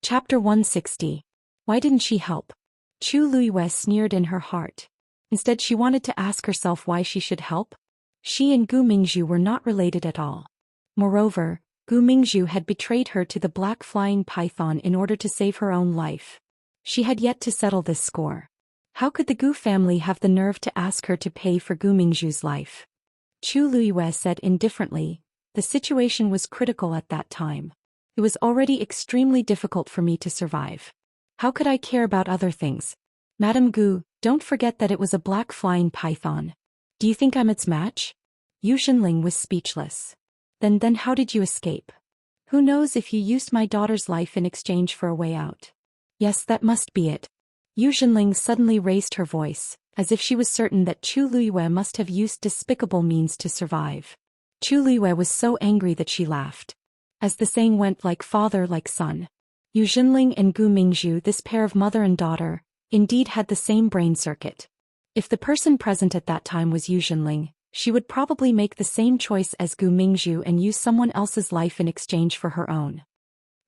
Chapter 160. Why didn't she help? Chu Luiyue sneered in her heart. Instead she wanted to ask herself why she should help. She and Gu Mingzhu were not related at all. Moreover, Gu Mingzhu had betrayed her to the black flying python in order to save her own life. She had yet to settle this score. How could the Gu family have the nerve to ask her to pay for Gu Mingzhu's life? Chu Luiyue said indifferently, the situation was critical at that time. It was already extremely difficult for me to survive. How could I care about other things? Madame Gu, don't forget that it was a black flying python. Do you think I'm its match? Yu Xinling was speechless. Then how did you escape? Who knows if you used my daughter's life in exchange for a way out? Yes, that must be it. Yu Xinling suddenly raised her voice, as if she was certain that Chu Luiyue must have used despicable means to survive. Chu Luiyue was so angry that she laughed. As the saying went, like father like son. Yu Xinling and Gu Mingzhu, this pair of mother and daughter, indeed had the same brain circuit. If the person present at that time was Yu Xinling, she would probably make the same choice as Gu Mingzhu and use someone else's life in exchange for her own.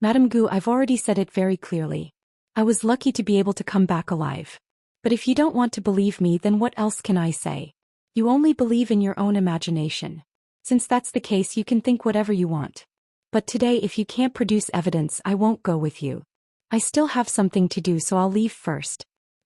Madame Gu, I've already said it very clearly. I was lucky to be able to come back alive. But if you don't want to believe me, then what else can I say? You only believe in your own imagination. Since that's the case, you can think whatever you want. But today, if you can't produce evidence, I won't go with you. I still have something to do, so I'll leave first.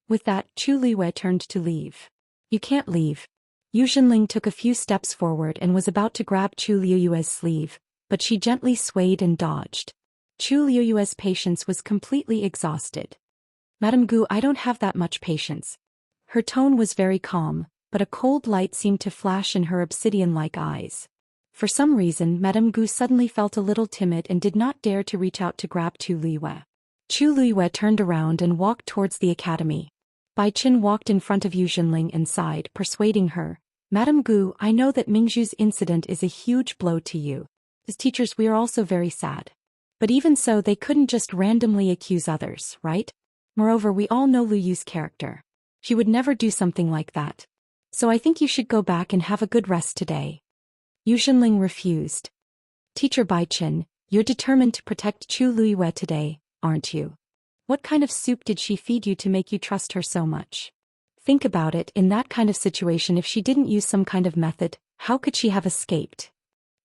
With that, Chu Luiyue turned to leave. You can't leave. Yu Xinling took a few steps forward and was about to grab Chu Luiyue's sleeve, but she gently swayed and dodged. Chu Luiyue's patience was completely exhausted. Madame Gu, I don't have that much patience. Her tone was very calm, but a cold light seemed to flash in her obsidian-like eyes. For some reason, Madame Gu suddenly felt a little timid and did not dare to reach out to grab Chu Luiyue. Chu Luiyue turned around and walked towards the academy. Bai Qin walked in front of Yu Xinling and sighed, persuading her, Madame Gu, I know that Mingzhu's incident is a huge blow to you. As teachers, we are also very sad. But even so, they couldn't just randomly accuse others, right? Moreover, we all know Lu Yu's character. She would never do something like that. So I think you should go back and have a good rest today. Yu Xinling refused. Teacher Bai Qin, you're determined to protect Chu Luiyue today, aren't you? What kind of soup did she feed you to make you trust her so much? Think about it, in that kind of situation, if she didn't use some kind of method, how could she have escaped?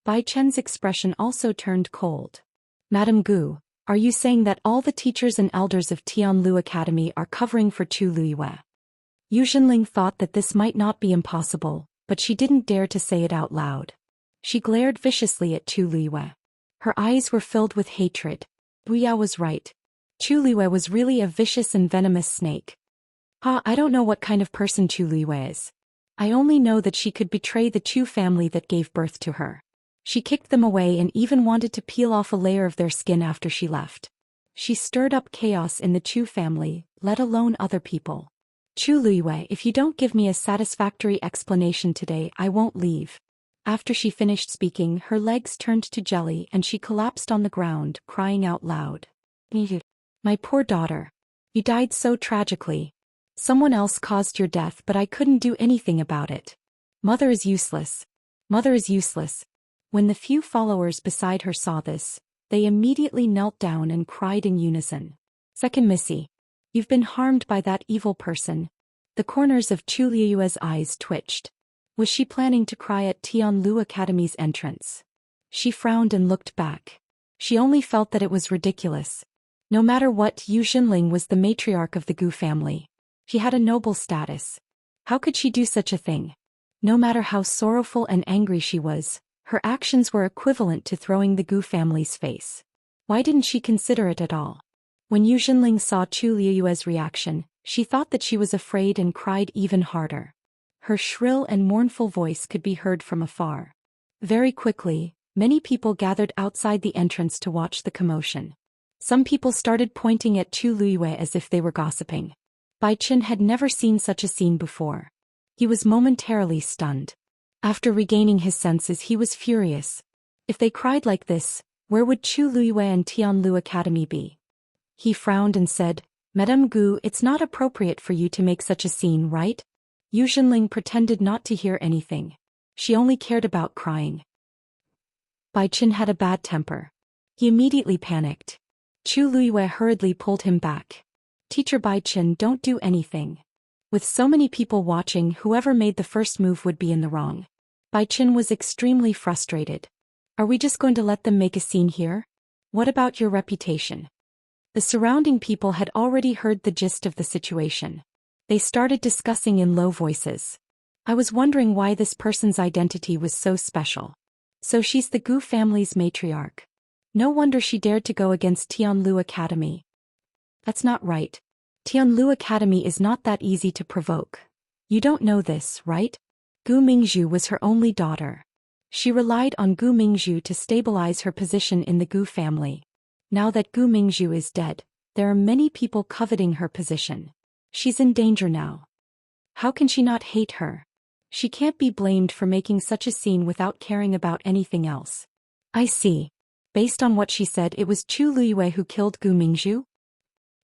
Bai Chen's expression also turned cold. Madame Gu, are you saying that all the teachers and elders of Tianlu Academy are covering for Chu Luiyue? Yu Xinling thought that this might not be impossible, but she didn't dare to say it out loud. She glared viciously at Chu Luiyue. Her eyes were filled with hatred. Wuxia was right. Chu Luiyue was really a vicious and venomous snake. I don't know what kind of person Chu Luiyue is. I only know that she could betray the Chu family that gave birth to her. She kicked them away and even wanted to peel off a layer of their skin after she left. She stirred up chaos in the Chu family, let alone other people. Chu Luiyue, if you don't give me a satisfactory explanation today, I won't leave. After she finished speaking, her legs turned to jelly and she collapsed on the ground, crying out loud. My poor daughter. You died so tragically. Someone else caused your death, but I couldn't do anything about it. Mother is useless. Mother is useless. When the few followers beside her saw this, they immediately knelt down and cried in unison. Second Missy. You've been harmed by that evil person. The corners of Chu Luiyue's eyes twitched. Was she planning to cry at Tianlu Academy's entrance? She frowned and looked back. She only felt that it was ridiculous. No matter what, Yu Xinling was the matriarch of the Gu family. She had a noble status. How could she do such a thing? No matter how sorrowful and angry she was, her actions were equivalent to throwing the Gu family's face. Why didn't she consider it at all? When Yu Xinling saw Chu Luiyue's reaction, she thought that she was afraid and cried even harder. Her shrill and mournful voice could be heard from afar. Very quickly, many people gathered outside the entrance to watch the commotion. Some people started pointing at Chu Luiyue as if they were gossiping. Bai Qin had never seen such a scene before. He was momentarily stunned. After regaining his senses, he was furious. If they cried like this, where would Chu Luiyue and Tianlu Academy be? He frowned and said, Madame Gu, it's not appropriate for you to make such a scene, right? Yu Xinling pretended not to hear anything. She only cared about crying. Bai Qin had a bad temper. He immediately panicked. Chu Luiyue hurriedly pulled him back. Teacher Bai Chen, don't do anything. With so many people watching, whoever made the first move would be in the wrong. Bai Chen was extremely frustrated. Are we just going to let them make a scene here? What about your reputation? The surrounding people had already heard the gist of the situation. They started discussing in low voices. I was wondering why this person's identity was so special. So she's the Gu family's matriarch. No wonder she dared to go against Tianlu Academy. That's not right. Tianlu Academy is not that easy to provoke. You don't know this, right? Gu Mingzhu was her only daughter. She relied on Gu Mingzhu to stabilize her position in the Gu family. Now that Gu Mingzhu is dead, there are many people coveting her position. She's in danger now. How can she not hate her? She can't be blamed for making such a scene without caring about anything else. I see. Based on what she said, it was Chu Luiyue who killed Gu Mingzhu?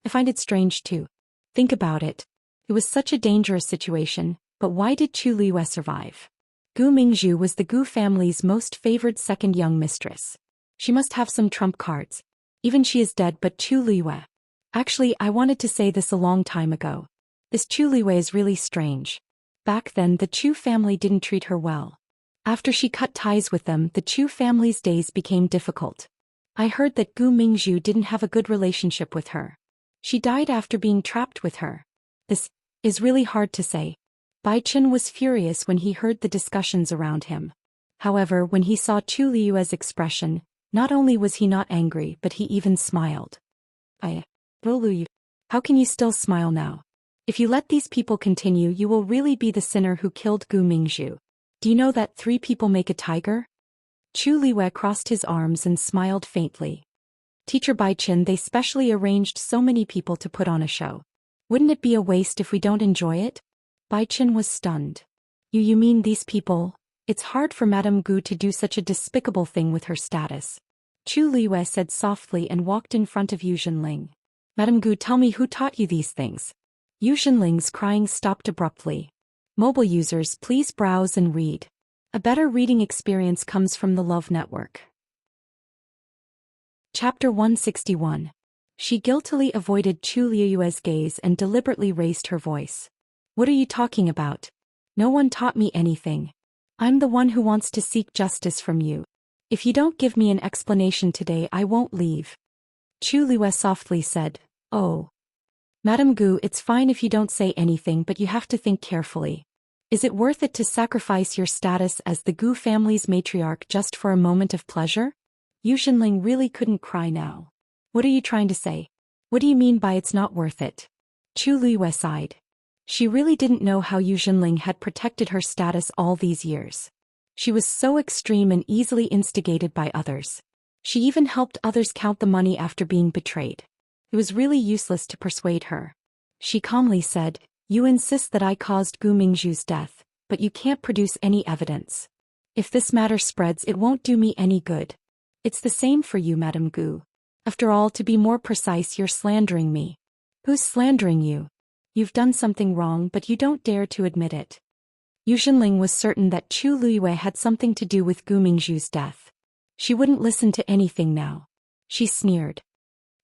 I find it strange too. Think about it. It was such a dangerous situation, but why did Chu Luiyue survive? Gu Mingzhu was the Gu family's most favored second young mistress. She must have some trump cards. Even she is dead, but Chu Luiyue. Actually, I wanted to say this a long time ago. This Chu Luiyue is really strange. Back then, the Chu family didn't treat her well. After she cut ties with them, the Chu family's days became difficult. I heard that Gu Mingzhu didn't have a good relationship with her. She died after being trapped with her. This is really hard to say. Bai Chen was furious when he heard the discussions around him. However, when he saw Chu Luiyue's expression, not only was he not angry, but he even smiled. Luiyue, how can you still smile now? If you let these people continue, you will really be the sinner who killed Gu Mingzhu. Do you know that 3 people make a tiger? Chu Luiyue crossed his arms and smiled faintly. Teacher Bai Chen, they specially arranged so many people to put on a show. Wouldn't it be a waste if we don't enjoy it? Bai Chen was stunned. You mean these people? It's hard for Madame Gu to do such a despicable thing with her status. Chu Luiyue said softly and walked in front of Yu Zhenling. Madame Gu, tell me who taught you these things. Yu Zhenling's crying stopped abruptly. Mobile users, please browse and read. A better reading experience comes from the Love Network. Chapter 161. She guiltily avoided Chu Luiyue's gaze and deliberately raised her voice. What are you talking about? No one taught me anything. I'm the one who wants to seek justice from you. If you don't give me an explanation today, I won't leave. Chu Luiyue softly said, Oh. Madame Gu, it's fine if you don't say anything, but you have to think carefully. Is it worth it to sacrifice your status as the Gu family's matriarch just for a moment of pleasure? Yu Zhenling really couldn't cry now. What are you trying to say? What do you mean by it's not worth it? Chu Luiyue sighed. She really didn't know how Yu Zhenling had protected her status all these years. She was so extreme and easily instigated by others. She even helped others count the money after being betrayed. It was really useless to persuade her. She calmly said, You insist that I caused Gu Mingzhu's death, but you can't produce any evidence. If this matter spreads, it won't do me any good. It's the same for you, Madame Gu. After all, to be more precise, you're slandering me. Who's slandering you? You've done something wrong, but you don't dare to admit it. Yu Zhenling was certain that Chu Luiyue had something to do with Gu Mingzhu's death. She wouldn't listen to anything now. She sneered.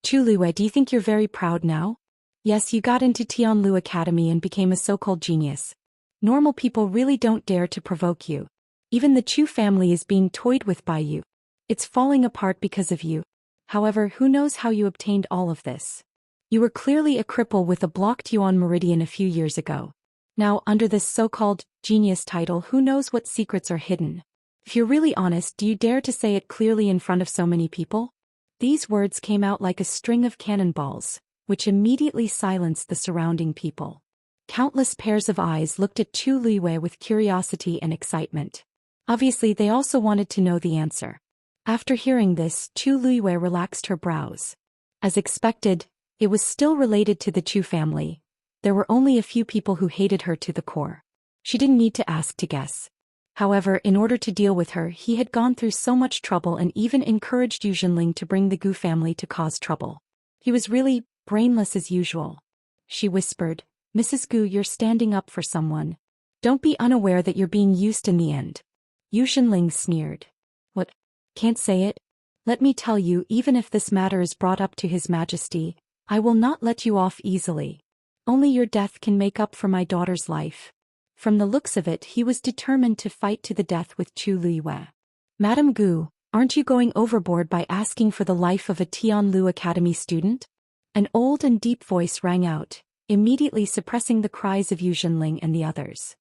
Chu Luiyue, do you think you're very proud now? Yes, you got into Tianlu Academy and became a so-called genius. Normal people really don't dare to provoke you. Even the Chu family is being toyed with by you. It's falling apart because of you. However, who knows how you obtained all of this? You were clearly a cripple with a blocked yuan meridian a few years ago. Now, under this so-called genius title, who knows what secrets are hidden? If you're really honest, do you dare to say it clearly in front of so many people? These words came out like a string of cannonballs, which immediately silenced the surrounding people. Countless pairs of eyes looked at Chu Luiyue with curiosity and excitement. Obviously, they also wanted to know the answer. After hearing this, Chu Luiyue relaxed her brows. As expected, it was still related to the Chu family. There were only a few people who hated her to the core. She didn't need to ask to guess. However, in order to deal with her, he had gone through so much trouble and even encouraged Yu Zhenling to bring the Gu family to cause trouble. He was really brainless as usual. She whispered, Mrs. Gu, you're standing up for someone. Don't be unaware that you're being used in the end. Yu Zhenling sneered. What? Can't say it? Let me tell you, even if this matter is brought up to His Majesty, I will not let you off easily. Only your death can make up for my daughter's life. From the looks of it, he was determined to fight to the death with Chu Luiyue. Madame Gu, aren't you going overboard by asking for the life of a Tianlu Academy student? An old and deep voice rang out, immediately suppressing the cries of Yu Zhenling and the others.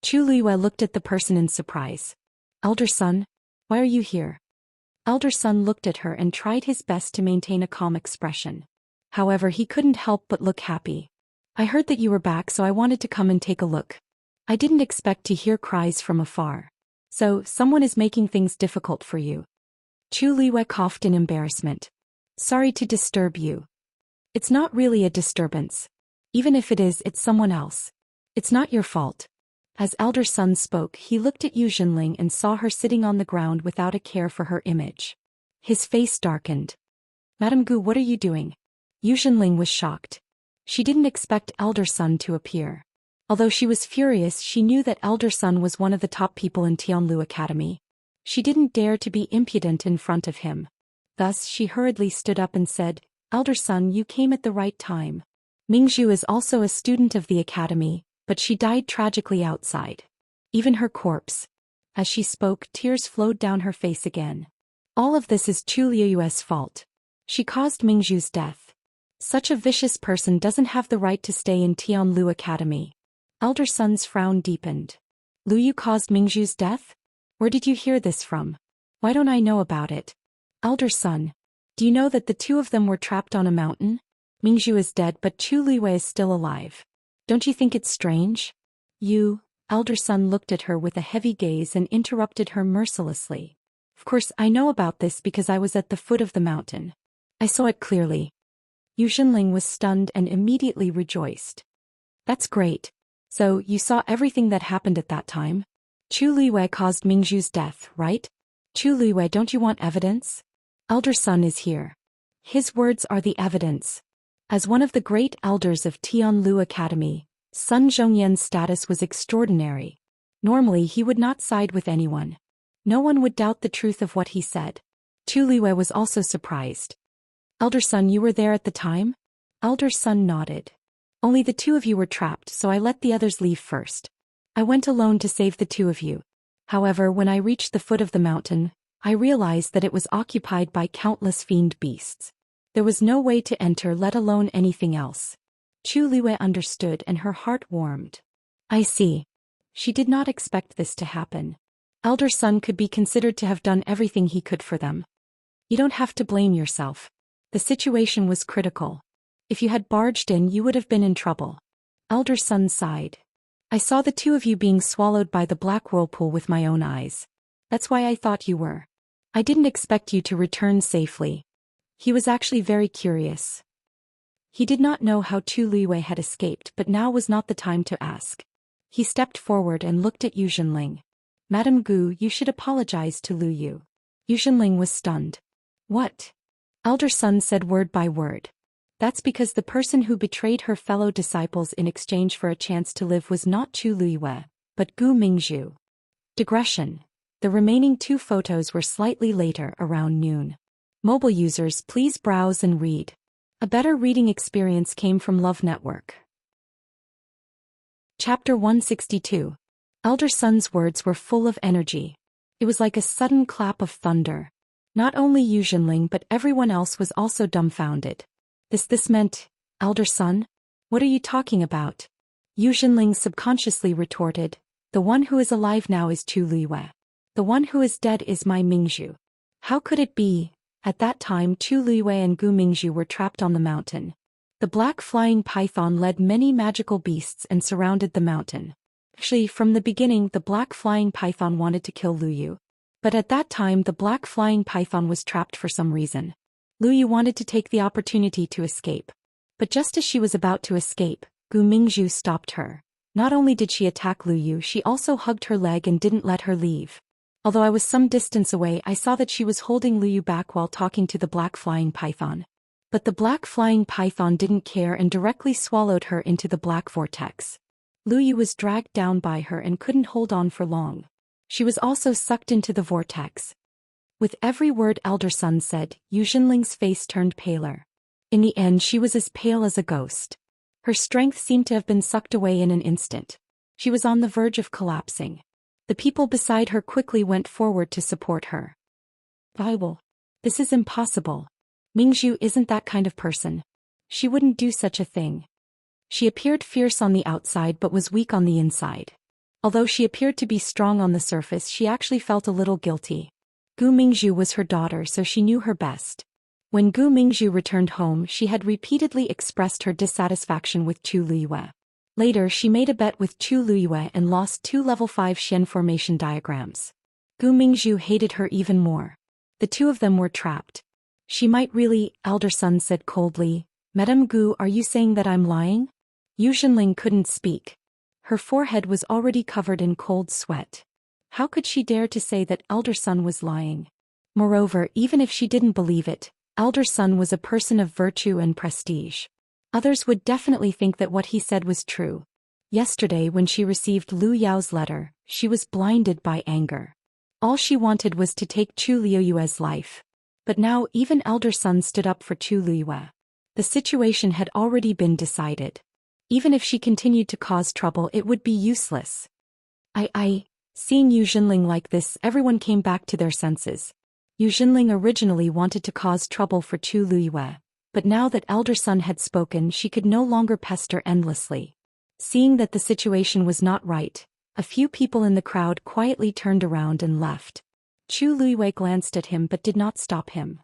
Chu Luiyue looked at the person in surprise. Elder son, why are you here? Elder son looked at her and tried his best to maintain a calm expression. However, he couldn't help but look happy. I heard that you were back, so I wanted to come and take a look. I didn't expect to hear cries from afar. So, someone is making things difficult for you. Chu Luiyue coughed in embarrassment. Sorry to disturb you. It's not really a disturbance. Even if it is, it's someone else. It's not your fault. As elder son spoke, he looked at Yu Zhenling and saw her sitting on the ground without a care for her image. His face darkened. Madame Gu, what are you doing? Yu Zhenling was shocked. She didn't expect elder son to appear. Although she was furious, she knew that elder son was one of the top people in Tianlu Academy. She didn't dare to be impudent in front of him. Thus she hurriedly stood up and said, Elder son, you came at the right time. Mingzhu is also a student of the academy, but she died tragically outside. Even her corpse. As she spoke, tears flowed down her face again. All of this is Chu Luiyue's fault. She caused Mingzhu's death. Such a vicious person doesn't have the right to stay in Tianlu Academy. Elder son's frown deepened. Luyu caused Mingzhu's death? Where did you hear this from? Why don't I know about it? Elder son, do you know that the two of them were trapped on a mountain? Mingzhu is dead, but Chu Luiyue is still alive. Don't you think it's strange? You, elder son looked at her with a heavy gaze and interrupted her mercilessly. Of course I know about this because I was at the foot of the mountain. I saw it clearly. Yu Zhenling was stunned and immediately rejoiced. That's great. So, you saw everything that happened at that time? Chu Luiyue caused Mingzhu's death, right? Chu Luiyue, don't you want evidence? Elder son is here. His words are the evidence. As one of the great elders of Tianlu Academy, Sun Zhongyan's status was extraordinary. Normally he would not side with anyone. No one would doubt the truth of what he said. Chu Luiyue was also surprised. Elder son, you were there at the time? Elder son nodded. Only the two of you were trapped, so I let the others leave first. I went alone to save the two of you. However, when I reached the foot of the mountain, I realized that it was occupied by countless fiend beasts. There was no way to enter, let alone anything else. Chu Luiyue understood and her heart warmed. I see. She did not expect this to happen. Elder son could be considered to have done everything he could for them. You don't have to blame yourself. The situation was critical. If you had barged in, you would have been in trouble. Elder son sighed. I saw the two of you being swallowed by the black whirlpool with my own eyes. That's why I thought you were. I didn't expect you to return safely. He was actually very curious. He did not know how Chu Luiyue had escaped, but now was not the time to ask. He stepped forward and looked at Yu Zhenling. Madame Gu, you should apologize to Luyu. Yu Zhenling was stunned. What? Elder son said word by word. That's because the person who betrayed her fellow disciples in exchange for a chance to live was not Chu Luiyue, but Gu Mingzhu. Digression. The remaining two photos were slightly later, around noon. Mobile users, please browse and read. A better reading experience came from Love Network. Chapter 162. Elder son's words were full of energy. It was like a sudden clap of thunder. Not only Yu Zhenling but everyone else was also dumbfounded. This meant, elder son? What are you talking about? Yu Zhenling subconsciously retorted, the one who is alive now is Chu Luiyue. The one who is dead is my Mingzhu. How could it be? At that time Chu Luiyue and Gu Mingzhu were trapped on the mountain. The black flying python led many magical beasts and surrounded the mountain. Actually, from the beginning the black flying python wanted to kill Luyu. But at that time the black flying python was trapped for some reason. Luyu wanted to take the opportunity to escape. But just as she was about to escape, Gu Mingzhu stopped her. Not only did she attack Luyu, she also hugged her leg and didn't let her leave. Although I was some distance away, I saw that she was holding Luyu back while talking to the black flying python. But the black flying python didn't care and directly swallowed her into the black vortex. Luyu was dragged down by her and couldn't hold on for long. She was also sucked into the vortex. With every word Elder Sun said, Yu Jinling's face turned paler. In the end she was as pale as a ghost. Her strength seemed to have been sucked away in an instant. She was on the verge of collapsing. The people beside her quickly went forward to support her. Bible. This is impossible. Mingzhu isn't that kind of person. She wouldn't do such a thing. She appeared fierce on the outside but was weak on the inside. Although she appeared to be strong on the surface, she actually felt a little guilty. Gu Mingzhu was her daughter, so she knew her best. When Gu Mingzhu returned home, she had repeatedly expressed her dissatisfaction with Chu Luyue. Later she made a bet with Chu Luyue and lost 2 level 5 Xian formation diagrams. Gu Mingzhu hated her even more. The two of them were trapped. She might really, Elder Sun said coldly. Madame Gu, are you saying that I'm lying? Yu Jinling couldn't speak. Her forehead was already covered in cold sweat. How could she dare to say that Elder Sun was lying? Moreover, even if she didn't believe it, Elder Sun was a person of virtue and prestige. Others would definitely think that what he said was true. Yesterday when she received Lu Yao's letter, she was blinded by anger. All she wanted was to take Chu Liyue's life. But now even Elder Sun stood up for Chu Liyue. The situation had already been decided. Even if she continued to cause trouble, it would be useless. Seeing Yu Jinling like this, everyone came back to their senses. Yu Jinling originally wanted to cause trouble for Chu Liyue, but now that Elder Sun had spoken, she could no longer pester endlessly. Seeing that the situation was not right, a few people in the crowd quietly turned around and left. Chu Liyue glanced at him but did not stop him.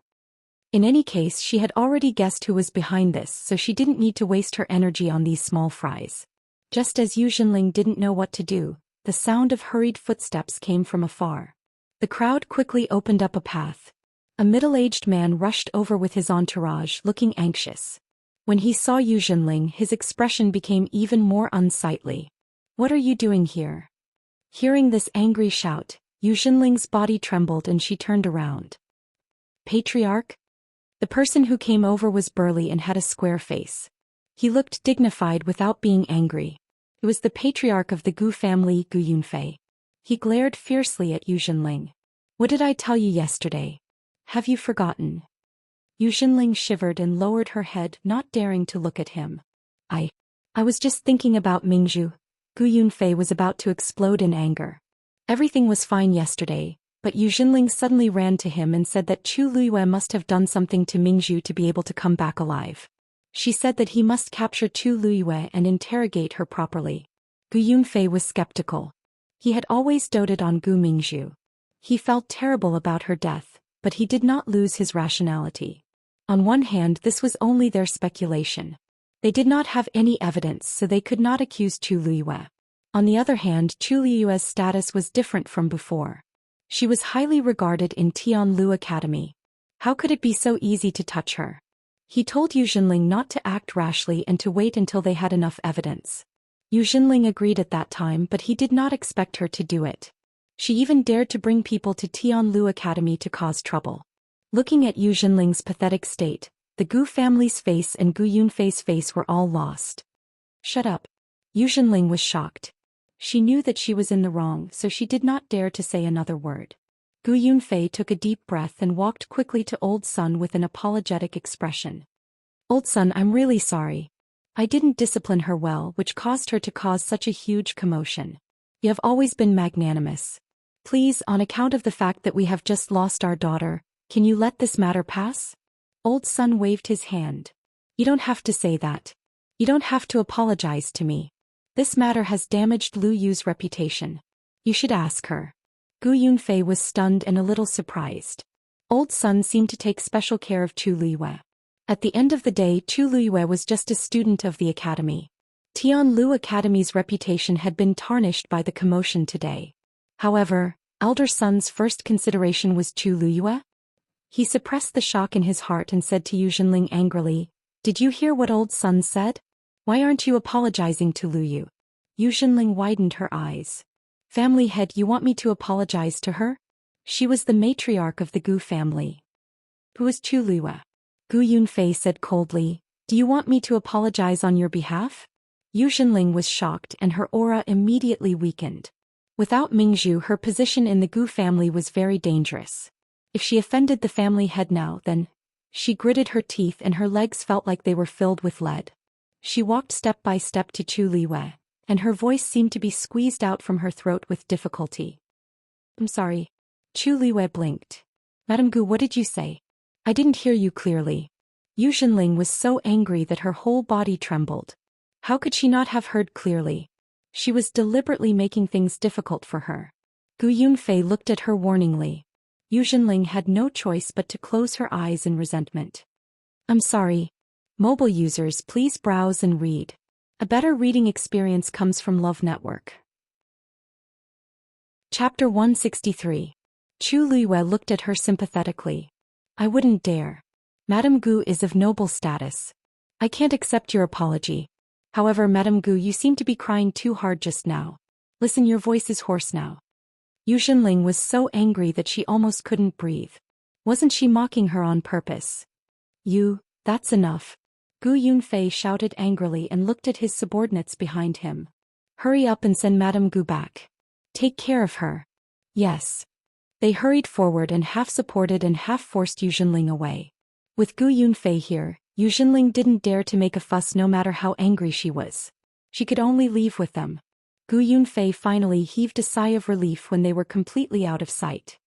In any case, she had already guessed who was behind this, so she didn't need to waste her energy on these small fries. Just as Yu Jinling didn't know what to do, the sound of hurried footsteps came from afar. The crowd quickly opened up a path. A middle-aged man rushed over with his entourage, looking anxious. When he saw Yu Jinling, his expression became even more unsightly. What are you doing here? Hearing this angry shout, Yu Jinling's body trembled and she turned around. Patriarch? The person who came over was burly and had a square face. He looked dignified without being angry. It was the patriarch of the Gu family, Gu Yunfei. He glared fiercely at Yu Jinling. What did I tell you yesterday? Have you forgotten? Yu Jinling shivered and lowered her head, not daring to look at him. I was just thinking about Mingzhu. Gu Yunfei was about to explode in anger. Everything was fine yesterday, but Yu Jinling suddenly ran to him and said that Chu Liyue must have done something to Mingzhu to be able to come back alive. She said that he must capture Chu Liyue and interrogate her properly. Gu Yunfei was skeptical. He had always doted on Gu Mingzhu. He felt terrible about her death, but he did not lose his rationality. On one hand, this was only their speculation. They did not have any evidence, so they could not accuse Chu Liyue. On the other hand, Chu Liyue's status was different from before. She was highly regarded in Tianlu Academy. How could it be so easy to touch her? He told Yu Jinling not to act rashly and to wait until they had enough evidence. Yu Jinling agreed at that time, but he did not expect her to do it. She even dared to bring people to Tianlu Academy to cause trouble. Looking at Yu Jinling's pathetic state, the Gu family's face and Gu Yunfei's face were all lost. Shut up. Yu Jinling was shocked. She knew that she was in the wrong, so she did not dare to say another word. Gu Yunfei took a deep breath and walked quickly to Old Sun with an apologetic expression. Old Sun, I'm really sorry. I didn't discipline her well, which caused her to cause such a huge commotion. You have always been magnanimous. Please, on account of the fact that we have just lost our daughter, can you let this matter pass? Old Sun waved his hand. You don't have to say that. You don't have to apologize to me. This matter has damaged Lu Yu's reputation. You should ask her. Gu Yunfei was stunned and a little surprised. Old Sun seemed to take special care of Chu Liyue. At the end of the day, Chu Liyue was just a student of the academy. Tianlu Academy's reputation had been tarnished by the commotion today. However, Elder Sun's first consideration was Chu Liyue. He suppressed the shock in his heart and said to Yu Jinling angrily, "Did you hear what Old Sun said? Why aren't you apologizing to Lu Yu?" Yu Jinling widened her eyes. Family head, you want me to apologize to her? She was the matriarch of the Gu family. Who is Chu Liyue? Gu Yunfei said coldly, do you want me to apologize on your behalf? Yu Jinling was shocked and her aura immediately weakened. Without Mingzhu, her position in the Gu family was very dangerous. If she offended the family head now, then... She gritted her teeth and her legs felt like they were filled with lead. She walked step by step to Chu Liwei, and her voice seemed to be squeezed out from her throat with difficulty. I'm sorry. Chu Liwei blinked. Madame Gu, what did you say? I didn't hear you clearly. Yu Xinling was so angry that her whole body trembled. How could she not have heard clearly? She was deliberately making things difficult for her. Gu Yunfei looked at her warningly. Yu Xinling had no choice but to close her eyes in resentment. I'm sorry. Mobile users, please browse and read. A better reading experience comes from Love Network. Chapter 163. Chu Liwei looked at her sympathetically. I wouldn't dare. Madame Gu is of noble status. I can't accept your apology. However, Madame Gu, you seem to be crying too hard just now. Listen, your voice is hoarse now. Yu Xinling was so angry that she almost couldn't breathe. Wasn't she mocking her on purpose? That's enough. Gu Yunfei shouted angrily and looked at his subordinates behind him. Hurry up and send Madame Gu back. Take care of her. Yes. They hurried forward and half supported and half forced Yu Xinling away. With Gu Yunfei here, Yu Xinling didn't dare to make a fuss no matter how angry she was. She could only leave with them. Gu Yunfei finally heaved a sigh of relief when they were completely out of sight.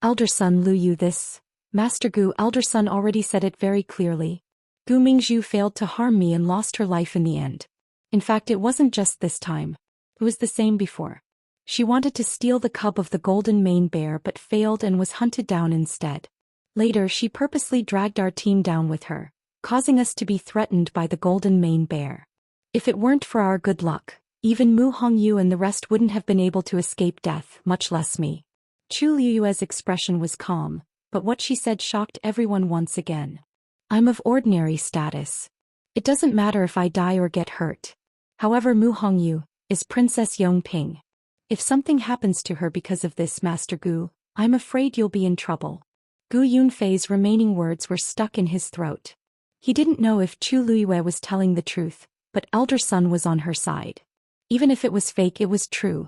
Elder son Lu Yu, this. Master Gu, elder son already said it very clearly. Gu Mingzhu failed to harm me and lost her life in the end. In fact, it wasn't just this time. It was the same before. She wanted to steal the cub of the golden mane bear but failed and was hunted down instead. Later, she purposely dragged our team down with her, causing us to be threatened by the golden mane bear. If it weren't for our good luck, even Mu Hongyu and the rest wouldn't have been able to escape death, much less me. Chu Liyue's expression was calm, but what she said shocked everyone once again. I'm of ordinary status. It doesn't matter if I die or get hurt. However, Mu Hongyu is Princess Yongping. If something happens to her because of this, Master Gu, I'm afraid you'll be in trouble. Gu Yunfei's remaining words were stuck in his throat. He didn't know if Chu Liyue was telling the truth, but elder son was on her side. Even if it was fake, it was true.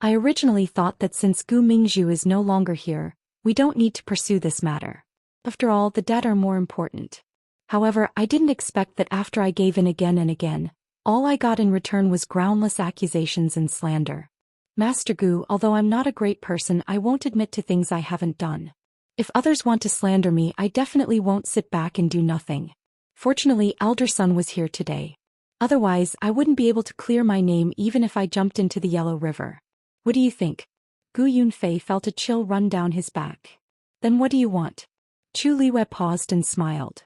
I originally thought that since Gu Mingzhu is no longer here, we don't need to pursue this matter. After all, the dead are more important. However, I didn't expect that after I gave in again and again, all I got in return was groundless accusations and slander. Master Gu, although I'm not a great person, I won't admit to things I haven't done. If others want to slander me, I definitely won't sit back and do nothing. Fortunately, elder son was here today. Otherwise, I wouldn't be able to clear my name even if I jumped into the Yellow River. What do you think? Gu Yunfei felt a chill run down his back. Then what do you want? Chu Liwei paused and smiled.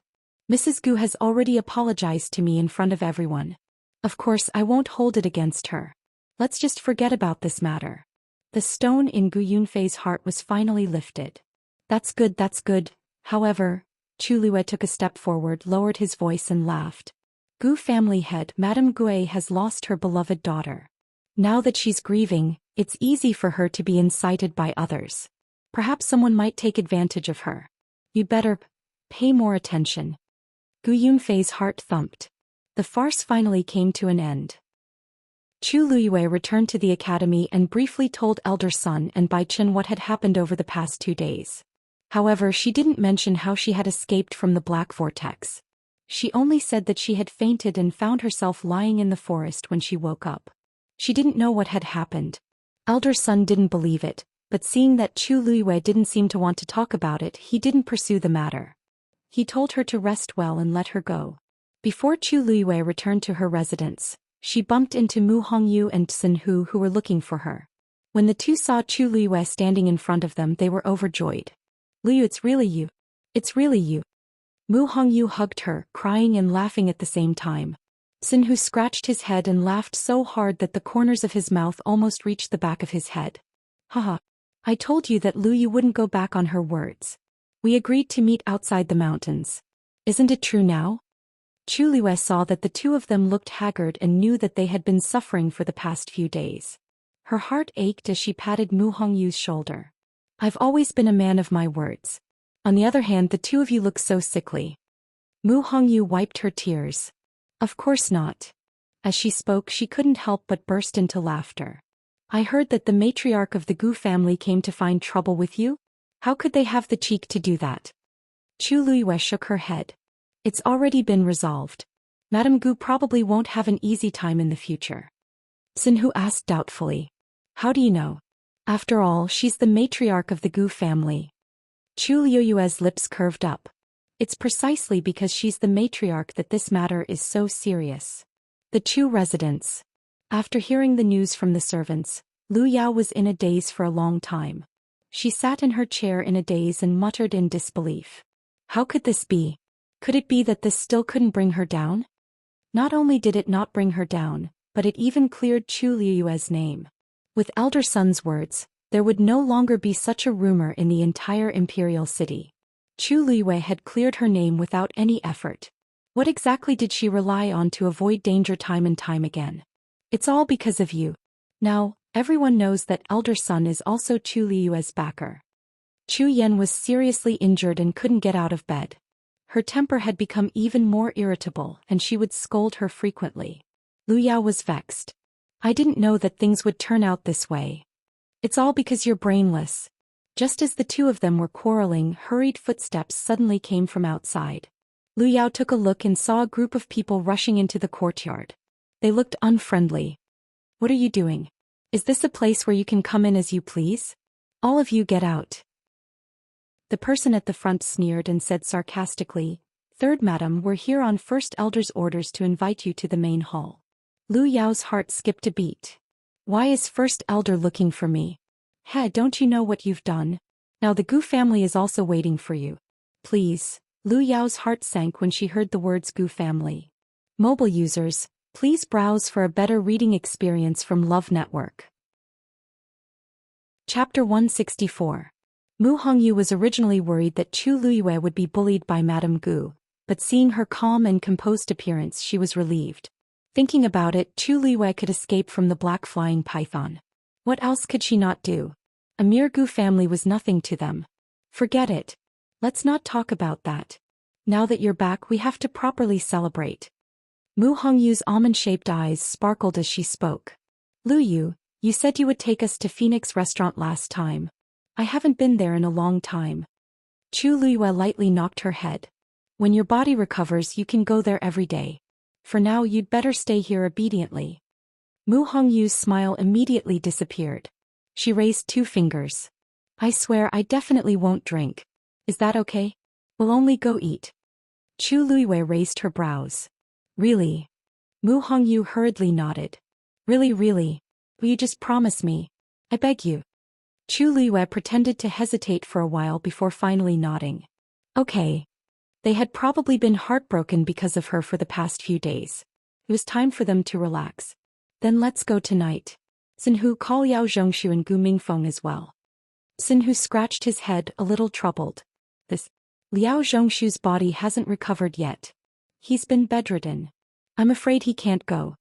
Mrs. Gu has already apologized to me in front of everyone. Of course, I won't hold it against her. Let's just forget about this matter. The stone in Gu Yunfei's heart was finally lifted. That's good, that's good. However, Chu Liwei took a step forward, lowered his voice and laughed. Gu family head, Madame Gue has lost her beloved daughter. Now that she's grieving, it's easy for her to be incited by others. Perhaps someone might take advantage of her. You'd better pay more attention. Gu Yunfei's heart thumped. The farce finally came to an end. Chu Liyue returned to the academy and briefly told elder son and Bai Chen what had happened over the past 2 days. However, she didn't mention how she had escaped from the black vortex. She only said that she had fainted and found herself lying in the forest when she woke up. She didn't know what had happened. Elder son didn't believe it, but seeing that Chu Liyue didn't seem to want to talk about it, he didn't pursue the matter. He told her to rest well and let her go. Before Chu Liyue returned to her residence, she bumped into Mu Hongyu and Sun Hu who were looking for her. When the two saw Chu Liyue standing in front of them, they were overjoyed. Liu, it's really you. It's really you. Mu Hongyu hugged her, crying and laughing at the same time. Sun Hu scratched his head and laughed so hard that the corners of his mouth almost reached the back of his head. Haha. I told you that Lu Yu wouldn't go back on her words. We agreed to meet outside the mountains. Isn't it true now? Chu Liyue saw that the two of them looked haggard and knew that they had been suffering for the past few days. Her heart ached as she patted Mu Hongyu's shoulder. I've always been a man of my words. On the other hand, the two of you look so sickly. Mu Hongyu wiped her tears. Of course not. As she spoke, she couldn't help but burst into laughter. I heard that the matriarch of the Gu family came to find trouble with you? How could they have the cheek to do that? Chu Luiyue shook her head. It's already been resolved. Madame Gu probably won't have an easy time in the future. Sinhu asked doubtfully. How do you know? After all, she's the matriarch of the Gu family. Chu Luiyue's lips curved up. It's precisely because she's the matriarch that this matter is so serious. The Chu residence. After hearing the news from the servants, Lu Yao was in a daze for a long time. She sat in her chair in a daze and muttered in disbelief. How could this be? Could it be that this still couldn't bring her down? Not only did it not bring her down, but it even cleared Chu Luiyue's name. With elder son's words, there would no longer be such a rumor in the entire imperial city. Chu Luiyue had cleared her name without any effort. What exactly did she rely on to avoid danger time and time again? It's all because of you. Now, everyone knows that elder son is also Chu Luiyue's backer. Chu Yan was seriously injured and couldn't get out of bed. Her temper had become even more irritable and she would scold her frequently. Lu Yao was vexed. I didn't know that things would turn out this way. It's all because you're brainless. Just as the two of them were quarreling, hurried footsteps suddenly came from outside. Lu Yao took a look and saw a group of people rushing into the courtyard. They looked unfriendly. What are you doing? Is this a place where you can come in as you please? All of you get out. The person at the front sneered and said sarcastically, Third madam, we're here on First Elder's orders to invite you to the main hall. Lu Yao's heart skipped a beat. Why is First Elder looking for me? He, don't you know what you've done? Now the Gu family is also waiting for you. Please. Lu Yao's heart sank when she heard the words Gu family. Mobile users, please browse for a better reading experience from Love Network. Chapter 164. Mu Hongyu was originally worried that Chu Luiyue would be bullied by Madame Gu, but seeing her calm and composed appearance she was relieved. Thinking about it, Chu Luiyue could escape from the black flying python. What else could she not do? A mere Gu family was nothing to them. Forget it. Let's not talk about that. Now that you're back we have to properly celebrate. Mu Hongyu's almond-shaped eyes sparkled as she spoke. Lu Yu, you said you would take us to Phoenix Restaurant last time. I haven't been there in a long time. Chu Luiyue lightly knocked her head. When your body recovers you can go there every day. For now you'd better stay here obediently. Mu Hongyu's smile immediately disappeared. She raised 2 fingers. I swear I definitely won't drink. Is that okay? We'll only go eat. Chu Luiyue raised her brows. Really? Mu Hongyu hurriedly nodded. Really? Will you just promise me? I beg you. Chu Luiyue pretended to hesitate for a while before finally nodding. Okay. They had probably been heartbroken because of her for the past few days. It was time for them to relax. Then let's go tonight. Sinhu, call Liao Zhongshu and Gu Mingfeng as well. Sinhu scratched his head, a little troubled. Liao Zhongshu's body hasn't recovered yet. He's been bedridden. I'm afraid he can't go.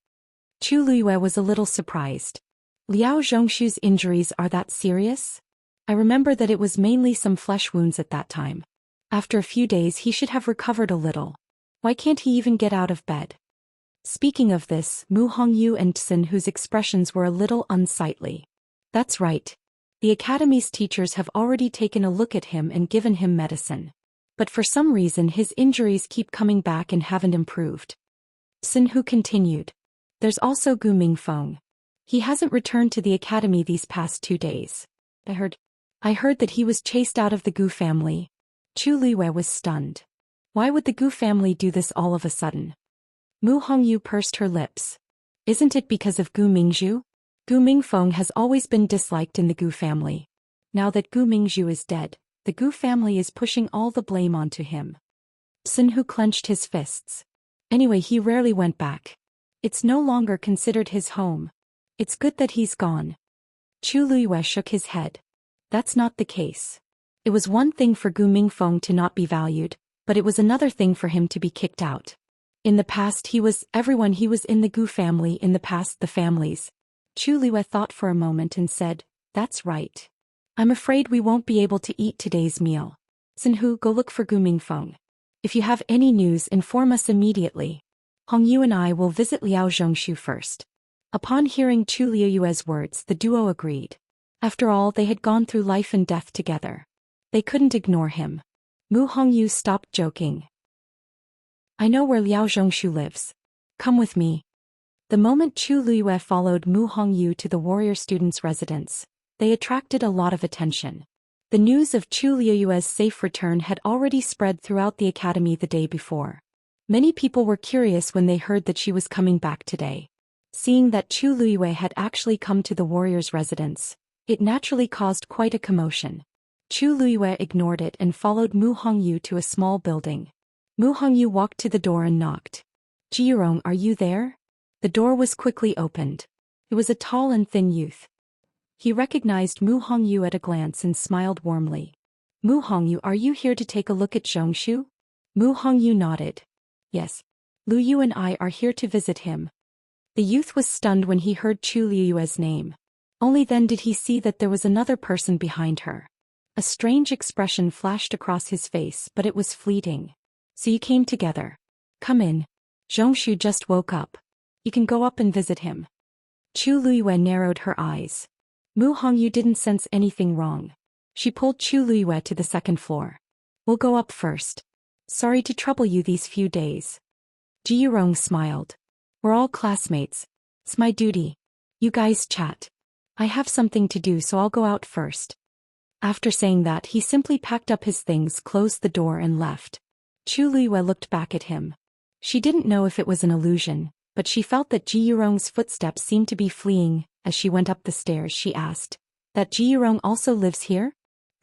Chu Luiyue was a little surprised. Liao Zhongshu's injuries are that serious? I remember that it was mainly some flesh wounds at that time. After a few days he should have recovered a little. Why can't he even get out of bed? Speaking of this, Mu Hongyu and Tsin, whose expressions were a little unsightly. That's right. The academy's teachers have already taken a look at him and given him medicine. But for some reason his injuries keep coming back and haven't improved. Sinhu continued. There's also Gu Mingfeng. He hasn't returned to the academy these past 2 days. I heard that he was chased out of the Gu family. Chu Luiyue was stunned. Why would the Gu family do this all of a sudden? Mu Hongyu pursed her lips. Isn't it because of Gu Mingzhu? Gu Mingfeng has always been disliked in the Gu family. Now that Gu Mingzhu is dead, the Gu family is pushing all the blame onto him. Sinhu clenched his fists. Anyway, he rarely went back. It's no longer considered his home. It's good that he's gone. Chu Luiyue shook his head. That's not the case. It was one thing for Gu Mingfeng to not be valued, but it was another thing for him to be kicked out. In the past he was everyone. He was in the Gu family, in the past the families. Chu Luiyue thought for a moment and said, that's right. I'm afraid we won't be able to eat today's meal. Sinhu, go look for Gu Mingfeng. If you have any news, inform us immediately. Hongyu and I will visit Liao Zhongshu first. Upon hearing Chu Luiyue's words, the duo agreed. After all, they had gone through life and death together. They couldn't ignore him. Mu Hongyu stopped joking. I know where Liao Zhongshu lives. Come with me. The moment Chu Liyue followed Mu Hongyu to the warrior student's residence, they attracted a lot of attention. The news of Chu Liyue's safe return had already spread throughout the academy the day before. Many people were curious when they heard that she was coming back today. Seeing that Chu Liyue had actually come to the warrior's residence, it naturally caused quite a commotion. Chu Liyue ignored it and followed Mu Hongyu to a small building. Mu Hongyu walked to the door and knocked. Jiyurong, are you there? The door was quickly opened. It was a tall and thin youth. He recognized Mu Hongyu at a glance and smiled warmly. Mu Hongyu, are you here to take a look at Zhongshu? Mu Hongyu nodded. Yes. Lu Yu and I are here to visit him. The youth was stunned when he heard Chu Liyue's name. Only then did he see that there was another person behind her. A strange expression flashed across his face, but it was fleeting. So you came together. Come in. Zhongshu just woke up. You can go up and visit him. Chu Liyue narrowed her eyes. Mu Hongyu didn't sense anything wrong. She pulled Chu Liyue to the second floor. We'll go up first. Sorry to trouble you these few days. Jiyurong smiled. We're all classmates. It's my duty. You guys chat. I have something to do, so I'll go out first. After saying that, he simply packed up his things, closed the door and left. Chu Liyue looked back at him. She didn't know if it was an illusion, but she felt that Jiyurong's footsteps seemed to be fleeing. As she went up the stairs, she asked, that Jiyurong also lives here?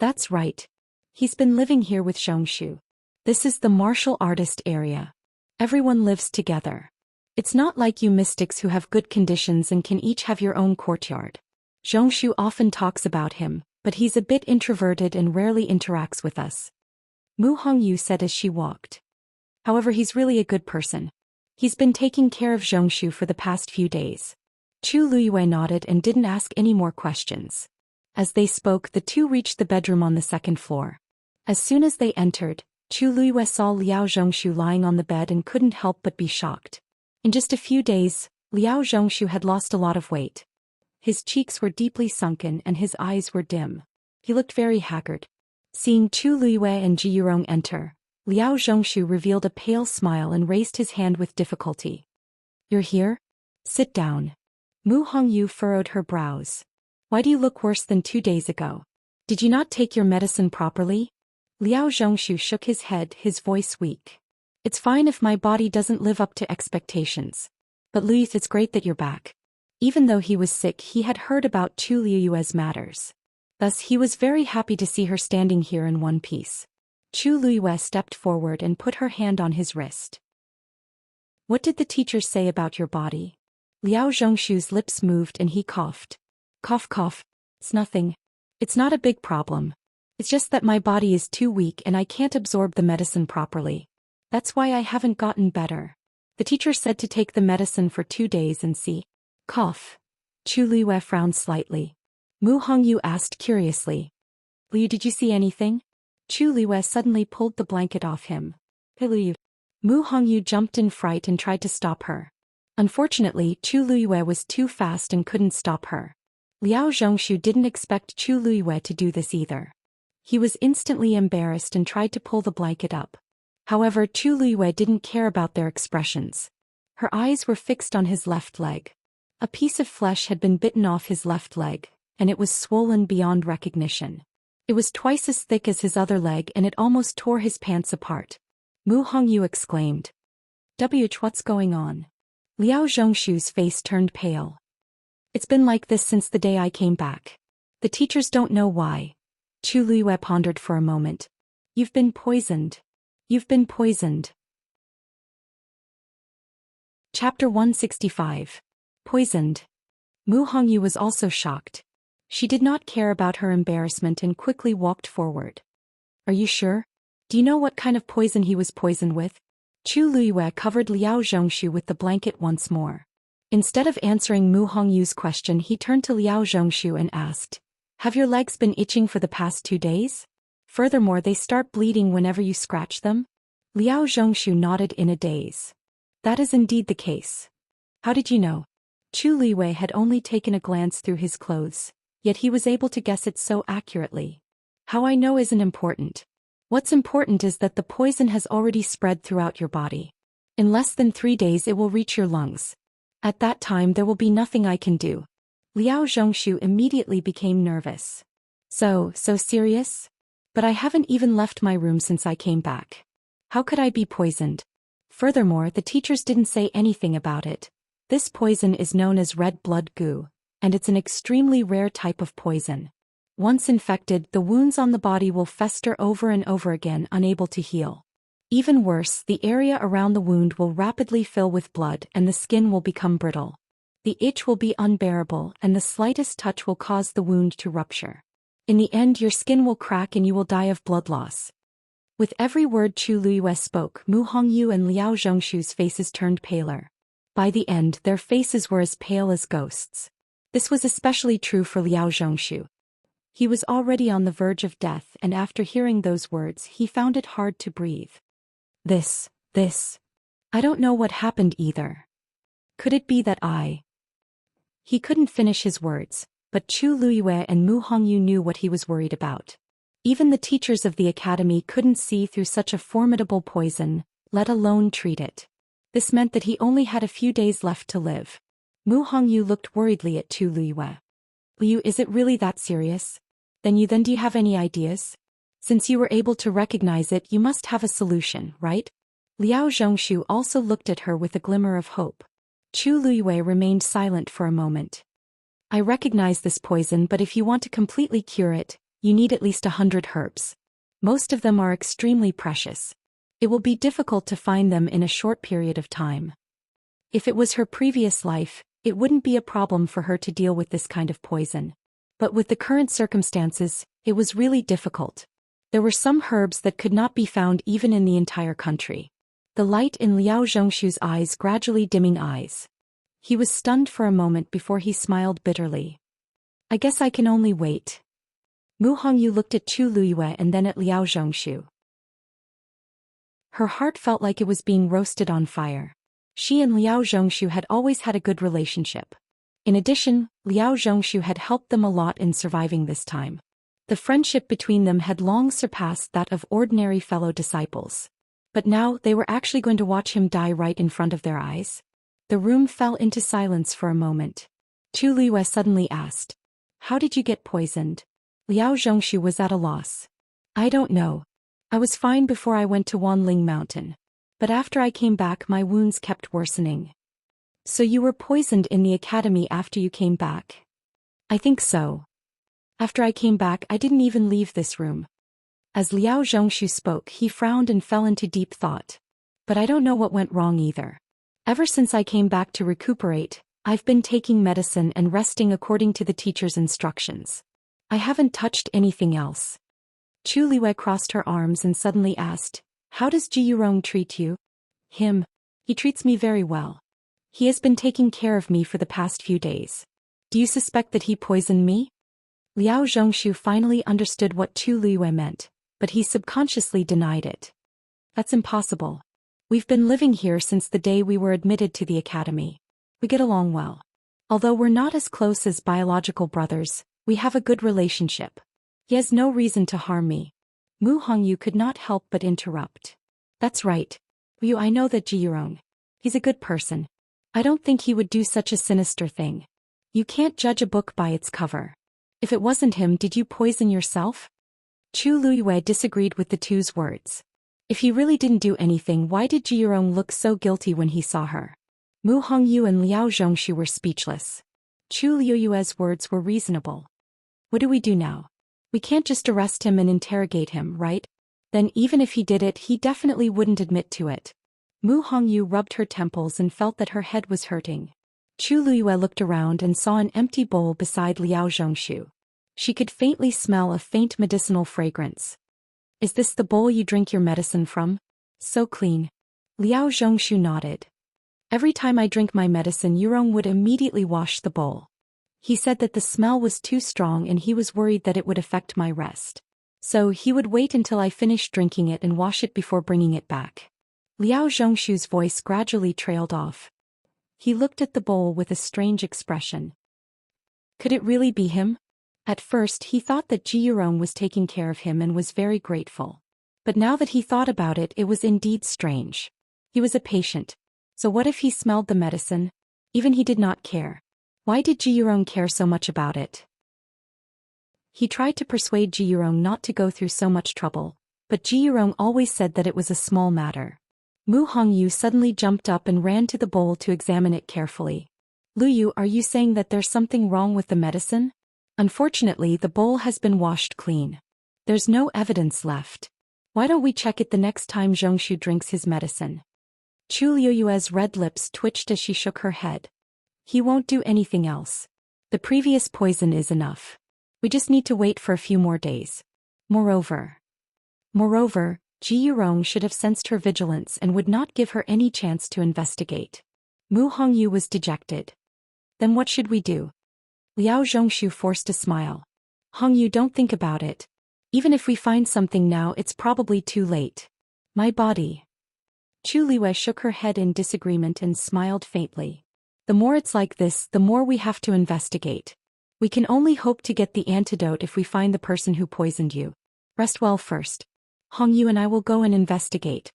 That's right. He's been living here with Zhongshu. This is the martial artist area. Everyone lives together. It's not like you mystics who have good conditions and can each have your own courtyard. Zhongshu often talks about him, but he's a bit introverted and rarely interacts with us. Mu Hongyu said as she walked. However, he's really a good person. He's been taking care of Zhongshu for the past few days. Chu Liyue nodded and didn't ask any more questions. As they spoke, the two reached the bedroom on the second floor. As soon as they entered, Chu Liyue saw Liao Zhongshu lying on the bed and couldn't help but be shocked. In just a few days, Liao Zhongshu had lost a lot of weight. His cheeks were deeply sunken and his eyes were dim. He looked very haggard. Seeing Chu Liyue and Jiyurong enter, Liao Zhongshu revealed a pale smile and raised his hand with difficulty. You're here? Sit down. Mu Hongyu furrowed her brows. Why do you look worse than 2 days ago? Did you not take your medicine properly? Liao Zhongshu shook his head, his voice weak. It's fine if my body doesn't live up to expectations. But Liyue, it's great that you're back. Even though he was sick, he had heard about Chu Liyue's matters. Thus he was very happy to see her standing here in one piece. Chu Liyue stepped forward and put her hand on his wrist. What did the teacher say about your body? Liao Zhongshu's lips moved and he coughed. Cough cough. It's nothing. It's not a big problem. It's just that my body is too weak and I can't absorb the medicine properly. That's why I haven't gotten better. The teacher said to take the medicine for 2 days and see. Cough. Chu Liyue frowned slightly. Mu Hongyu asked curiously. Liyue, did you see anything? Chu Liyue suddenly pulled the blanket off him. Hey Liyue. Mu Hongyu jumped in fright and tried to stop her. Unfortunately, Chu Liyue was too fast and couldn't stop her. Liao Zhongshu didn't expect Chu Liyue to do this either. He was instantly embarrassed and tried to pull the blanket up. However, Chu Liyue didn't care about their expressions. Her eyes were fixed on his left leg. A piece of flesh had been bitten off his left leg, and it was swollen beyond recognition. It was twice as thick as his other leg and it almost tore his pants apart. Mu Hongyu exclaimed. What's going on? Liao Zhongshu's face turned pale. It's been like this since the day I came back. The teachers don't know why. Chu Liyue pondered for a moment. You've been poisoned. You've been poisoned. Chapter 165. Poisoned. Mu Hongyu was also shocked. She did not care about her embarrassment and quickly walked forward. Are you sure? Do you know what kind of poison he was poisoned with? Chu Liyue covered Liao Zhongshu with the blanket once more. Instead of answering Mu Hongyu's question, he turned to Liao Zhongshu and asked, Have your legs been itching for the past 2 days? Furthermore, they start bleeding whenever you scratch them? Liao Zhongshu nodded in a daze. That is indeed the case. How did you know? Chu Liyue had only taken a glance through his clothes, yet he was able to guess it so accurately. How I know isn't important. What's important is that the poison has already spread throughout your body. In less than 3 days it will reach your lungs. At that time there will be nothing I can do. Liao Zhongshu immediately became nervous. So serious? But I haven't even left my room since I came back. How could I be poisoned? Furthermore, the teachers didn't say anything about it. This poison is known as red blood goo, and it's an extremely rare type of poison. Once infected, the wounds on the body will fester over and over again, unable to heal. Even worse, the area around the wound will rapidly fill with blood and the skin will become brittle. The itch will be unbearable and the slightest touch will cause the wound to rupture. In the end, your skin will crack and you will die of blood loss. With every word Chu Luiyue spoke, Mu Hongyu and Liao Zhongshu's faces turned paler. By the end, their faces were as pale as ghosts. This was especially true for Liao Zhongshu. He was already on the verge of death, and after hearing those words, he found it hard to breathe. This. I don't know what happened either. Could it be that He couldn't finish his words, but Chu Luiyue and Mu Hongyu knew what he was worried about. Even the teachers of the academy couldn't see through such a formidable poison, let alone treat it. This meant that he only had a few days left to live. Mu Hongyu looked worriedly at Chu Luiyue. Liu, is it really that serious? Then do you have any ideas? Since you were able to recognize it, you must have a solution, right? Liao Zhongshu also looked at her with a glimmer of hope. Chu Luiyue remained silent for a moment. I recognize this poison, but if you want to completely cure it, you need at least 100 herbs. Most of them are extremely precious. It will be difficult to find them in a short period of time. If it was her previous life, it wouldn't be a problem for her to deal with this kind of poison. But with the current circumstances, it was really difficult. There were some herbs that could not be found even in the entire country. The light in Liao Zhongshu's eyes gradually dimming eyes. He was stunned for a moment before he smiled bitterly. I guess I can only wait. Mu Hongyu looked at Chu Luiyue and then at Liao Zhongshu. Her heart felt like it was being roasted on fire. She and Liao Zhongshu had always had a good relationship. In addition, Liao Zhongshu had helped them a lot in surviving this time. The friendship between them had long surpassed that of ordinary fellow disciples. But now they were actually going to watch him die right in front of their eyes. The room fell into silence for a moment. Chu Luiyue suddenly asked, "How did you get poisoned?" Liao Zhongshu was at a loss. I don't know. I was fine before I went to Wanling Mountain. But after I came back my wounds kept worsening. So you were poisoned in the academy after you came back? I think so. After I came back I didn't even leave this room. As Liao Zhongshu spoke, he frowned and fell into deep thought. But I don't know what went wrong either. Ever since I came back to recuperate, I've been taking medicine and resting according to the teacher's instructions. I haven't touched anything else. Chu Luiyue crossed her arms and suddenly asked, "How does Ji Yurong treat you?" Him. He treats me very well. He has been taking care of me for the past few days. Do you suspect that he poisoned me? Liao Zhongshu finally understood what Chu Luiyue meant, but he subconsciously denied it. That's impossible. We've been living here since the day we were admitted to the academy. We get along well. Although we're not as close as biological brothers, we have a good relationship. He has no reason to harm me. Mu Hongyu could not help but interrupt. That's right. Liu, I know that Ji Yurong. He's a good person. I don't think he would do such a sinister thing. You can't judge a book by its cover. If it wasn't him, did you poison yourself? Chu Luiyue disagreed with the two's words. If he really didn't do anything, why did Ji Yurong look so guilty when he saw her? Mu Hongyu and Liao Zhongshu were speechless. Chu Luiyue's words were reasonable. What do we do now? We can't just arrest him and interrogate him, right? Then even if he did it, he definitely wouldn't admit to it. Mu Hongyu rubbed her temples and felt that her head was hurting. Chu Luiyue looked around and saw an empty bowl beside Liao Zhongshu. She could faintly smell a faint medicinal fragrance. Is this the bowl you drink your medicine from? So clean. Liao Zhongshu nodded. Every time I drink my medicine, Yurong would immediately wash the bowl. He said that the smell was too strong and he was worried that it would affect my rest. So he would wait until I finished drinking it and wash it before bringing it back. Liao Zhongshu's voice gradually trailed off. He looked at the bowl with a strange expression. Could it really be him? At first he thought that Ji Yurong was taking care of him and was very grateful. But now that he thought about it, it was indeed strange. He was a patient. So what if he smelled the medicine? Even he did not care. Why did Ji Yurong care so much about it? He tried to persuade Ji Yurong not to go through so much trouble, but Ji Yurong always said that it was a small matter. Mu Hongyu suddenly jumped up and ran to the bowl to examine it carefully. Lu Yu, are you saying that there's something wrong with the medicine? Unfortunately, the bowl has been washed clean. There's no evidence left. Why don't we check it the next time Zhongshu drinks his medicine? Chu Liuyue's red lips twitched as she shook her head. He won't do anything else. The previous poison is enough. We just need to wait for a few more days. Moreover, Ji Yurong should have sensed her vigilance and would not give her any chance to investigate. Mu Hongyu was dejected. Then what should we do? Liao Zhongshu forced a smile. Hongyu, don't think about it. Even if we find something now, it's probably too late. My body. Chu Liwei shook her head in disagreement and smiled faintly. The more it's like this, the more we have to investigate. We can only hope to get the antidote if we find the person who poisoned you. Rest well first. Hongyu and I will go and investigate.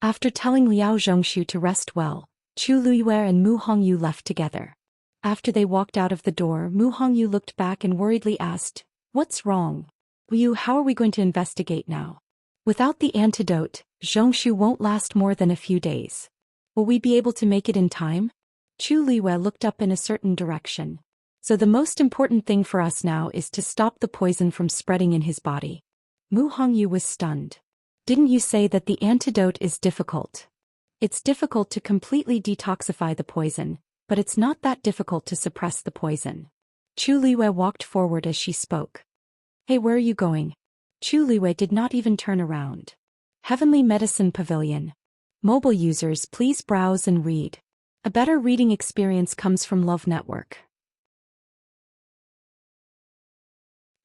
After telling Liao Zhongshu to rest well, Chu Luyue and Mu Hongyu left together. After they walked out of the door, Mu Hongyu looked back and worriedly asked, "What's wrong? Yu, how are we going to investigate now? Without the antidote, Zhongshu won't last more than a few days. Will we be able to make it in time?" Chu Liwei looked up in a certain direction. So the most important thing for us now is to stop the poison from spreading in his body. Mu Hongyu was stunned. Didn't you say that the antidote is difficult? It's difficult to completely detoxify the poison, but it's not that difficult to suppress the poison. Chu Liwei walked forward as she spoke. Hey, where are you going? Chu Liwei did not even turn around. Heavenly Medicine Pavilion. Mobile users, please browse and read. A better reading experience comes from Love Network.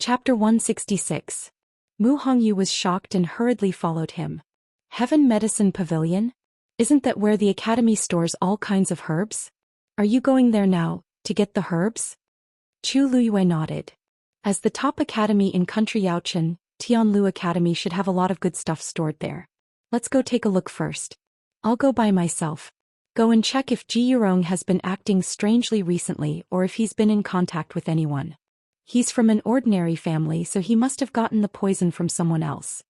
Chapter 166. Mu Hongyu was shocked and hurriedly followed him. Heaven Medicine Pavilion? Isn't that where the academy stores all kinds of herbs? Are you going there now, to get the herbs? Chu Luyue nodded. As the top academy in country Yaochen, Tianlu Academy should have a lot of good stuff stored there. Let's go take a look first. I'll go by myself. Go and check if Ji Yurong has been acting strangely recently or if he's been in contact with anyone. He's from an ordinary family, so he must have gotten the poison from someone else.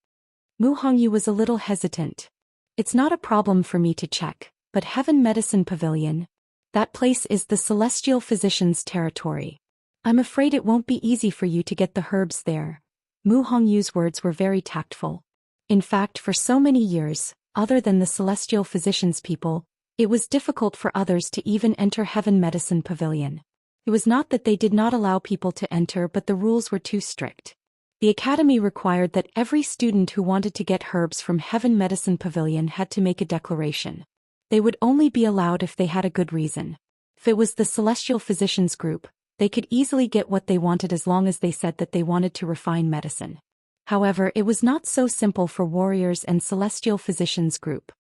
Mu Hongyu was a little hesitant. It's not a problem for me to check, but Heaven Medicine Pavilion? That place is the celestial physician's territory. I'm afraid it won't be easy for you to get the herbs there. Mu Hongyu's words were very tactful. In fact, for so many years, other than the celestial physician's people, it was difficult for others to even enter Heaven Medicine Pavilion. It was not that they did not allow people to enter, but the rules were too strict. The academy required that every student who wanted to get herbs from Heaven Medicine Pavilion had to make a declaration. They would only be allowed if they had a good reason. If it was the Celestial Physicians Group, they could easily get what they wanted as long as they said that they wanted to refine medicine. However, it was not so simple for Warriors and Celestial Physicians Group.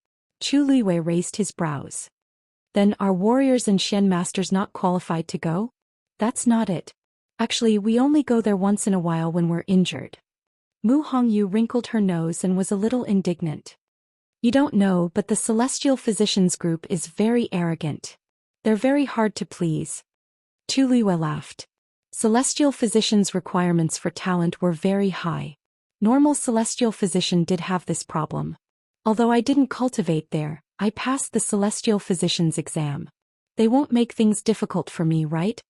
Chu Liwei raised his brows. Then are Warriors and Xian Masters not qualified to go? That's not it. Actually, we only go there once in a while when we're injured. Mu Hongyu wrinkled her nose and was a little indignant. You don't know, but the Celestial Physicians Group is very arrogant. They're very hard to please. Chu Liwei laughed. Celestial Physicians' requirements for talent were very high. Normal Celestial Physician did have this problem. Although I didn't cultivate there, I passed the Celestial Physician's exam. They won't make things difficult for me, right?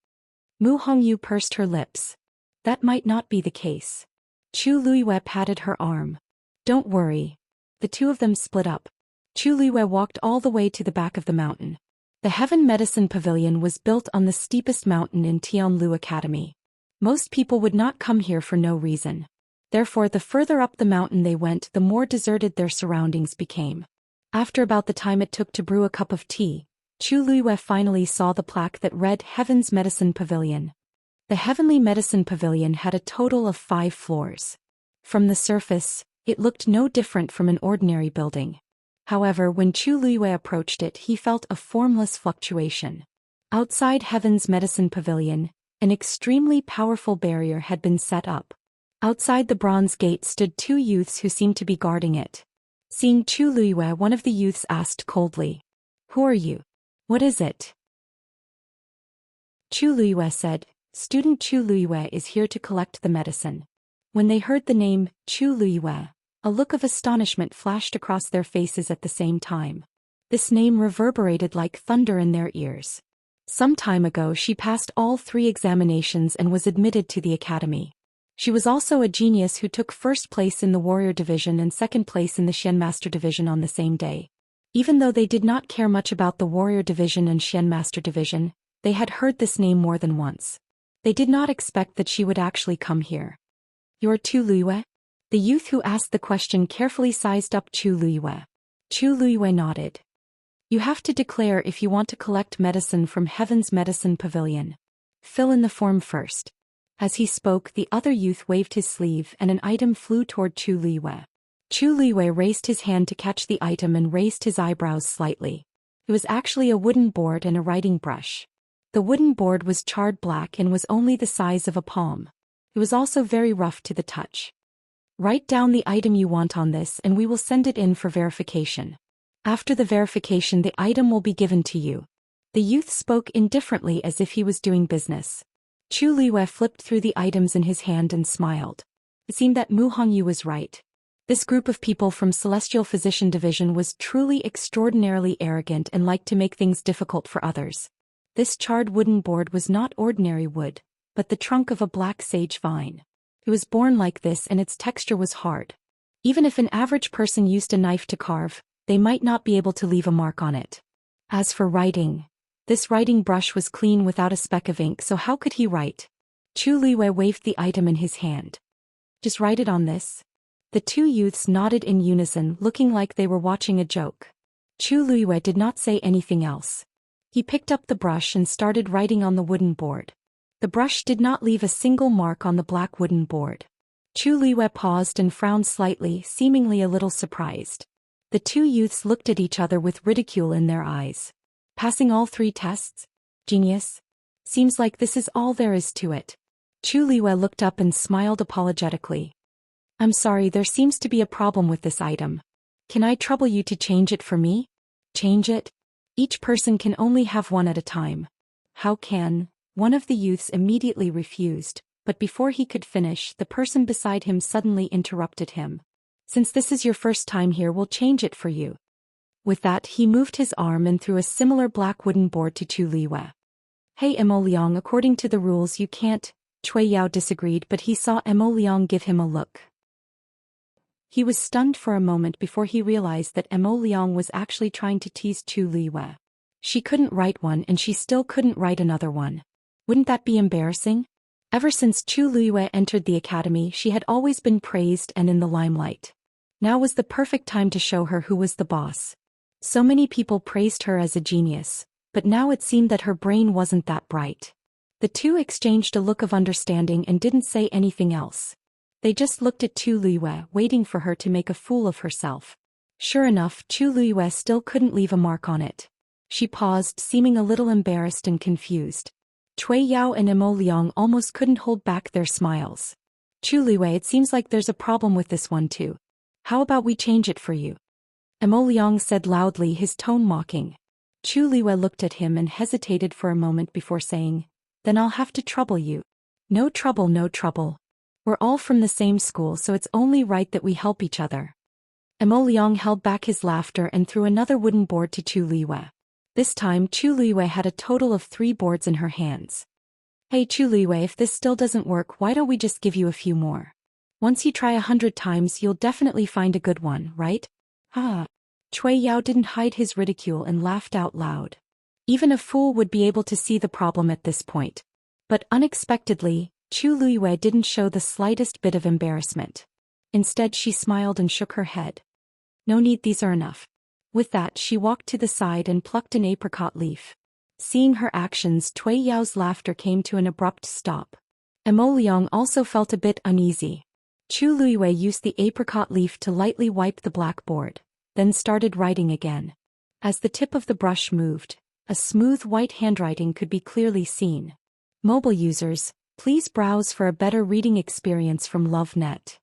Mu Hongyu pursed her lips. That might not be the case. Chu Luyue patted her arm. Don't worry. The two of them split up. Chu Luyue walked all the way to the back of the mountain. The Heaven Medicine Pavilion was built on the steepest mountain in Tianlu Academy. Most people would not come here for no reason. Therefore, the further up the mountain they went, the more deserted their surroundings became. After about the time it took to brew a cup of tea, Chu Luyue finally saw the plaque that read Heaven's Medicine Pavilion. The Heavenly Medicine Pavilion had a total of 5 floors. From the surface, it looked no different from an ordinary building. However, when Chu Luyue approached it, he felt a formless fluctuation. Outside Heaven's Medicine Pavilion, An extremely powerful barrier had been set up. Outside the bronze gate stood 2 youths who seemed to be guarding it. Seeing Chu Luiyue, one of the youths asked coldly, "Who are you? What is it?" Chu Luiyue said, "Student Chu Luiyue is here to collect the medicine." When they heard the name, Chu Luiyue, a look of astonishment flashed across their faces at the same time. This name reverberated like thunder in their ears. Some time ago she passed all 3 examinations and was admitted to the academy. She was also a genius who took first place in the warrior division and second place in the Xian master division on the same day. Even though they did not care much about the warrior division and Xian master division, they had heard this name more than once. They did not expect that she would actually come here. "You're Chu Luiyue?" The youth who asked the question carefully sized up Chu Luiyue. Chu Luiyue nodded. "You have to declare if you want to collect medicine from Heaven's Medicine Pavilion. Fill in the form first." As he spoke, the other youth waved his sleeve and an item flew toward Chu Luiyue. Chu Luiyue raised his hand to catch the item and raised his eyebrows slightly. It was actually a wooden board and a writing brush. The wooden board was charred black and was only the size of a palm. It was also very rough to the touch. "Write down the item you want on this and we will send it in for verification. After the verification the item will be given to you." The youth spoke indifferently as if he was doing business. Chu Luiyue flipped through the items in his hand and smiled. It seemed that Mu Hongyu was right. This group of people from Celestial Physician Division was truly extraordinarily arrogant and liked to make things difficult for others. This charred wooden board was not ordinary wood, but the trunk of a black sage vine. It was born like this and its texture was hard. Even if an average person used a knife to carve, they might not be able to leave a mark on it. As for writing, this writing brush was clean without a speck of ink, so how could he write? Chu Luiyue waved the item in his hand. "Just write it on this." The 2 youths nodded in unison, looking like they were watching a joke. Chu Luiyue did not say anything else. He picked up the brush and started writing on the wooden board. The brush did not leave a single mark on the black wooden board. Chu Luiyue paused and frowned slightly, seemingly a little surprised. The 2 youths looked at each other with ridicule in their eyes. "Passing all 3 tests? Genius? Seems like this is all there is to it." Chu Luiyue looked up and smiled apologetically. "I'm sorry, there seems to be a problem with this item. Can I trouble you to change it for me?" "Change it? Each person can only have one at a time." "How can?" One of the youths immediately refused, but before he could finish, the person beside him suddenly interrupted him. "Since this is your first time here, we'll change it for you." With that, he moved his arm and threw a similar black wooden board to Chu Luiyue. "Hey Mo Liang, according to the rules you can't." Cui Yao disagreed, but he saw Mo Liang give him a look. He was stunned for a moment before he realized that Mo Liang was actually trying to tease Chu Luiyue. She couldn't write one and she still couldn't write another one. Wouldn't that be embarrassing? Ever since Chu Luiyue entered the academy, she had always been praised and in the limelight. Now was the perfect time to show her who was the boss. So many people praised her as a genius, but now it seemed that her brain wasn't that bright. The 2 exchanged a look of understanding and didn't say anything else. They just looked at Chu Luiyue, waiting for her to make a fool of herself. Sure enough, Chu Luiyue still couldn't leave a mark on it. She paused, seeming a little embarrassed and confused. Cui Yao and Mo Liang almost couldn't hold back their smiles. "Chu Luiyue, it seems like there's a problem with this one too. How about we change it for you?" Mo Liang said loudly, his tone mocking. Chu Luiyue looked at him and hesitated for a moment before saying, "Then I'll have to trouble you." "No trouble, no trouble. We're all from the same school, so it's only right that we help each other." Mo Liang held back his laughter and threw another wooden board to Chu Luiyue. This time Chu Luiyue had a total of 3 boards in her hands. "Hey Chu Luiyue, if this still doesn't work, why don't we just give you a few more? Once you try 100 times you'll definitely find a good one, right?" "Ah." Cui Yao didn't hide his ridicule and laughed out loud. Even a fool would be able to see the problem at this point. But unexpectedly, Chu Luiyue didn't show the slightest bit of embarrassment. Instead she smiled and shook her head. "No need, these are enough." With that she walked to the side and plucked an apricot leaf. Seeing her actions, Cui Yao's laughter came to an abrupt stop. Mo Liang also felt a bit uneasy. Chu Luiyue used the apricot leaf to lightly wipe the blackboard, then started writing again. As the tip of the brush moved, a smooth white handwriting could be clearly seen. Mobile users, please browse for a better reading experience from LoveNet.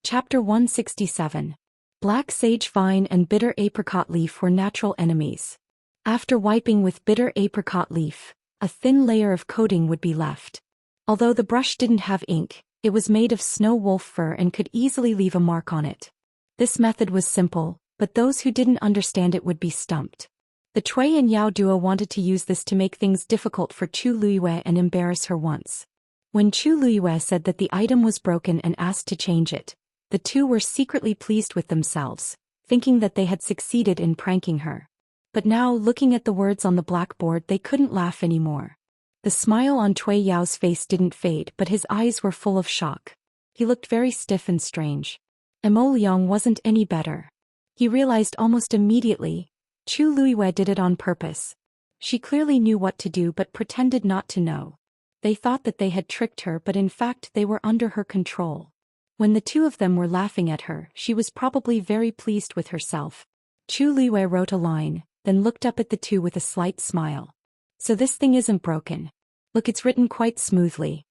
Chapter 167. Black sage vine and bitter apricot leaf were natural enemies. After wiping with bitter apricot leaf, a thin layer of coating would be left. Although the brush didn't have ink, it was made of snow wolf fur and could easily leave a mark on it. This method was simple, but those who didn't understand it would be stumped. The Cui and Yao duo wanted to use this to make things difficult for Chu Luiyue and embarrass her once. When Chu Luiyue said that the item was broken and asked to change it, the two were secretly pleased with themselves, thinking that they had succeeded in pranking her. But now, looking at the words on the blackboard, they couldn't laugh anymore. The smile on Cui Yao's face didn't fade, but his eyes were full of shock. He looked very stiff and strange. Emo Liang wasn't any better. He realized almost immediately, Chu Luiyue did it on purpose. She clearly knew what to do but pretended not to know. They thought that they had tricked her, but in fact they were under her control. When the two of them were laughing at her, she was probably very pleased with herself. Chu Luiyue wrote a line, then looked up at the two with a slight smile. So this thing isn't broken. Look, it's written quite smoothly.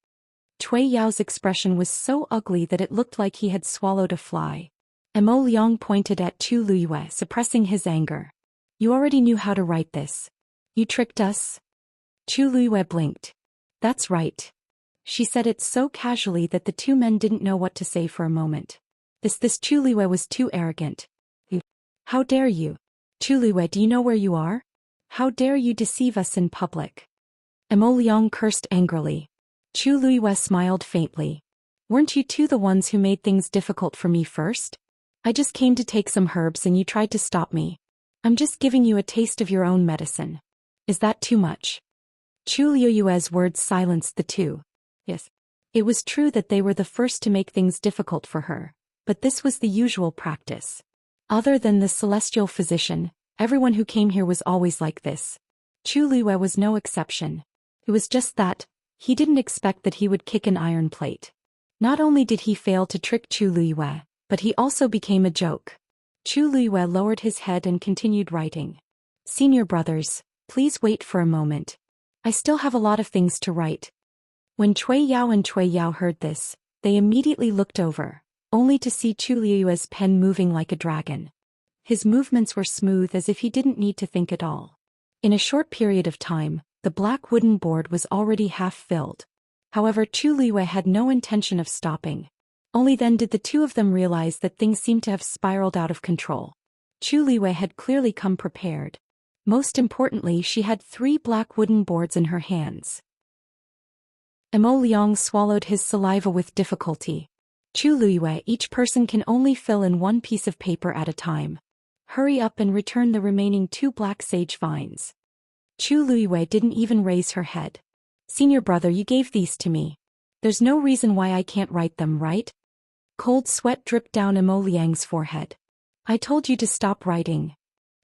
Cui Yao's expression was so ugly that it looked like he had swallowed a fly. Emo Liang pointed at Chu Luiyue, suppressing his anger. You already knew how to write this. You tricked us? Chu Luiyue blinked. That's right. She said it so casually that the two men didn't know what to say for a moment. This Chu Luiyue was too arrogant. How dare you? Chu Luiyue, do you know where you are? How dare you deceive us in public? Emo Liang cursed angrily. Chu Luiyue smiled faintly. Weren't you two the ones who made things difficult for me first? I just came to take some herbs and you tried to stop me. I'm just giving you a taste of your own medicine. Is that too much? Chu Luiyue's words silenced the two. Yes. It was true that they were the first to make things difficult for her, but this was the usual practice. Other than the celestial physician, everyone who came here was always like this. Chu Luiyue was no exception. It was just that, he didn't expect that he would kick an iron plate. Not only did he fail to trick Chu Luiyue, but he also became a joke. Chu Luiyue lowered his head and continued writing. Senior brothers, please wait for a moment. I still have a lot of things to write. When Cui Yao and Cui Yao heard this, they immediately looked over, only to see Chu Luiyue's pen moving like a dragon. His movements were smooth as if he didn't need to think at all. In a short period of time, the black wooden board was already half filled. However, Chu Luiyue had no intention of stopping. Only then did the two of them realize that things seemed to have spiraled out of control. Chu Luiyue had clearly come prepared. Most importantly, she had 3 black wooden boards in her hands. Emo Liang swallowed his saliva with difficulty. Chu Luiyue, each person can only fill in 1 piece of paper at a time. Hurry up and return the remaining 2 black sage vines. Chu Luiyue didn't even raise her head. Senior brother, you gave these to me. There's no reason why I can't write them, right? Cold sweat dripped down Emo Liang's forehead. I told you to stop writing.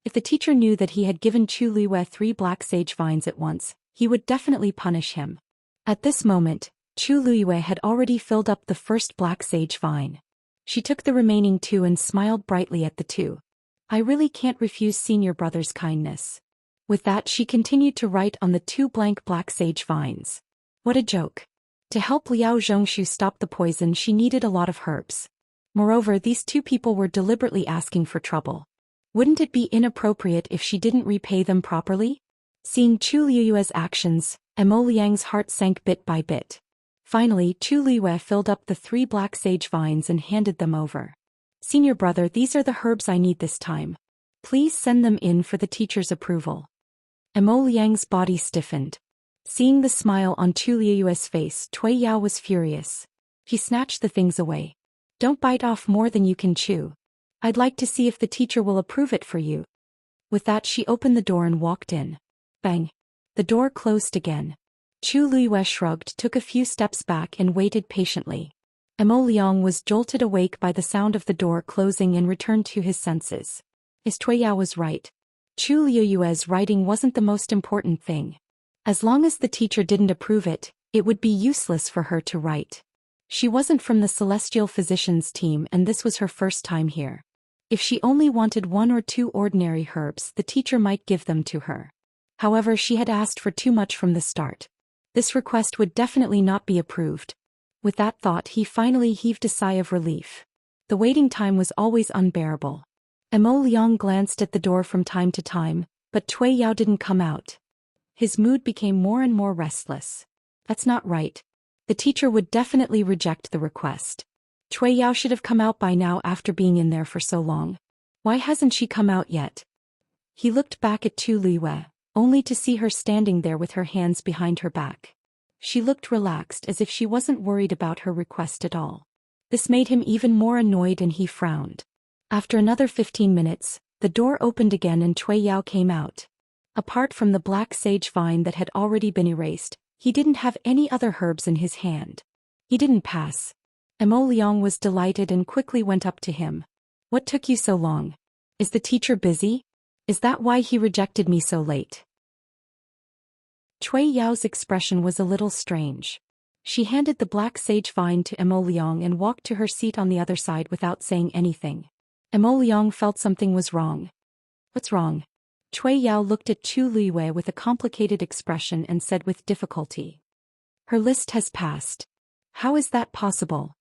If the teacher knew that he had given Chu Luiyue 3 black sage vines at once, he would definitely punish him. At this moment, Chu Luiyue had already filled up the first black sage vine. She took the remaining 2 and smiled brightly at the two. I really can't refuse senior brother's kindness. With that, she continued to write on the 2 blank black sage vines. What a joke. To help Liao Zhongshu stop the poison, she needed a lot of herbs. Moreover, these 2 people were deliberately asking for trouble. Wouldn't it be inappropriate if she didn't repay them properly? Seeing Chu Luiyue's actions, Emo Liang's heart sank bit by bit. Finally, Chu Luiyue filled up the 3 black sage vines and handed them over. Senior brother, these are the herbs I need this time. Please send them in for the teacher's approval. Emo Liang's body stiffened. Seeing the smile on Chu Luiyue's face, Cui Yao was furious. He snatched the things away. Don't bite off more than you can chew. I'd like to see if the teacher will approve it for you. With that, she opened the door and walked in. Bang! The door closed again. Chu Luiyue shrugged, took a few steps back and waited patiently. Emo Liang was jolted awake by the sound of the door closing and returned to his senses. Cui Yao was right. Chu Luiyue's writing wasn't the most important thing. As long as the teacher didn't approve it, it would be useless for her to write. She wasn't from the Celestial Physicians team and this was her first time here. If she only wanted 1 or 2 ordinary herbs, the teacher might give them to her. However, she had asked for too much from the start. This request would definitely not be approved. With that thought, he finally heaved a sigh of relief. The waiting time was always unbearable. Mo Liang glanced at the door from time to time, but Cui Yao didn't come out. His mood became more and more restless. That's not right. The teacher would definitely reject the request. Cui Yao should have come out by now after being in there for so long. Why hasn't she come out yet? He looked back at Chu Luiyue, only to see her standing there with her hands behind her back. She looked relaxed, as if she wasn't worried about her request at all. This made him even more annoyed, and he frowned. After another 15 minutes, the door opened again and Cui Yao came out. Apart from the black sage vine that had already been erased, he didn't have any other herbs in his hand. He didn't pass. Mo Liang was delighted and quickly went up to him. What took you so long? Is the teacher busy? Is that why he rejected me so late? Cui Yao's expression was a little strange. She handed the black sage vine to Mo Liang and walked to her seat on the other side without saying anything. Mo Liang felt something was wrong. What's wrong? Cui Yao looked at Chu Luiyue with a complicated expression and said with difficulty. Her list has passed. How is that possible?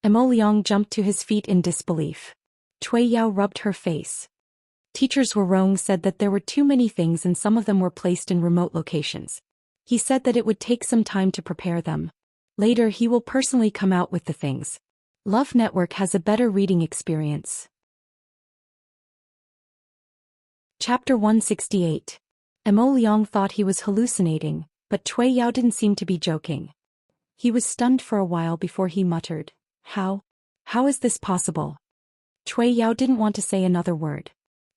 Mo Liang jumped to his feet in disbelief. Cui Yao rubbed her face. Teachers Wurong said that there were too many things and some of them were placed in remote locations. He said that it would take some time to prepare them. Later he will personally come out with the things. Love Network has a better reading experience. Chapter 168. Mo Liang thought he was hallucinating, but Cui Yao didn't seem to be joking. He was stunned for a while before he muttered, How is this possible? Cui Yao didn't want to say another word.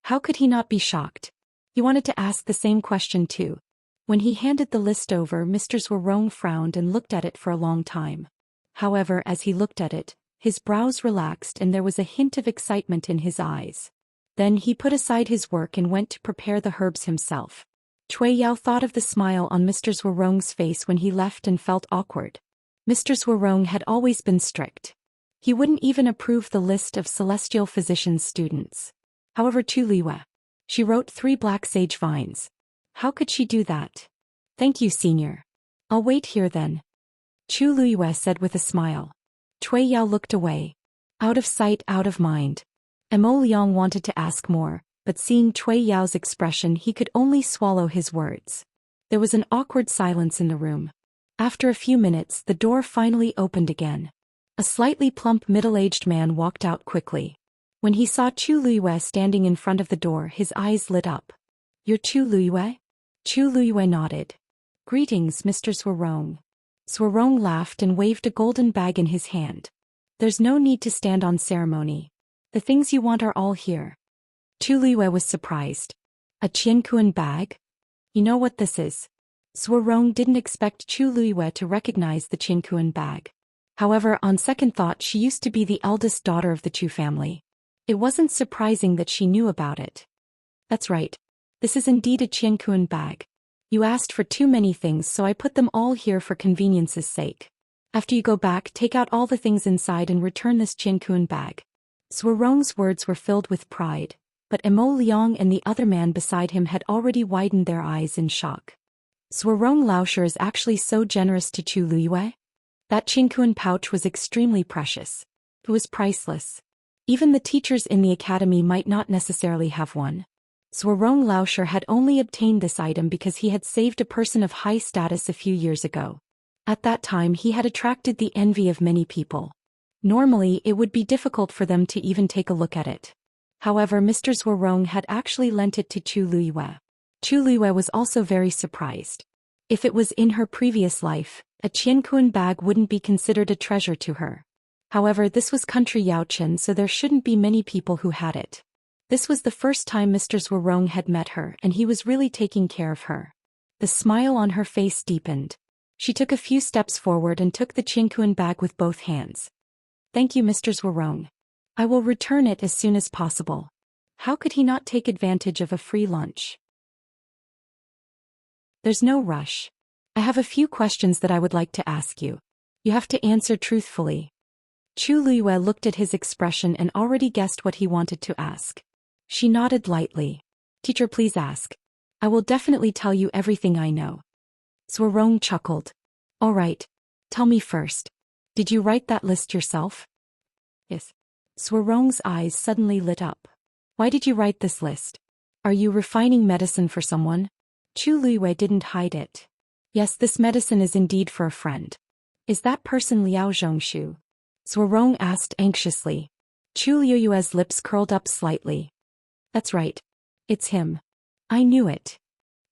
How could he not be shocked? He wanted to ask the same question too. When he handed the list over, Mr. Zhuorong frowned and looked at it for a long time. However, as he looked at it, his brows relaxed and there was a hint of excitement in his eyes. Then he put aside his work and went to prepare the herbs himself. Cui Yao thought of the smile on Mr. Zhuorong's face when he left and felt awkward. Mr. Zhuorong had always been strict. He wouldn't even approve the list of celestial physician's students. However, Chu Luiyue. She wrote 3 black sage vines. How could she do that? Thank you, senior. I'll wait here then. Chu Luiyue said with a smile. Cui Yao looked away. Out of sight, out of mind. Mo Liang wanted to ask more, but seeing Cui Yao's expression he could only swallow his words. There was an awkward silence in the room. After a few minutes the door finally opened again. A slightly plump middle-aged man walked out quickly. When he saw Chu Luiyue standing in front of the door, his eyes lit up. You're Chu Luiyue? Chu Luiyue nodded. Greetings, Mr. Zhuorong. Zhuorong laughed and waved a golden bag in his hand. There's no need to stand on ceremony. The things you want are all here. Chu Luiyue was surprised. A Qianquan bag? You know what this is? Zhuorong didn't expect Chu Luiyue to recognize the Qianquan bag. However, on second thought, she used to be the eldest daughter of the Chu family. It wasn't surprising that she knew about it. That's right. This is indeed a Qianquan bag. You asked for too many things, so I put them all here for convenience's sake. After you go back, take out all the things inside and return this Qianquan bag. Zhuorong's words were filled with pride, but Mo Liang and the other man beside him had already widened their eyes in shock. Zhuorong Laosher is actually so generous to Chu Luiyue? That Qianquan pouch was extremely precious. It was priceless. Even the teachers in the academy might not necessarily have one. Zhuorong Laosher had only obtained this item because he had saved a person of high status a few years ago. At that time he had attracted the envy of many people. Normally it would be difficult for them to even take a look at it. However, Mr. Zhuorong had actually lent it to Chu Luiyue. Chu Luiyue was also very surprised. If it was in her previous life, a Qianquan bag wouldn't be considered a treasure to her. However, this was country Yaochen, so there shouldn't be many people who had it. This was the first time Mr. Zhuorong had met her, and he was really taking care of her. The smile on her face deepened. She took a few steps forward and took the Qianquan bag with both hands. Thank you, Mr. Zhuorong. I will return it as soon as possible. How could he not take advantage of a free lunch? There's no rush. I have a few questions that I would like to ask you. You have to answer truthfully. Chu Luiyue looked at his expression and already guessed what he wanted to ask. She nodded lightly. Teacher, please ask. I will definitely tell you everything I know. Zhuorong chuckled. All right. Tell me first. Did you write that list yourself? Yes. Zhuorong's eyes suddenly lit up. Why did you write this list? Are you refining medicine for someone? Chu Luiwei didn't hide it. Yes, this medicine is indeed for a friend. Is that person Liao Zhongshu? Zhuorong asked anxiously. Chu Luiyue's lips curled up slightly. That's right. It's him. I knew it.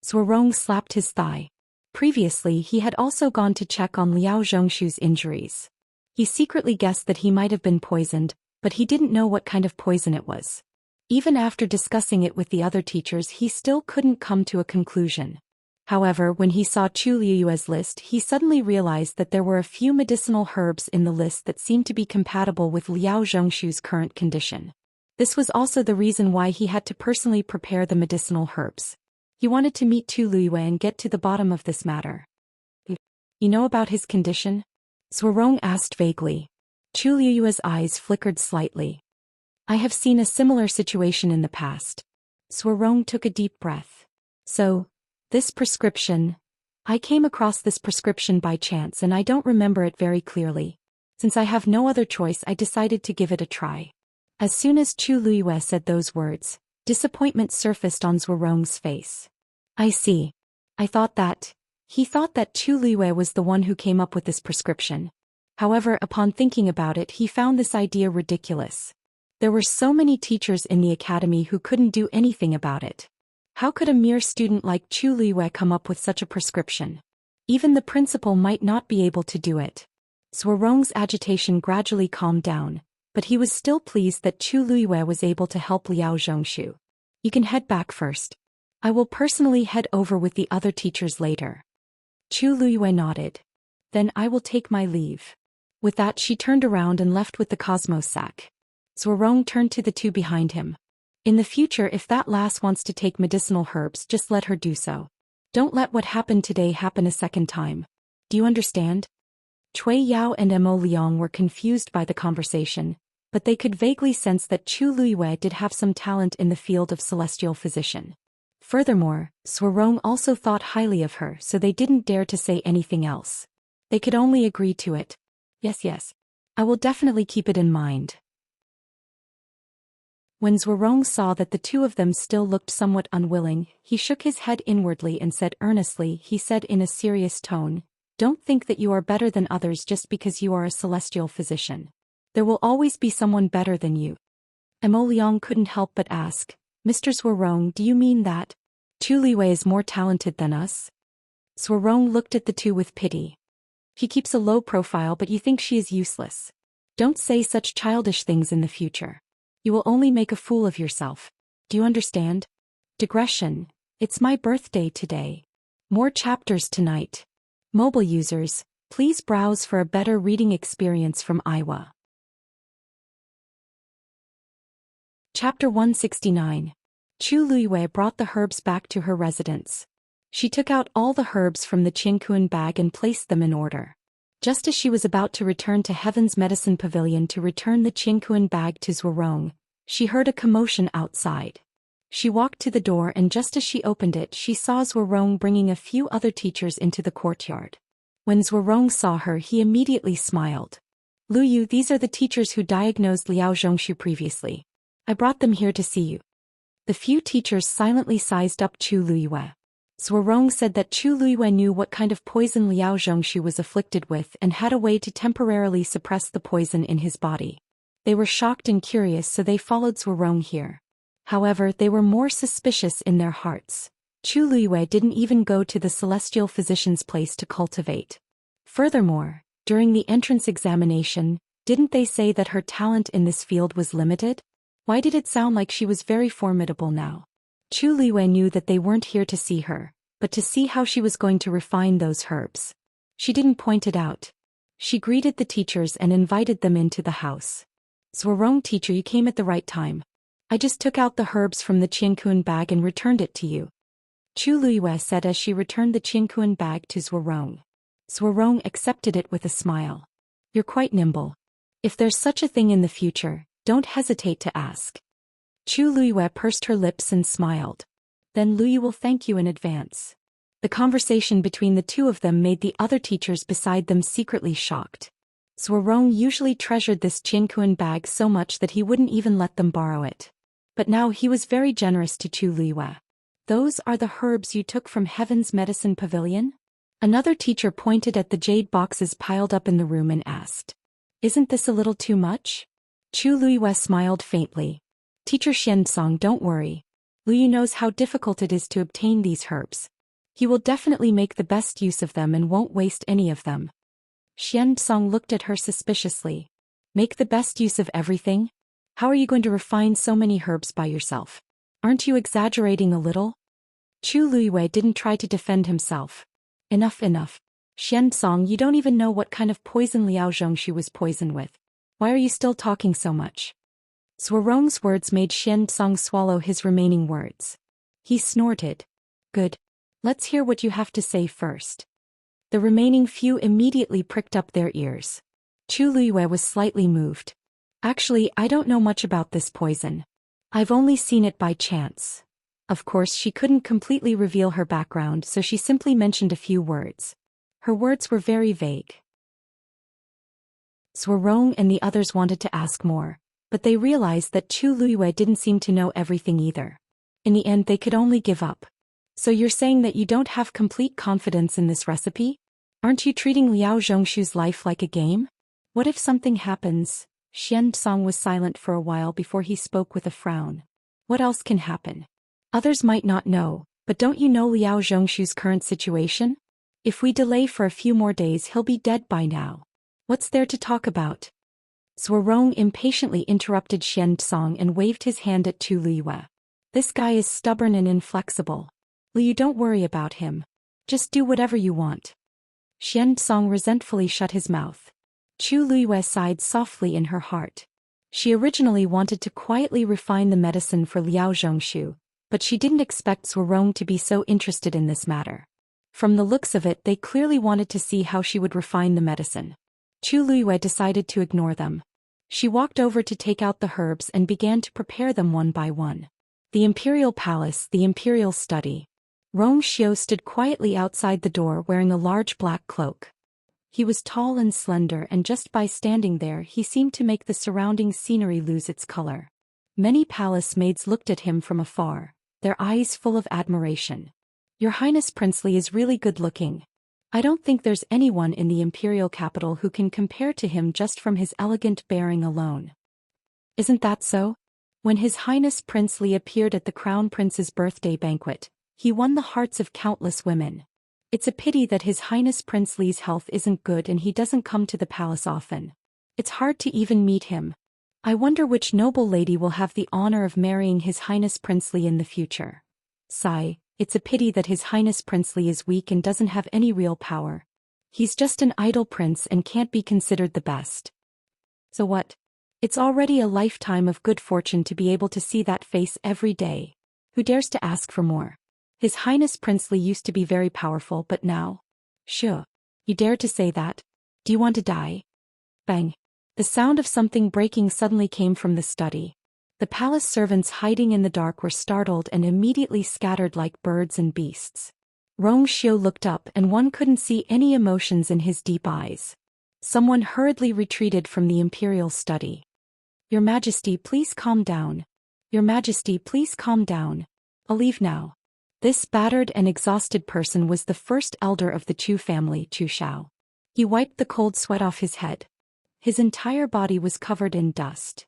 Zhuorong slapped his thigh. Previously he had also gone to check on Liao Zhongshu's injuries. He secretly guessed that he might have been poisoned, but he didn't know what kind of poison it was. Even after discussing it with the other teachers he still couldn't come to a conclusion. However, when he saw Chu Liuyue's list he suddenly realized that there were a few medicinal herbs in the list that seemed to be compatible with Liao Zhongshu's current condition. This was also the reason why he had to personally prepare the medicinal herbs. He wanted to meet Chu Luiyue and get to the bottom of this matter. You know about his condition? Zhuorong asked vaguely. Chu Liuyue's eyes flickered slightly. I have seen a similar situation in the past. Zhuorong took a deep breath. So, this prescription. I came across this prescription by chance and I don't remember it very clearly. Since I have no other choice I decided to give it a try. As soon as Chu Luiyue said those words, disappointment surfaced on Zhuorong's face. I see. He thought that Chu Luiyue was the one who came up with this prescription. However, upon thinking about it he found this idea ridiculous. There were so many teachers in the academy who couldn't do anything about it. How could a mere student like Chu Luiyue come up with such a prescription? Even the principal might not be able to do it. Zhuorong's agitation gradually calmed down, but he was still pleased that Chu Luiyue was able to help Liao Zhongshu. You can head back first. I will personally head over with the other teachers later. Chu Luiyue nodded. Then I will take my leave. With that she turned around and left with the Cosmos sack. Zhuorong turned to the two behind him. In the future if that lass wants to take medicinal herbs just let her do so. Don't let what happened today happen a second time. Do you understand? Cui Yao and Mo Liang were confused by the conversation, but they could vaguely sense that Chu Luiyue did have some talent in the field of celestial physician. Furthermore, Zhuorong also thought highly of her so they didn't dare to say anything else. They could only agree to it. Yes. I will definitely keep it in mind. When Zhuorong saw that the two of them still looked somewhat unwilling, he shook his head inwardly and said earnestly, he said in a serious tone, don't think that you are better than others just because you are a celestial physician. There will always be someone better than you. Mo Liang couldn't help but ask, Mr. Zhuorong, do you mean that Chu Luiyue is more talented than us? Zhuorong looked at the two with pity. She keeps a low profile but you think she is useless. Don't say such childish things in the future. You will only make a fool of yourself. Do you understand? Digression. It's my birthday today. More chapters tonight. Mobile users, please browse for a better reading experience from Aiwa. Chapter 169. Chu Luiyue brought the herbs back to her residence. She took out all the herbs from the Qianquan bag and placed them in order. Just as she was about to return to Heaven's Medicine Pavilion to return the Qianquan bag to Zhuorong, she heard a commotion outside. She walked to the door and just as she opened it she saw Zhuorong bringing a few other teachers into the courtyard. When Zhuorong saw her he immediately smiled. Luyu, these are the teachers who diagnosed Liao Zhongshu previously. I brought them here to see you. The few teachers silently sized up Chu Luiyue. Zhuorong said that Chu Luiyue knew what kind of poison Liao Zhongshu was afflicted with and had a way to temporarily suppress the poison in his body. They were shocked and curious so they followed Zhuorong here. However, they were more suspicious in their hearts. Chu Luiyue didn't even go to the celestial physician's place to cultivate. Furthermore, during the entrance examination, didn't they say that her talent in this field was limited? Why did it sound like she was very formidable now? Chu Luiyue knew that they weren't here to see her, but to see how she was going to refine those herbs. She didn't point it out. She greeted the teachers and invited them into the house. Zhuorong, teacher, you came at the right time. I just took out the herbs from the Qianquan bag and returned it to you. Chu Luiyue said as she returned the Qianquan bag to Zhuorong. Zhuorong accepted it with a smile. You're quite nimble. If there's such a thing in the future, don't hesitate to ask. Chu Luiyue pursed her lips and smiled. Then Luyu will thank you in advance. The conversation between the two of them made the other teachers beside them secretly shocked. Zhuorong usually treasured this Qinkuan bag so much that he wouldn't even let them borrow it. But now he was very generous to Chu Luiyue. Those are the herbs you took from Heaven's Medicine Pavilion? Another teacher pointed at the jade boxes piled up in the room and asked. Isn't this a little too much? Chu Luiyue smiled faintly. Teacher Xianxia, don't worry. Luyu knows how difficult it is to obtain these herbs. He will definitely make the best use of them and won't waste any of them. Xianxia looked at her suspiciously. Make the best use of everything? How are you going to refine so many herbs by yourself? Aren't you exaggerating a little? Chu Luiyue didn't try to defend himself. Enough. Xianxia, you don't even know what kind of poison Liao Zhongshu was poisoned with. Why are you still talking so much? Zhuorong's words made Xianxia swallow his remaining words. He snorted. Good. Let's hear what you have to say first. The remaining few immediately pricked up their ears. Chu Luiyue was slightly moved. Actually, I don't know much about this poison. I've only seen it by chance. Of course, she couldn't completely reveal her background, so she simply mentioned a few words. Her words were very vague. Zhuorong and the others wanted to ask more, but they realized that Chu Luiyue didn't seem to know everything either. In the end, they could only give up. So you're saying that you don't have complete confidence in this recipe? Aren't you treating Liao Zhongshu's life like a game? What if something happens? Xianxia was silent for a while before he spoke with a frown. What else can happen? Others might not know, but don't you know Liao Zhongshu's current situation? If we delay for a few more days, he'll be dead by now. What's there to talk about? Zhuorong impatiently interrupted Xianxia and waved his hand at Chu Luiyue. This guy is stubborn and inflexible. Liu, don't worry about him. Just do whatever you want. Xianxia resentfully shut his mouth. Chu Luiyue sighed softly in her heart. She originally wanted to quietly refine the medicine for Liao Zhongshu, but she didn't expect Zhuorong to be so interested in this matter. From the looks of it, they clearly wanted to see how she would refine the medicine. Chu Luiyue decided to ignore them. She walked over to take out the herbs and began to prepare them one by one. The Imperial Palace, the Imperial Study. Rong Xiu stood quietly outside the door wearing a large black cloak. He was tall and slender, and just by standing there he seemed to make the surrounding scenery lose its color. Many palace maids looked at him from afar, their eyes full of admiration. Your Highness Princely is really good looking. I don't think there's anyone in the imperial capital who can compare to him just from his elegant bearing alone. Isn't that so? When His Highness Prince Li appeared at the Crown Prince's birthday banquet, he won the hearts of countless women. It's a pity that His Highness Prince Li's health isn't good and he doesn't come to the palace often. It's hard to even meet him. I wonder which noble lady will have the honor of marrying His Highness Prince Li in the future. Sigh, it's a pity that His Highness Prince Li is weak and doesn't have any real power. He's just an idle prince and can't be considered the best. So what? It's already a lifetime of good fortune to be able to see that face every day. Who dares to ask for more? His Highness Prince Li used to be very powerful, but now? Sure. You dare to say that? Do you want to die? Bang. The sound of something breaking suddenly came from the study. The palace servants hiding in the dark were startled and immediately scattered like birds and beasts. Rong Xiu looked up and one couldn't see any emotions in his deep eyes. Someone hurriedly retreated from the imperial study. Your Majesty, please calm down. Your Majesty, please calm down. I'll leave now. This battered and exhausted person was the first elder of the Chu family, Chu Shao. He wiped the cold sweat off his head. His entire body was covered in dust.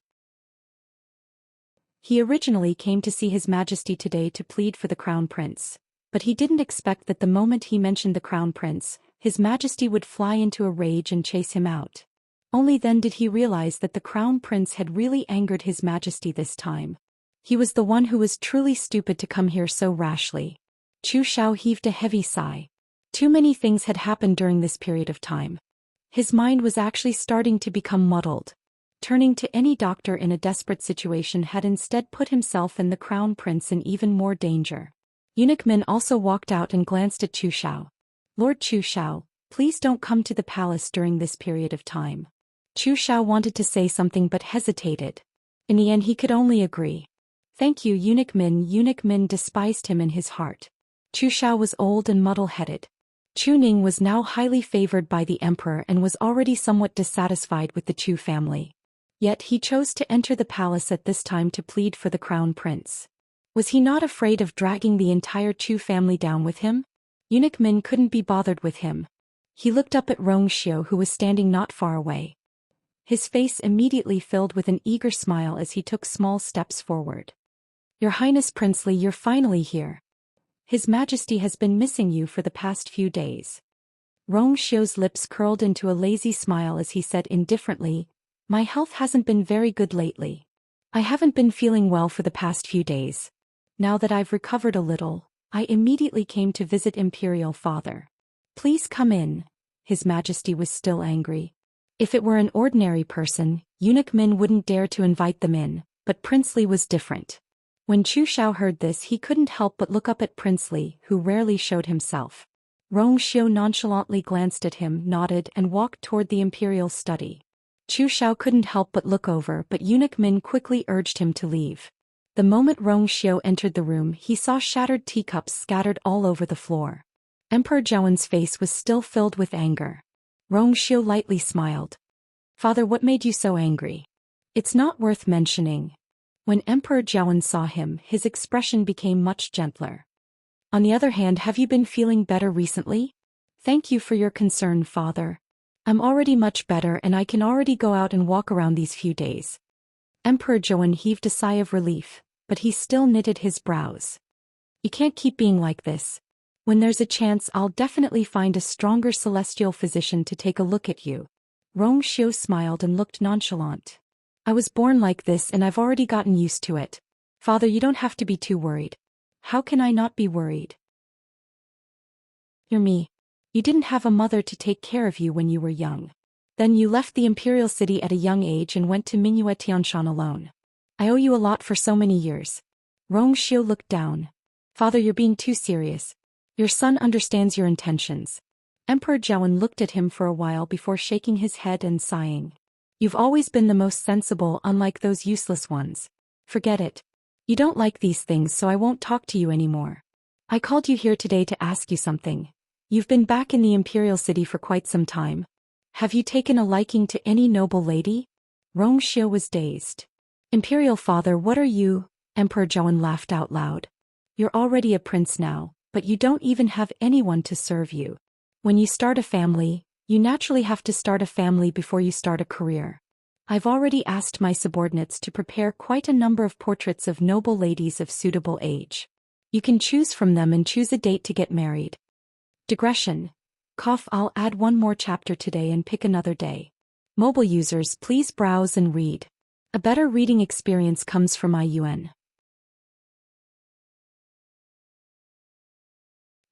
He originally came to see His Majesty today to plead for the Crown Prince, but he didn't expect that the moment he mentioned the Crown Prince, His Majesty would fly into a rage and chase him out. Only then did he realize that the Crown Prince had really angered His Majesty this time. He was the one who was truly stupid to come here so rashly. Chu Shao heaved a heavy sigh. Too many things had happened during this period of time. His mind was actually starting to become muddled. Turning to any doctor in a desperate situation had instead put himself and the Crown Prince in even more danger. Eunuch Min also walked out and glanced at Chu Shao. Lord Chu Shao, please don't come to the palace during this period of time. Chu Shao wanted to say something but hesitated. In the end he could only agree. Thank you, Eunuch Min. Eunuch Min despised him in his heart. Chu Shao was old and muddle-headed. Chu Ning was now highly favored by the emperor and was already somewhat dissatisfied with the Chu family. Yet he chose to enter the palace at this time to plead for the crown prince. Was he not afraid of dragging the entire Chu family down with him? Eunuch Min couldn't be bothered with him. He looked up at Rong Xiu, who was standing not far away. His face immediately filled with an eager smile as he took small steps forward. Your Highness Princely, you're finally here. His Majesty has been missing you for the past few days. Rong Xiu's lips curled into a lazy smile as he said indifferently, My health hasn't been very good lately. I haven't been feeling well for the past few days. Now that I've recovered a little, I immediately came to visit Imperial Father. Please come in. His Majesty was still angry. If it were an ordinary person, Eunuch Min wouldn't dare to invite them in, but Princely was different. When Chu Shao heard this, he couldn't help but look up at Princely, who rarely showed himself. Rong Xiu nonchalantly glanced at him, nodded, and walked toward the imperial study. Chu Shao couldn't help but look over, but Eunuch Min quickly urged him to leave. The moment Rong Xiu entered the room, he saw shattered teacups scattered all over the floor. Emperor Zhou's face was still filled with anger. Rong Xiu lightly smiled. Father, what made you so angry? It's not worth mentioning. When Emperor Zhou saw him, his expression became much gentler. On the other hand, have you been feeling better recently? Thank you for your concern, Father. I'm already much better and I can already go out and walk around these few days. Emperor Zhou heaved a sigh of relief, but he still knitted his brows. You can't keep being like this. When there's a chance, I'll definitely find a stronger celestial physician to take a look at you. Rong Xiu smiled and looked nonchalant. I was born like this and I've already gotten used to it. Father, you don't have to be too worried. How can I not be worried? You're me. You didn't have a mother to take care of you when you were young. Then you left the imperial city at a young age and went to Mingyue Tianshan alone. I owe you a lot for so many years. Rong Xiu looked down. Father, you're being too serious. Your son understands your intentions. Emperor Zhou looked at him for a while before shaking his head and sighing. You've always been the most sensible, unlike those useless ones. Forget it. You don't like these things, so I won't talk to you anymore. I called you here today to ask you something. You've been back in the imperial city for quite some time. Have you taken a liking to any noble lady? Rong Xiu was dazed. Imperial Father, what are you? Emperor Zhou laughed out loud. You're already a prince now, but you don't even have anyone to serve you. When you start a family, you naturally have to start a family before you start a career. I've already asked my subordinates to prepare quite a number of portraits of noble ladies of suitable age. You can choose from them and choose a date to get married. Digression. I'll add one more chapter today and pick another day. Mobile users, please browse and read. A better reading experience comes from IUN.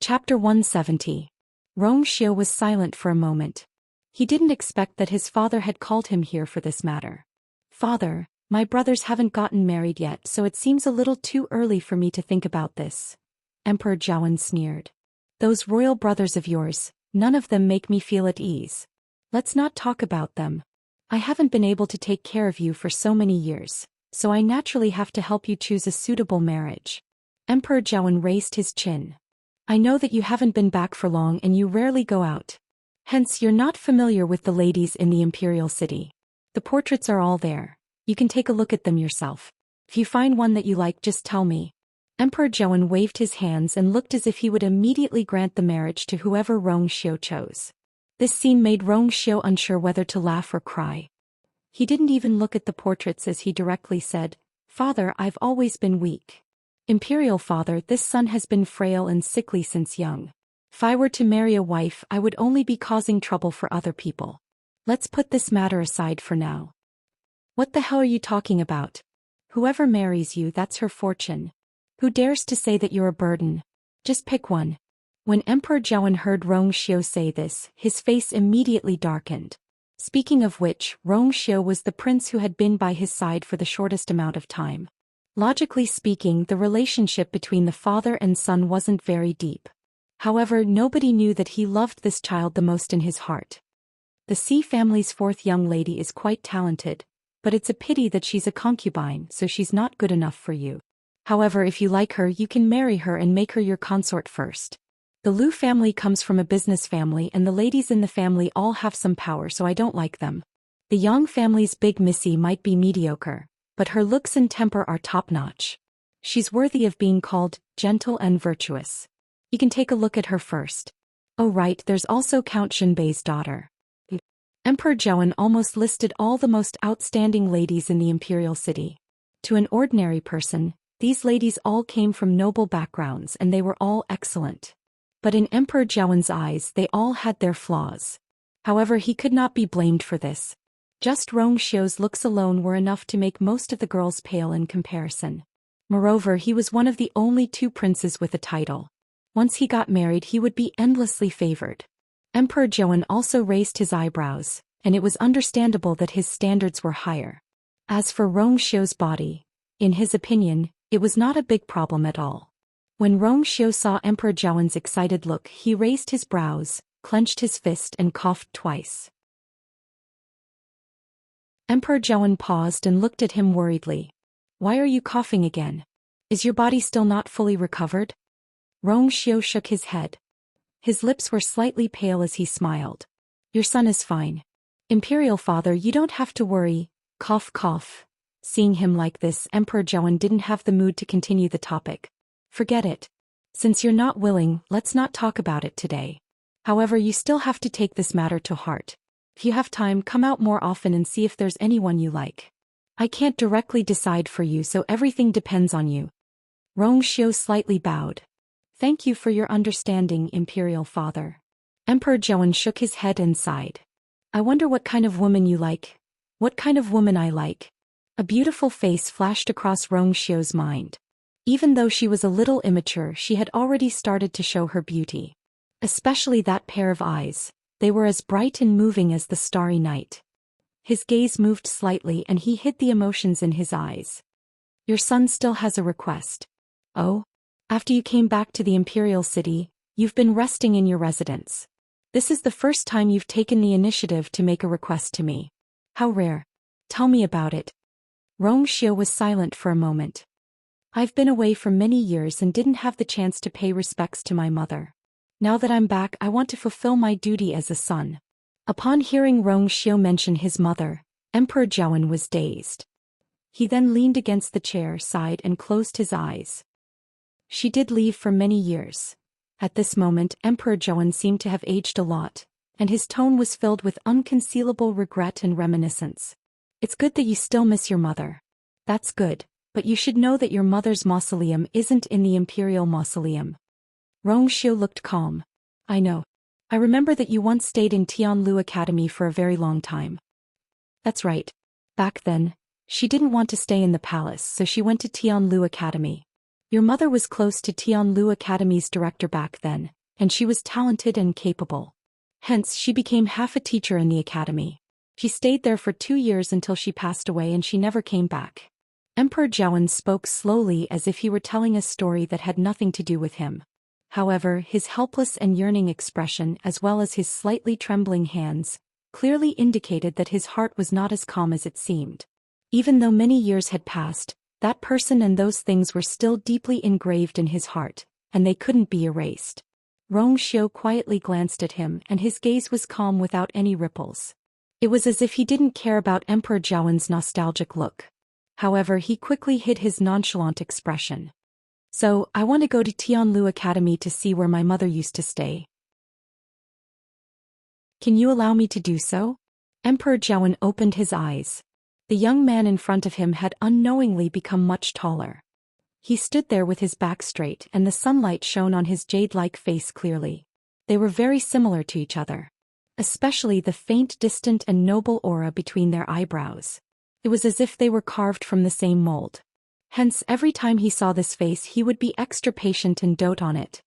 Chapter 170. Rong Xiu was silent for a moment. He didn't expect that his father had called him here for this matter. Father, my brothers haven't gotten married yet, so it seems a little too early for me to think about this. Emperor Zhou sneered. Those royal brothers of yours, none of them make me feel at ease. Let's not talk about them. I haven't been able to take care of you for so many years, so I naturally have to help you choose a suitable marriage. Emperor Zhou raised his chin. I know that you haven't been back for long and you rarely go out. Hence, you're not familiar with the ladies in the imperial city. The portraits are all there. You can take a look at them yourself. If you find one that you like, just tell me. Emperor Zhou waved his hands and looked as if he would immediately grant the marriage to whoever Rong Xiu chose. This scene made Rong Xiu unsure whether to laugh or cry. He didn't even look at the portraits as he directly said, Father, I've always been weak. Imperial Father, this son has been frail and sickly since young. If I were to marry a wife, I would only be causing trouble for other people. Let's put this matter aside for now. What the hell are you talking about? Whoever marries you, that's her fortune. Who dares to say that you're a burden? Just pick one. When Emperor Zhou heard Rong Xiu say this, his face immediately darkened. Speaking of which, Rong Xiu was the prince who had been by his side for the shortest amount of time. Logically speaking, the relationship between the father and son wasn't very deep. However, nobody knew that he loved this child the most in his heart. The Xi family's fourth young lady is quite talented, but it's a pity that she's a concubine, so she's not good enough for you. However, if you like her, you can marry her and make her your consort first. The Lu family comes from a business family and the ladies in the family all have some power, so I don't like them. The Yang family's big missy might be mediocre, but her looks and temper are top-notch. She's worthy of being called gentle and virtuous. You can take a look at her first. Oh right, there's also Count Xinbei's daughter. Emperor Zhou almost listed all the most outstanding ladies in the imperial city. To an ordinary person, these ladies all came from noble backgrounds and they were all excellent. But in Emperor Zhou's eyes they all had their flaws. However, he could not be blamed for this. Just Rong Xiu's looks alone were enough to make most of the girls pale in comparison. Moreover, he was one of the only two princes with a title. Once he got married he would be endlessly favored. Emperor Zhou also raised his eyebrows, and it was understandable that his standards were higher. As for Rong Xiu's body, in his opinion, it was not a big problem at all. When Rong Xiu saw Emperor Zhou's excited look, he raised his brows, clenched his fist and coughed twice. Emperor Zhou paused and looked at him worriedly. Why are you coughing again? Is your body still not fully recovered? Rong Xiu shook his head. His lips were slightly pale as he smiled. Your son is fine. Imperial father, you don't have to worry. Cough cough. Seeing him like this, Emperor Zhou didn't have the mood to continue the topic. Forget it. Since you're not willing, let's not talk about it today. However, you still have to take this matter to heart. If you have time, come out more often and see if there's anyone you like. I can't directly decide for you, so everything depends on you. Rong Xiu slightly bowed. Thank you for your understanding, Imperial Father. Emperor Zhou shook his head and sighed. I wonder what kind of woman you like. What kind of woman I like. A beautiful face flashed across Rong Xiu's mind. Even though she was a little immature, she had already started to show her beauty. Especially that pair of eyes. They were as bright and moving as the starry night. His gaze moved slightly and he hid the emotions in his eyes. Your son still has a request. Oh? After you came back to the imperial city, you've been resting in your residence. This is the first time you've taken the initiative to make a request to me. How rare. Tell me about it. Rong Xiu was silent for a moment. I've been away for many years and didn't have the chance to pay respects to my mother. Now that I'm back, I want to fulfill my duty as a son. Upon hearing Rong Xiu mention his mother, Emperor Zhou was dazed. He then leaned against the chair, sighed and closed his eyes. She did leave for many years. At this moment, Emperor Zhou seemed to have aged a lot, and his tone was filled with unconcealable regret and reminiscence. It's good that you still miss your mother. That's good. But you should know that your mother's mausoleum isn't in the imperial mausoleum. Rong Xiu looked calm. I know. I remember that you once stayed in Tianlu Academy for a very long time. That's right. Back then, she didn't want to stay in the palace, so she went to Tianlu Academy. Your mother was close to Tianlu Academy's director back then, and she was talented and capable. Hence, she became half a teacher in the academy. She stayed there for 2 years until she passed away and she never came back. Emperor Zhou spoke slowly as if he were telling a story that had nothing to do with him. However, his helpless and yearning expression, as well as his slightly trembling hands, clearly indicated that his heart was not as calm as it seemed. Even though many years had passed, that person and those things were still deeply engraved in his heart, and they couldn't be erased. Rong Xiu quietly glanced at him and his gaze was calm without any ripples. It was as if he didn't care about Emperor Zhou's nostalgic look. However, he quickly hid his nonchalant expression. So, I want to go to Tianlu Academy to see where my mother used to stay. Can you allow me to do so? Emperor Zhou opened his eyes. The young man in front of him had unknowingly become much taller. He stood there with his back straight and the sunlight shone on his jade-like face clearly. They were very similar to each other. Especially the faint, distant and noble aura between their eyebrows. It was as if they were carved from the same mold. Hence, every time he saw this face he would be extra patient and dote on it.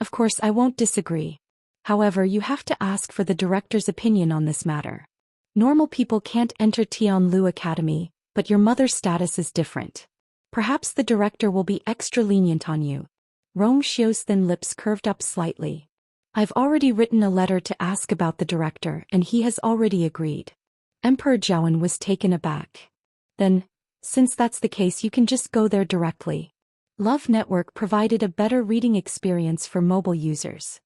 Of course, I won't disagree. However, you have to ask for the director's opinion on this matter. Normal people can't enter Tianlu Academy, but your mother's status is different. Perhaps the director will be extra lenient on you. Rong Xiu's thin lips curved up slightly. I've already written a letter to ask about the director and he has already agreed. Emperor Zhou was taken aback. Then, since that's the case, you can just go there directly. Love Network provided a better reading experience for mobile users.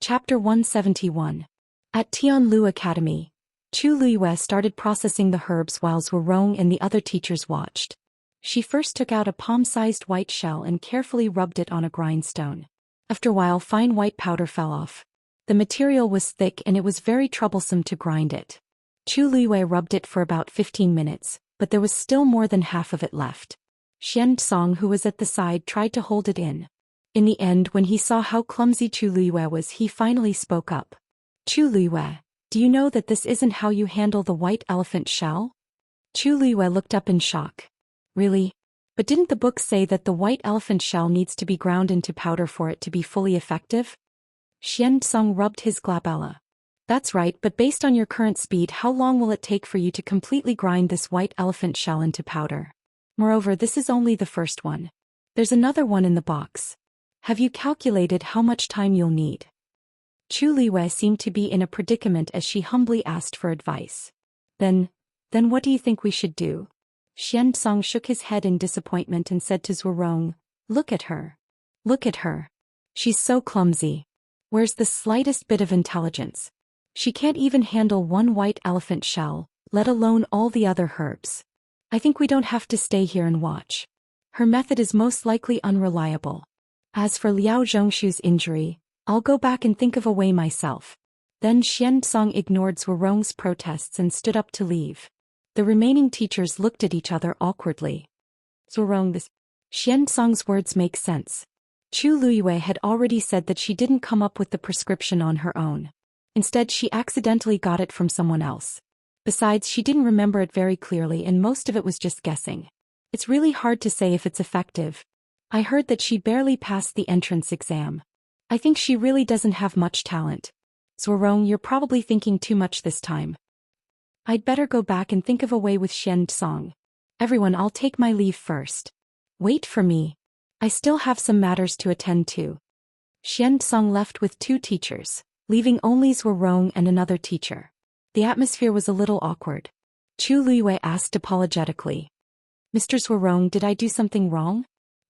Chapter 171. At Tianlu Academy, Chu Luiyue started processing the herbs while Zhou Rong and the other teachers watched. She first took out a palm-sized white shell and carefully rubbed it on a grindstone. After a while, fine white powder fell off. The material was thick and it was very troublesome to grind it. Chu Luiyue rubbed it for about 15 minutes, but there was still more than half of it left. Xianxia, who was at the side, tried to hold it in. In the end, when he saw how clumsy Chu Luiyue was, he finally spoke up. Chu Luiyue, do you know that this isn't how you handle the white elephant shell? Chu Luiyue looked up in shock. Really? But didn't the book say that the white elephant shell needs to be ground into powder for it to be fully effective? Xianxia rubbed his glabella. That's right, but based on your current speed, how long will it take for you to completely grind this white elephant shell into powder? Moreover, this is only the first one. There's another one in the box. Have you calculated how much time you'll need? Chu Luiyue seemed to be in a predicament as she humbly asked for advice. Then what do you think we should do? Xianxia shook his head in disappointment and said to Zhou Rong, Look at her. Look at her. She's so clumsy. Where's the slightest bit of intelligence? She can't even handle one white elephant shell, let alone all the other herbs. I think we don't have to stay here and watch. Her method is most likely unreliable. As for Liao Zhongshu's injury, I'll go back and think of a way myself. Then Xianxia ignored Zhou Rong's protests and stood up to leave. The remaining teachers looked at each other awkwardly. Zhou Rong, this Xianxia's words make sense. Chu Luiyue had already said that she didn't come up with the prescription on her own. Instead, she accidentally got it from someone else. Besides, she didn't remember it very clearly and most of it was just guessing. It's really hard to say if it's effective. I heard that she barely passed the entrance exam. I think she really doesn't have much talent. Zhou Rong, you're probably thinking too much this time. I'd better go back and think of a way with Xianxia. Everyone, I'll take my leave first. Wait for me. I still have some matters to attend to. Xianxia left with 2 teachers, leaving only Zhou Rong and another teacher. The atmosphere was a little awkward. Chu Luiyue asked apologetically. Mr. Zhou Rong, did I do something wrong?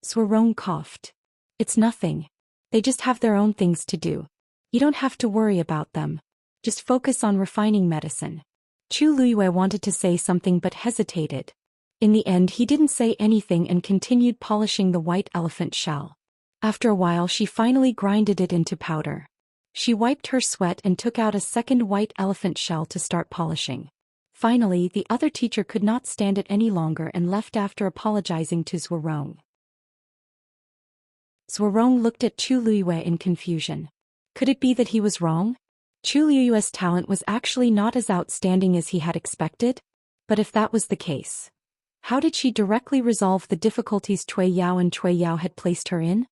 Zhou Rong coughed. It's nothing. They just have their own things to do. You don't have to worry about them. Just focus on refining medicine. Chu Luiyue wanted to say something but hesitated. In the end, he didn't say anything and continued polishing the white elephant shell. After a while, she finally grinded it into powder. She wiped her sweat and took out a second white elephant shell to start polishing. Finally, the other teacher could not stand it any longer and left after apologizing to Zhou Rong. Zhou Rong looked at Chu Luiyue in confusion. Could it be that he was wrong? Chu Luiyue's talent was actually not as outstanding as he had expected? But if that was the case, how did she directly resolve the difficulties Cui Yao and Cui Yao had placed her in?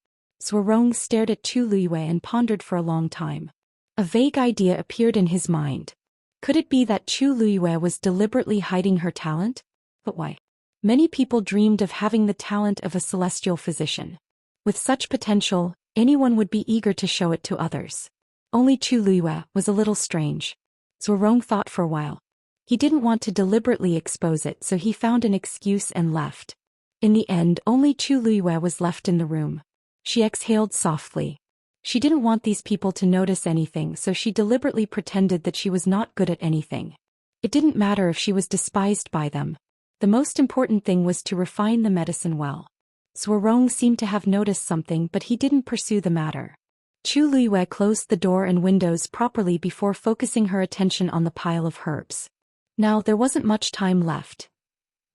Zhou Rong stared at Chu Luiyue and pondered for a long time. A vague idea appeared in his mind. Could it be that Chu Luiyue was deliberately hiding her talent? But why? Many people dreamed of having the talent of a celestial physician. With such potential, anyone would be eager to show it to others. Only Chu Luiyue was a little strange. Zhou Rong thought for a while. He didn't want to deliberately expose it, so he found an excuse and left. In the end, only Chu Luiyue was left in the room. She exhaled softly. She didn't want these people to notice anything, so she deliberately pretended that she was not good at anything. It didn't matter if she was despised by them. The most important thing was to refine the medicine well. Zhou Rong seemed to have noticed something, but he didn't pursue the matter. Chu Luiyue closed the door and windows properly before focusing her attention on the pile of herbs. Now there wasn't much time left.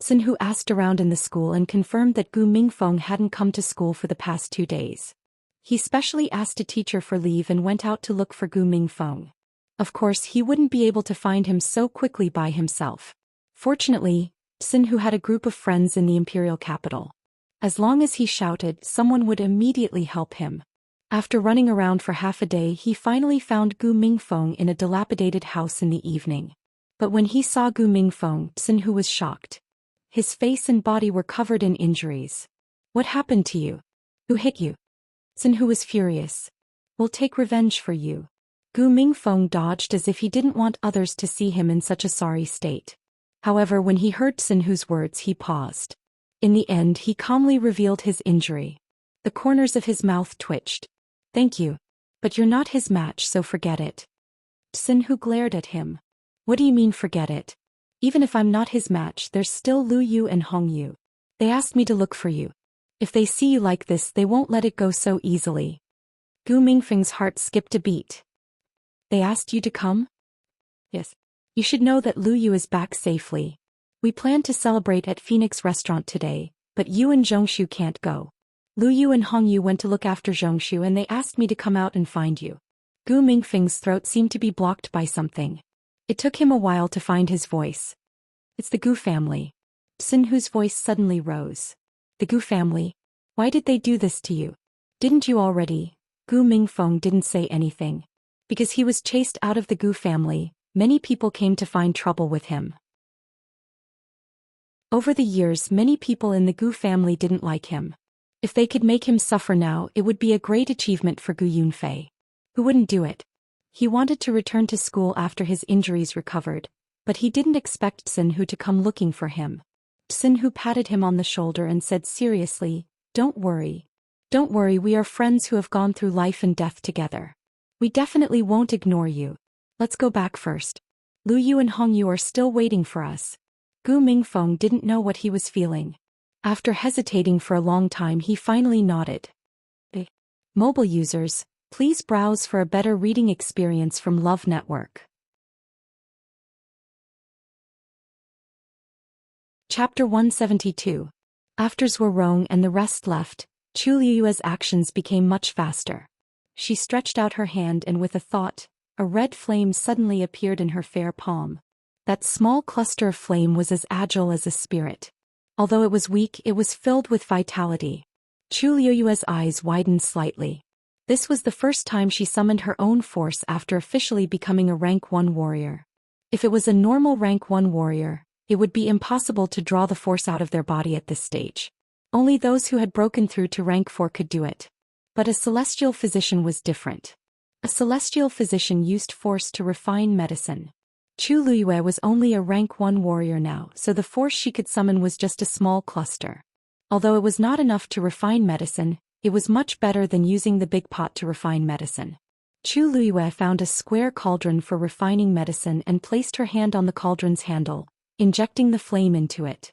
Xin Hu asked around in the school and confirmed that Gu Mingfeng hadn't come to school for the past 2 days. He specially asked a teacher for leave and went out to look for Gu Mingfeng. Of course, he wouldn't be able to find him so quickly by himself. Fortunately, Xin Hu had a group of friends in the imperial capital. As long as he shouted, someone would immediately help him. After running around for half a day, he finally found Gu Mingfeng in a dilapidated house in the evening. But when he saw Gu Mingfeng, Xin Hu was shocked. His face and body were covered in injuries. What happened to you? Who hit you? Xin Hu was furious. We'll take revenge for you. Gu Mingfeng dodged as if he didn't want others to see him in such a sorry state. However, when he heard Sinhu's words, he paused. In the end, he calmly revealed his injury. The corners of his mouth twitched. "Thank you. But you're not his match, so forget it." Sinhu glared at him. "What do you mean forget it? Even if I'm not his match, there's still Lu Yu and Hong Yu. They asked me to look for you. If they see you like this, they won't let it go so easily." Gu Mingfeng's heart skipped a beat. "They asked you to come?" "Yes. You should know that Lu Yu is back safely. We planned to celebrate at Phoenix Restaurant today, but you and Zhongshu can't go. Lu Yu and Hong Yu went to look after Zhongshu and they asked me to come out and find you." Gu Mingfeng's throat seemed to be blocked by something. It took him a while to find his voice. "It's the Gu family." Sinhu's voice suddenly rose. "The Gu family? Why did they do this to you? Didn't you already?" Gu Mingfeng didn't say anything. Because he was chased out of the Gu family, many people came to find trouble with him. Over the years, many people in the Gu family didn't like him. If they could make him suffer now, it would be a great achievement for Gu Yunfei. Who wouldn't do it? He wanted to return to school after his injuries recovered, but he didn't expect Sinhu to come looking for him. Sinhu patted him on the shoulder and said seriously, "Don't worry. Don't worry, we are friends who have gone through life and death together. We definitely won't ignore you. Let's go back first. Lu Yu and Hong Yu are still waiting for us." Gu Mingfeng didn't know what he was feeling. After hesitating for a long time, he finally nodded. Mobile users, please browse for a better reading experience from Love Network. Chapter 172. After Zhuorong and the rest left, Chu Liyue's actions became much faster. She stretched out her hand and with a thought, a red flame suddenly appeared in her fair palm. That small cluster of flame was as agile as a spirit. Although it was weak, it was filled with vitality. Chu Liyue's eyes widened slightly. This was the first time she summoned her own force after officially becoming a rank 1 warrior. If it was a normal rank 1 warrior, it would be impossible to draw the force out of their body at this stage. Only those who had broken through to rank 4 could do it. But a celestial physician was different. A celestial physician used force to refine medicine. Chu Liyue was only a rank 1 warrior now, so the force she could summon was just a small cluster. Although it was not enough to refine medicine, it was much better than using the big pot to refine medicine. Chu Liyue found a square cauldron for refining medicine and placed her hand on the cauldron's handle, injecting the flame into it.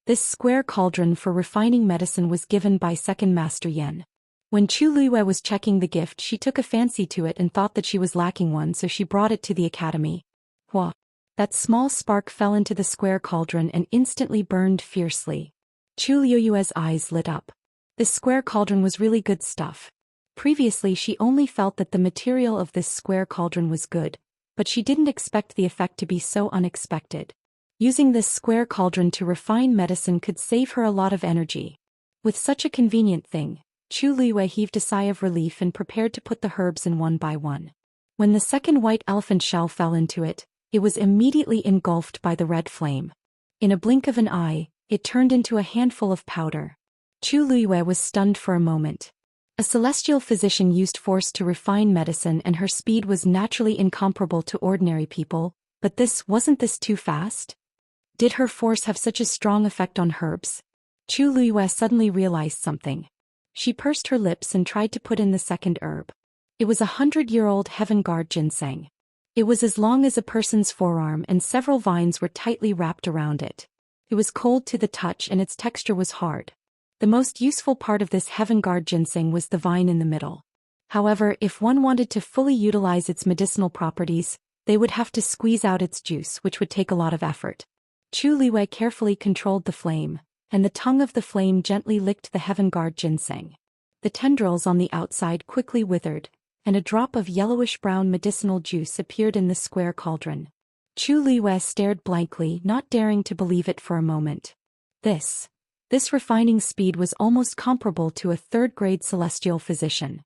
This square cauldron for refining medicine was given by Second Master Yan. When Chu Liyue was checking the gift, she took a fancy to it and thought that she was lacking one, so she brought it to the academy. Hua! That small spark fell into the square cauldron and instantly burned fiercely. Chu Liyue's eyes lit up. This square cauldron was really good stuff. Previously she only felt that the material of this square cauldron was good, but she didn't expect the effect to be so unexpected. Using this square cauldron to refine medicine could save her a lot of energy. With such a convenient thing, Chu Liyue heaved a sigh of relief and prepared to put the herbs in one by one. When the second white elephant shell fell into it, it was immediately engulfed by the red flame. In a blink of an eye, it turned into a handful of powder. Chu Liyue was stunned for a moment. A celestial physician used force to refine medicine and her speed was naturally incomparable to ordinary people, but wasn't this too fast? Did her force have such a strong effect on herbs? Chu Liyue suddenly realized something. She pursed her lips and tried to put in the second herb. It was 100-year-old heaven guard ginseng. It was as long as a person's forearm and several vines were tightly wrapped around it. It was cold to the touch and its texture was hard. The most useful part of this heaven guard ginseng was the vine in the middle. However, if one wanted to fully utilize its medicinal properties, they would have to squeeze out its juice, which would take a lot of effort. Chu Liyue carefully controlled the flame, and the tongue of the flame gently licked the heaven guard ginseng. The tendrils on the outside quickly withered, and a drop of yellowish-brown medicinal juice appeared in the square cauldron. Chu Liyue stared blankly, not daring to believe it for a moment. This refining speed was almost comparable to a third-grade celestial physician.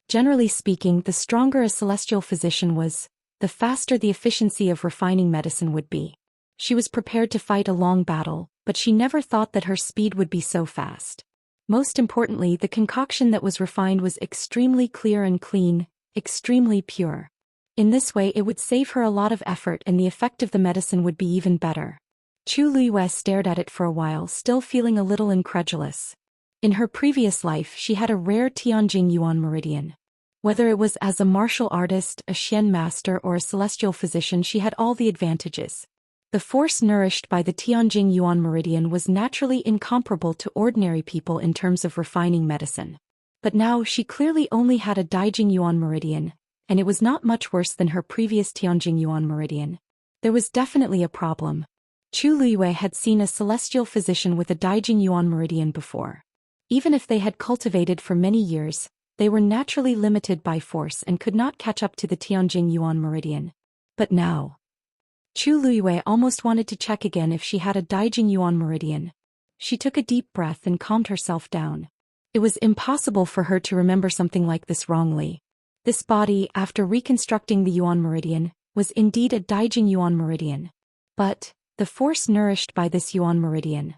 Generally speaking, the stronger a celestial physician was, the faster the efficiency of refining medicine would be. She was prepared to fight a long battle, but she never thought that her speed would be so fast. Most importantly, the concoction that was refined was extremely clear and clean, extremely pure. In this way it would save her a lot of effort and the effect of the medicine would be even better. Chu Luiyue stared at it for a while, still feeling a little incredulous. In her previous life she had a rare Tianjing Yuan meridian. Whether it was as a martial artist, a Xian master or a celestial physician, she had all the advantages. The force nourished by the Tianjing Yuan meridian was naturally incomparable to ordinary people in terms of refining medicine. But now she clearly only had a Daijing Yuan meridian, and it was not much worse than her previous Tianjing Yuan meridian. There was definitely a problem. Chu Luiyue had seen a celestial physician with a Daijing Yuan meridian before. Even if they had cultivated for many years, they were naturally limited by force and could not catch up to the Tianjing Yuan meridian. But now, Chu Luiyue almost wanted to check again if she had a Daijing Yuan meridian. She took a deep breath and calmed herself down. It was impossible for her to remember something like this wrongly. This body, after reconstructing the Yuan meridian, was indeed a Daijing Yuan meridian. But the force nourished by this Yuan meridian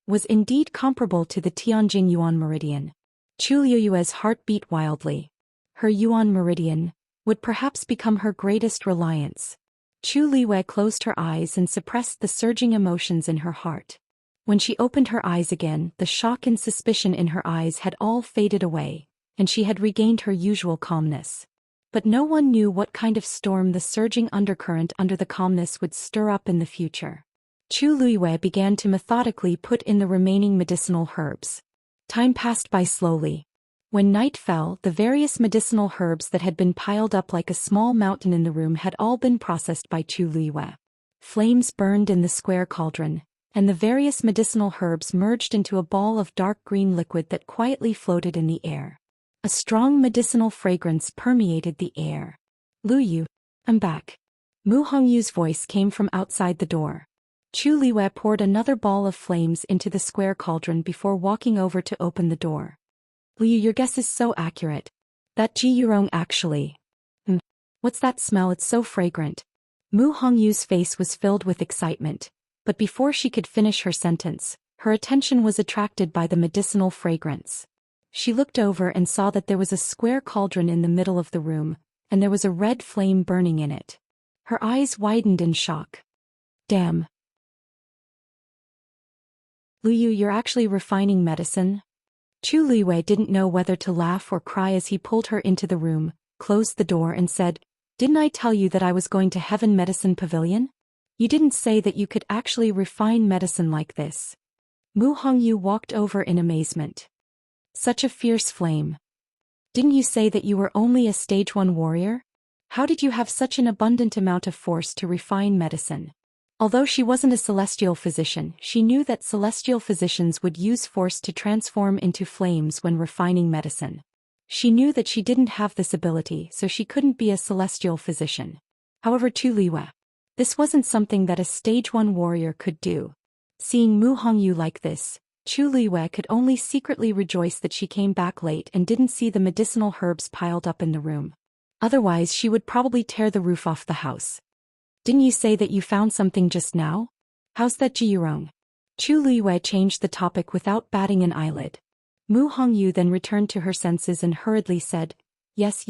was indeed comparable to the Tianjing Yuan meridian. Chu Luiyue's heart beat wildly. Her Yuan meridian would perhaps become her greatest reliance. Chu Luiyue closed her eyes and suppressed the surging emotions in her heart. When she opened her eyes again, the shock and suspicion in her eyes had all faded away, and she had regained her usual calmness. But no one knew what kind of storm the surging undercurrent under the calmness would stir up in the future. Chu Luiyue began to methodically put in the remaining medicinal herbs. Time passed by slowly. When night fell, the various medicinal herbs that had been piled up like a small mountain in the room had all been processed by Chu Luiyue. Flames burned in the square cauldron, and the various medicinal herbs merged into a ball of dark green liquid that quietly floated in the air. A strong medicinal fragrance permeated the air. "Luyu, I'm back." Mu Hongyu's voice came from outside the door. Chu Luiyue poured another ball of flames into the square cauldron before walking over to open the door. "Luyu, your guess is so accurate. That ji yurong actually. What's that smell? It's so fragrant." Mu Hongyu's face was filled with excitement, but before she could finish her sentence, her attention was attracted by the medicinal fragrance. She looked over and saw that there was a square cauldron in the middle of the room, and there was a red flame burning in it. Her eyes widened in shock. "Damn. Luyu, you're actually refining medicine?" Chu Luiyue didn't know whether to laugh or cry as he pulled her into the room, closed the door and said, "Didn't I tell you that I was going to Heaven Medicine Pavilion? You didn't say that you could actually refine medicine like this." Mu Hongyu walked over in amazement. "Such a fierce flame. Didn't you say that you were only a stage 1 warrior? How did you have such an abundant amount of force to refine medicine?" Although she wasn't a celestial physician, she knew that celestial physicians would use force to transform into flames when refining medicine. She knew that she didn't have this ability, so she couldn't be a celestial physician. However, Chu Luiyue, this wasn't something that a stage 1 warrior could do. Seeing Mu Hongyu like this, Chu Luiyue could only secretly rejoice that she came back late and didn't see the medicinal herbs piled up in the room. Otherwise she would probably tear the roof off the house. "Didn't you say that you found something just now? How's that jiyurong?" Chu Luiyue changed the topic without batting an eyelid. Mu Hongyu then returned to her senses and hurriedly said, Yes.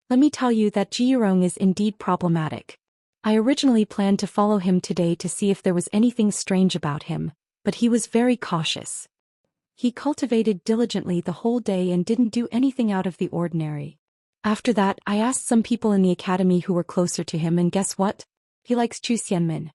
Let me tell you that jiyurong is indeed problematic. I originally planned to follow him today to see if there was anything strange about him, but he was very cautious. He cultivated diligently the whole day and didn't do anything out of the ordinary. After that, I asked some people in the academy who were closer to him, and guess what? He likes Zhou Xian.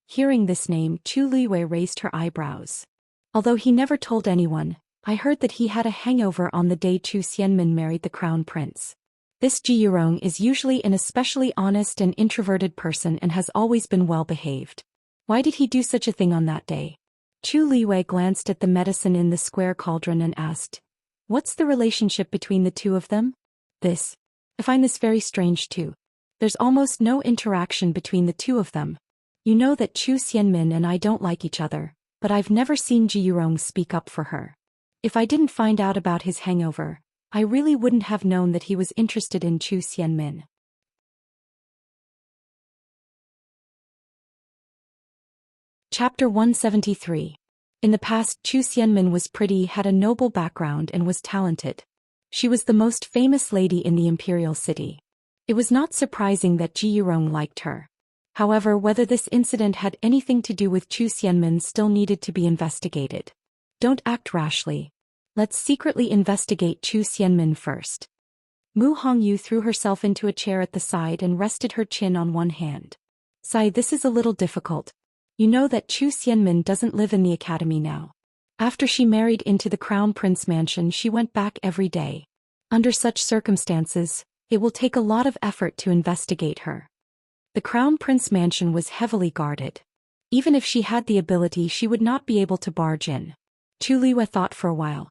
Hearing this name, Chu Luiyue raised her eyebrows. Although he never told anyone, I heard that he had a hangover on the day Zhou Xian married the crown prince. This jiyurong is usually an especially honest and introverted person and has always been well behaved. Why did he do such a thing on that day? Chu Luiyue glanced at the medicine in the square cauldron and asked, What's the relationship between the two of them? I find this very strange too. There's almost no interaction between the two of them. You know that Zhou Xian and I don't like each other, but I've never seen Jiyurong speak up for her. If I didn't find out about his hangover, I really wouldn't have known that he was interested in Zhou Xian. Chapter 173. In the past, Zhou Xian was pretty, had a noble background and was talented. She was the most famous lady in the imperial city. It was not surprising that Ji Yurong liked her. However, whether this incident had anything to do with Zhou Xian still needed to be investigated. Don't act rashly. Let's secretly investigate Zhou Xian first. Mu Hongyu threw herself into a chair at the side and rested her chin on one hand. Sigh, this is a little difficult. You know that Zhou Xian doesn't live in the academy now. After she married into the Crown Prince mansion, she went back every day. Under such circumstances, it will take a lot of effort to investigate her. The Crown Prince mansion was heavily guarded. Even if she had the ability, she would not be able to barge in. Chu Liwei thought for a while.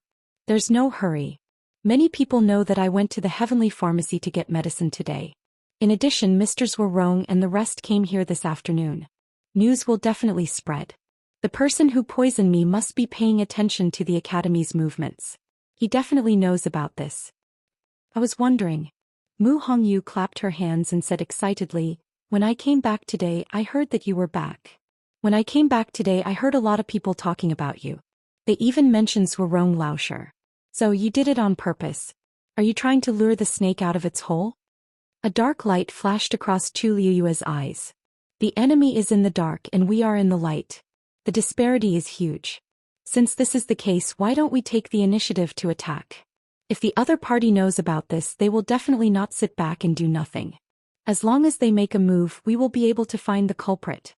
There's no hurry. Many people know that I went to the Heavenly Pharmacy to get medicine today. In addition, Mr. Zhou Rong and the rest came here this afternoon. News will definitely spread. The person who poisoned me must be paying attention to the Academy's movements. He definitely knows about this. I was wondering. Mu Hongyu clapped her hands and said excitedly, when I came back today, I heard that you were back. When I came back today, I heard a lot of people talking about you. They even mentioned Zhuorong Laosher. So you did it on purpose. Are you trying to lure the snake out of its hole? A dark light flashed across Chu Liuyue's eyes. The enemy is in the dark and we are in the light. The disparity is huge. Since this is the case, why don't we take the initiative to attack? If the other party knows about this, they will definitely not sit back and do nothing. As long as they make a move, we will be able to find the culprit.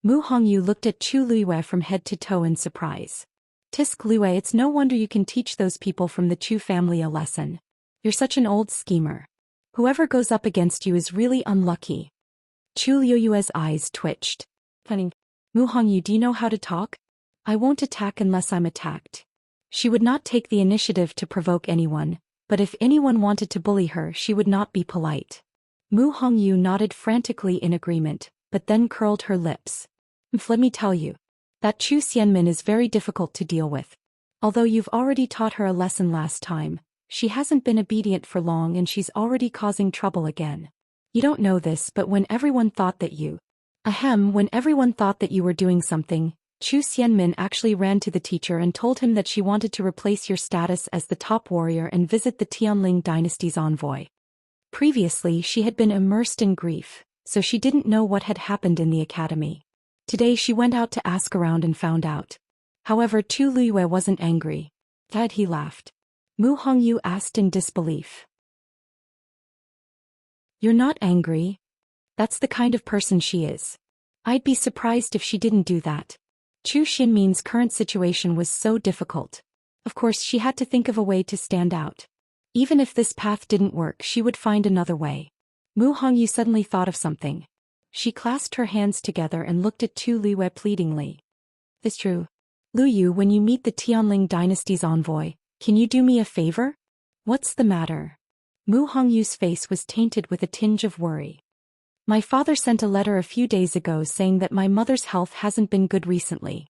Mu Hongyu looked at Chu Liuyue from head to toe in surprise. Tisk Liuyue, it's no wonder you can teach those people from the Chu family a lesson. You're such an old schemer. Whoever goes up against you is really unlucky. Chu Liuyue's eyes twitched. Funny. Mu Hongyu, do you know how to talk? I won't attack unless I'm attacked. She would not take the initiative to provoke anyone, but if anyone wanted to bully her, she would not be polite. Mu Hongyu nodded frantically in agreement, but then curled her lips. Let me tell you. That Zhou Xian is very difficult to deal with. Although you've already taught her a lesson last time, she hasn't been obedient for long and she's already causing trouble again. You don't know this, but when everyone thought that you were doing something, Zhou Xian actually ran to the teacher and told him that she wanted to replace your status as the top warrior and visit the Tianling dynasty's envoy. Previously, she had been immersed in grief, so she didn't know what had happened in the academy. Today she went out to ask around and found out. However, Chu Liuyue wasn't angry. Instead, he laughed. Mu Hongyu asked in disbelief. You're not angry? That's the kind of person she is. I'd be surprised if she didn't do that. Zhou Xian's current situation was so difficult. Of course, she had to think of a way to stand out. Even if this path didn't work, she would find another way. Mu Hongyu suddenly thought of something. She clasped her hands together and looked at Chu Liuyue pleadingly. It's true. Lu Yu, when you meet the Tianling dynasty's envoy, can you do me a favor? What's the matter? Mu Hongyu's face was tainted with a tinge of worry. My father sent a letter a few days ago saying that my mother's health hasn't been good recently.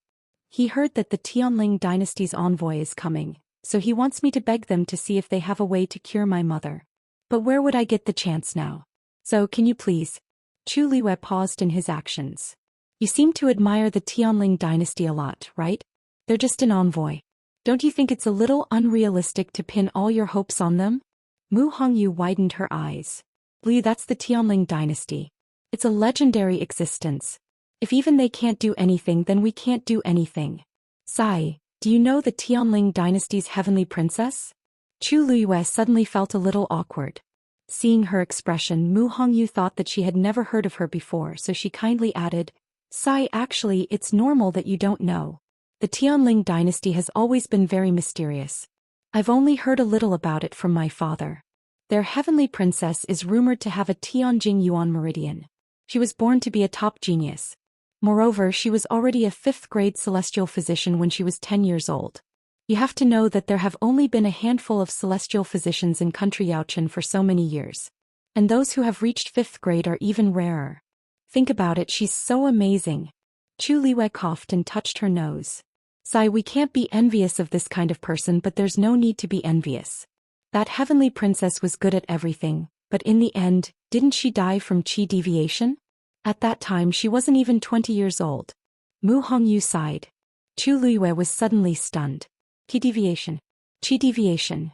He heard that the Tianling dynasty's envoy is coming, so he wants me to beg them to see if they have a way to cure my mother. But where would I get the chance now? So can you please? Chu Liuyue paused in his actions. You seem to admire the Tianling dynasty a lot, right? They're just an envoy. Don't you think it's a little unrealistic to pin all your hopes on them? Mu Hongyu widened her eyes. Liu, that's the Tianling dynasty. It's a legendary existence. If even they can't do anything, then we can't do anything. Sai, do you know the Tianling dynasty's heavenly princess? Chu Liuyue suddenly felt a little awkward. Seeing her expression, Mu Hongyu thought that she had never heard of her before, so she kindly added, Sai, actually, it's normal that you don't know. The Tianling dynasty has always been very mysterious. I've only heard a little about it from my father. Their heavenly princess is rumored to have a Tianjing Yuan meridian. She was born to be a top genius. Moreover, she was already a 5th-grade celestial physician when she was 10 years old. You have to know that there have only been a handful of celestial physicians in country Yaochen for so many years. And those who have reached 5th grade are even rarer. Think about it, she's so amazing. Chu Liuyue coughed and touched her nose. Sai, we can't be envious of this kind of person, but there's no need to be envious. That heavenly princess was good at everything, but in the end, didn't she die from qi deviation? At that time she wasn't even 20 years old. Mu Hongyu sighed. Chu Liuyue was suddenly stunned. Qi deviation. Qi deviation.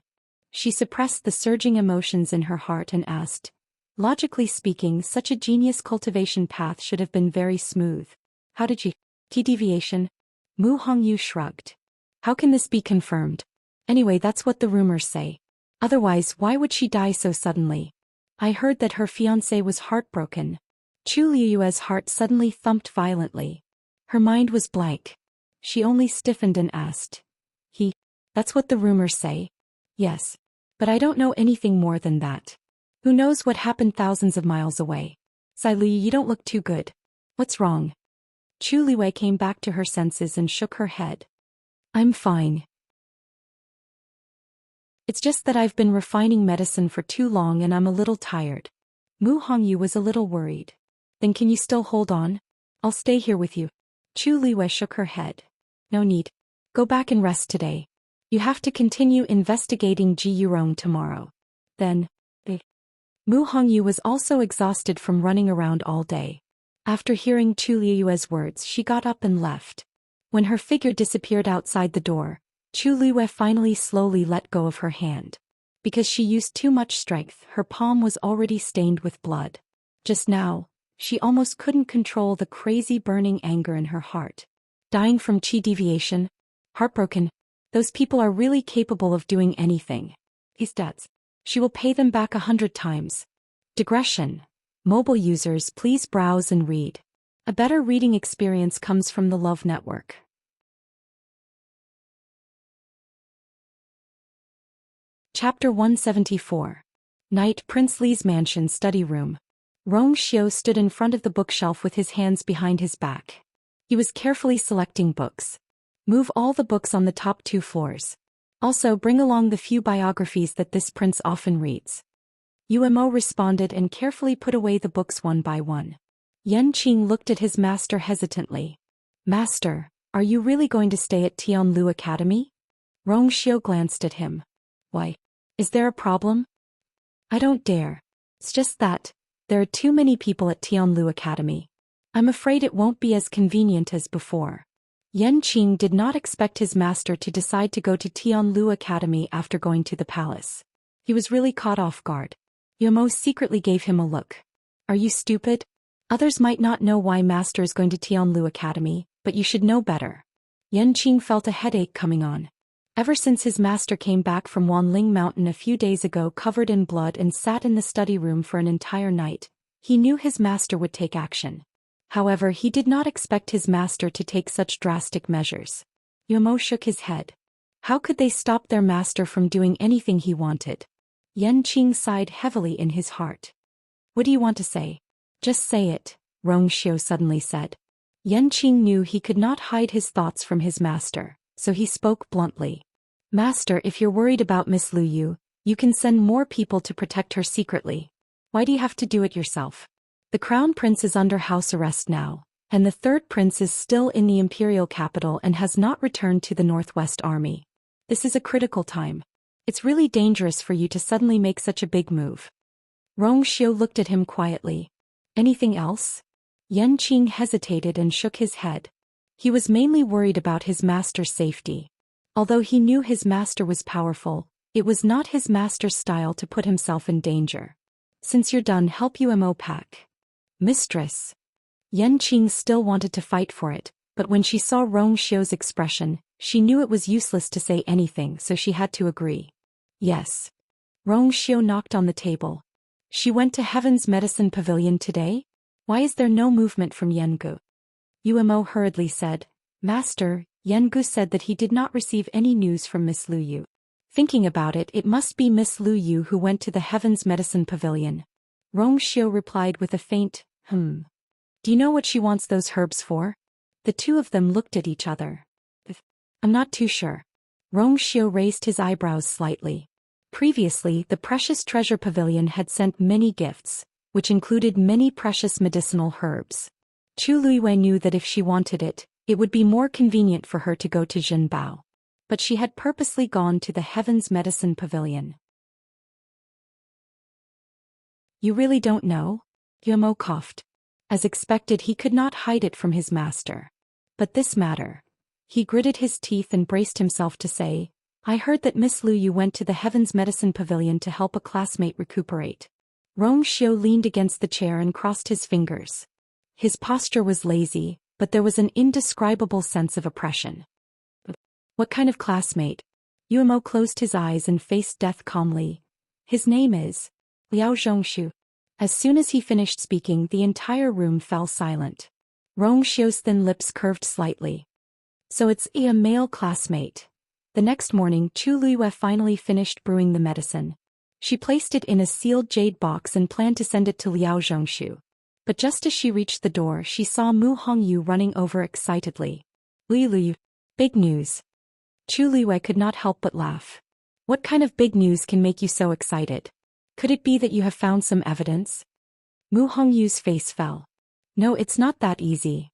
She suppressed the surging emotions in her heart and asked, Logically speaking, such a genius cultivation path should have been very smooth. How did you... Deviation? Mu Hongyu shrugged. How can this be confirmed? Anyway, that's what the rumors say. Otherwise, why would she die so suddenly? I heard that her fiancé was heartbroken. Chu Liyue's heart suddenly thumped violently. Her mind was blank. She only stiffened and asked. That's what the rumors say? Yes. But I don't know anything more than that. Who knows what happened thousands of miles away? Sai Li, you don't look too good. What's wrong? Chu Liwei came back to her senses and shook her head. I'm fine. It's just that I've been refining medicine for too long and I'm a little tired. Mu Hongyu was a little worried. Then can you still hold on? I'll stay here with you. Chu Liwei shook her head. No need. Go back and rest today. You have to continue investigating Ji Yurong tomorrow. Then, Mu Hongyu was also exhausted from running around all day. After hearing Chu Liyue's words, she got up and left. When her figure disappeared outside the door, Chu Liyue finally slowly let go of her hand. Because she used too much strength, her palm was already stained with blood. Just now, she almost couldn't control the crazy burning anger in her heart. Dying from chi deviation? Heartbroken? Those people are really capable of doing anything. His debts. She will pay them back 100 times. Digression. Mobile users, please browse and read. A better reading experience comes from the Love Network. Chapter 174. Night, Prince Li's mansion study room. Rong Xiu stood in front of the bookshelf with his hands behind his back. He was carefully selecting books. Move all the books on the top 2 floors. Also bring along the few biographies that this prince often reads. Umo responded and carefully put away the books one by one. Yan Qing looked at his master hesitantly. Master, are you really going to stay at Tianlu Academy? Rong Xiu glanced at him. Why? Is there a problem? I don't dare. It's just that there are too many people at Tianlu Academy. I'm afraid it won't be as convenient as before. Yan Qing did not expect his master to decide to go to Tianlu Academy after going to the palace. He was really caught off guard. Umo secretly gave him a look. Are you stupid? Others might not know why master is going to Tianlu Academy, but you should know better. Yan Qing felt a headache coming on. Ever since his master came back from Wanling Mountain a few days ago covered in blood and sat in the study room for an entire night, he knew his master would take action. However, he did not expect his master to take such drastic measures. Umo shook his head. How could they stop their master from doing anything he wanted? Yan Qing sighed heavily in his heart. What do you want to say? Just say it, Rong Xiu suddenly said. Yan Qing knew he could not hide his thoughts from his master, so he spoke bluntly. Master, if you're worried about Miss Lu Yu, you can send more people to protect her secretly. Why do you have to do it yourself? The crown prince is under house arrest now, and the third prince is still in the imperial capital and has not returned to the Northwest Army. This is a critical time. It's really dangerous for you to suddenly make such a big move. Rong Xiu looked at him quietly. Anything else? Yan Qing hesitated and shook his head. He was mainly worried about his master's safety. Although he knew his master was powerful, it was not his master's style to put himself in danger. Since you're done, help Umo pack. Mistress. Yan Qing still wanted to fight for it, but when she saw Rong Xiu's expression, she knew it was useless to say anything, so she had to agree. Yes. Rong Xiu knocked on the table. She went to Heaven's Medicine Pavilion today? Why is there no movement from Yengu? Umo hurriedly said, Master, Yengu said that he did not receive any news from Miss Lu Yu. Thinking about it, it must be Miss Lu Yu who went to the Heaven's Medicine Pavilion. Rong Xiu replied with a faint, Do you know what she wants those herbs for? The two of them looked at each other. I'm not too sure. Rong Xiu raised his eyebrows slightly. Previously, the Precious Treasure Pavilion had sent many gifts, which included many precious medicinal herbs. Chu Luiwei knew that if she wanted it, it would be more convenient for her to go to Jinbao. But she had purposely gone to the Heaven's Medicine Pavilion. You really don't know? Yumo coughed. As expected, he could not hide it from his master. But this matter. He gritted his teeth and braced himself to say, I heard that Miss Lu Yu went to the Heaven's Medicine Pavilion to help a classmate recuperate. Rong Xiu leaned against the chair and crossed his fingers. His posture was lazy, but there was an indescribable sense of oppression. What kind of classmate? Yuemo closed his eyes and faced death calmly. His name is Liao Zhongshu. As soon as he finished speaking, the entire room fell silent. Rong Xiu's thin lips curved slightly. So it's a male classmate. The next morning, Chu Luiyue finally finished brewing the medicine. She placed it in a sealed jade box and planned to send it to Liao Zhongshu. But just as she reached the door, she saw Mu Hongyu running over excitedly. Luyu, big news. Chu Luiyue could not help but laugh. What kind of big news can make you so excited? Could it be that you have found some evidence? Mu Hongyu's face fell. No, it's not that easy.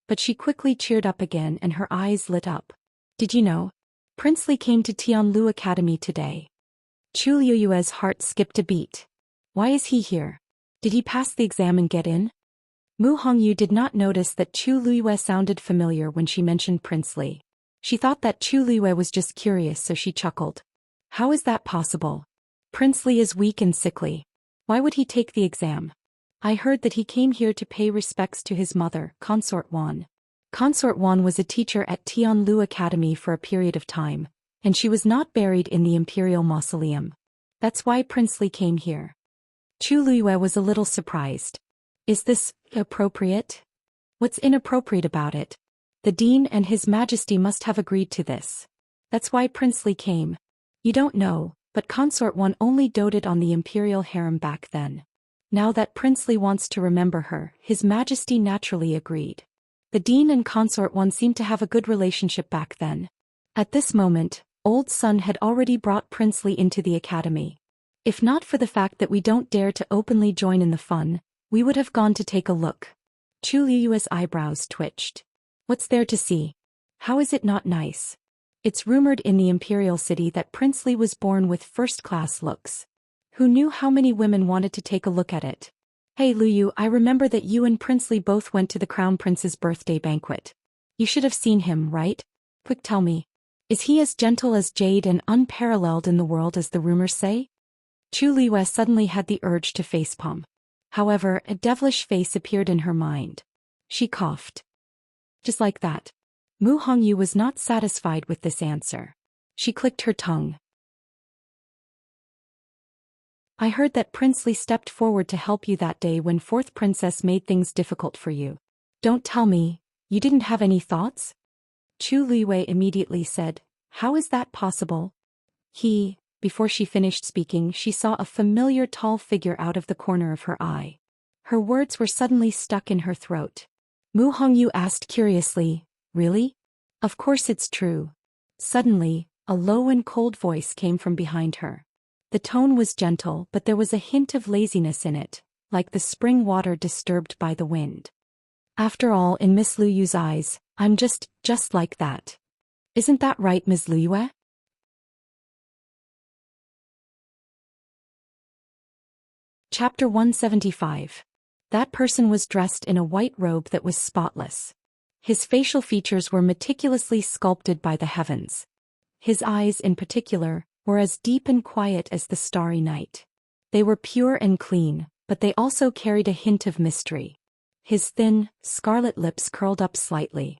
But she quickly cheered up again and her eyes lit up. Did you know? Prince Li came to Tianlu Academy today. Chu Luiyue's heart skipped a beat. Why is he here? Did he pass the exam and get in? Mu Hongyu did not notice that Chu Luiyue sounded familiar when she mentioned Prince Li. She thought that Chu Luiyue was just curious, so she chuckled. How is that possible? Prince Li is weak and sickly. Why would he take the exam? I heard that he came here to pay respects to his mother, Consort Wan. Consort Wan was a teacher at Tianlu Academy for a period of time, and she was not buried in the imperial mausoleum. That's why Prince Li came here. Chu Luiyue was a little surprised. Is this appropriate? What's inappropriate about it? The dean and his majesty must have agreed to this. That's why Prince Li came. You don't know, but Consort Wan only doted on the imperial harem back then. Now that Prince Li wants to remember her, his majesty naturally agreed. The dean and Consort Wan seemed to have a good relationship back then. At this moment, Old Sun had already brought Prince Li into the academy. If not for the fact that we don't dare to openly join in the fun, we would have gone to take a look. Chu Luiyue's eyebrows twitched. What's there to see? How is it not nice? It's rumored in the imperial city that Prince Li was born with first-class looks. Who knew how many women wanted to take a look at it? Hey Luyu, I remember that you and Prince Li both went to the Crown Prince's birthday banquet. You should have seen him, right? Quick, tell me. Is he as gentle as jade and unparalleled in the world as the rumors say? Chu Luiyue suddenly had the urge to facepalm. However, a devilish face appeared in her mind. She coughed. Just like that. Mu Hongyu was not satisfied with this answer. She clicked her tongue. I heard that Prince Li stepped forward to help you that day when Fourth Princess made things difficult for you. Don't tell me, you didn't have any thoughts? Chu Luiyue immediately said, how is that possible? Before she finished speaking, she saw a familiar tall figure out of the corner of her eye. Her words were suddenly stuck in her throat. Mu Hongyu asked curiously, really? Of course it's true. Suddenly, a low and cold voice came from behind her. The tone was gentle, but there was a hint of laziness in it, like the spring water disturbed by the wind. After all, in Miss Luyu's eyes, I'm just like that. Isn't that right, Ms. Luiyue? Chapter 175. That person was dressed in a white robe that was spotless. His facial features were meticulously sculpted by the heavens. His eyes, in particular, were as deep and quiet as the starry night. They were pure and clean, but they also carried a hint of mystery. His thin, scarlet lips curled up slightly.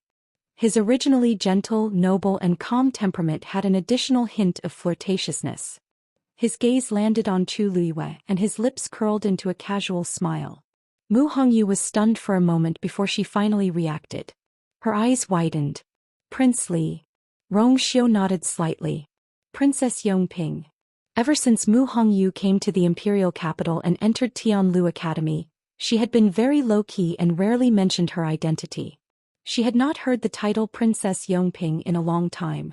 His originally gentle, noble and calm temperament had an additional hint of flirtatiousness. His gaze landed on Chu Luiyue and his lips curled into a casual smile. Mu Hongyu was stunned for a moment before she finally reacted. Her eyes widened. Prince Li. Rong Xiu nodded slightly. Princess Yongping. Ever since Mu Hongyu came to the imperial capital and entered Tianlu Academy, she had been very low-key and rarely mentioned her identity. She had not heard the title Princess Yongping in a long time.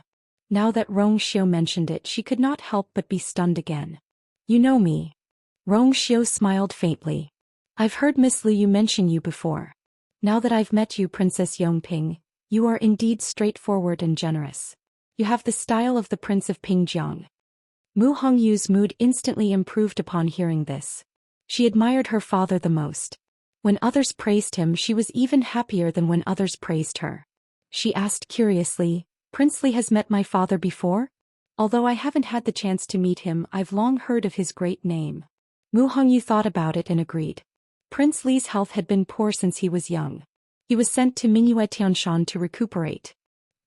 Now that Rong Xiu mentioned it, she could not help but be stunned again. You know me. Rong Xiu smiled faintly. I've heard Miss Luyu mention you before. Now that I've met you, Princess Yongping, you are indeed straightforward and generous. You have the style of the Prince of Pingjiang. Mu Hongyu's mood instantly improved upon hearing this. She admired her father the most. When others praised him, she was even happier than when others praised her. She asked curiously, Prince Li has met my father before? Although I haven't had the chance to meet him, I've long heard of his great name. Mu Hongyu thought about it and agreed. Prince Li's health had been poor since he was young. He was sent to Mingyue Tianshan to recuperate.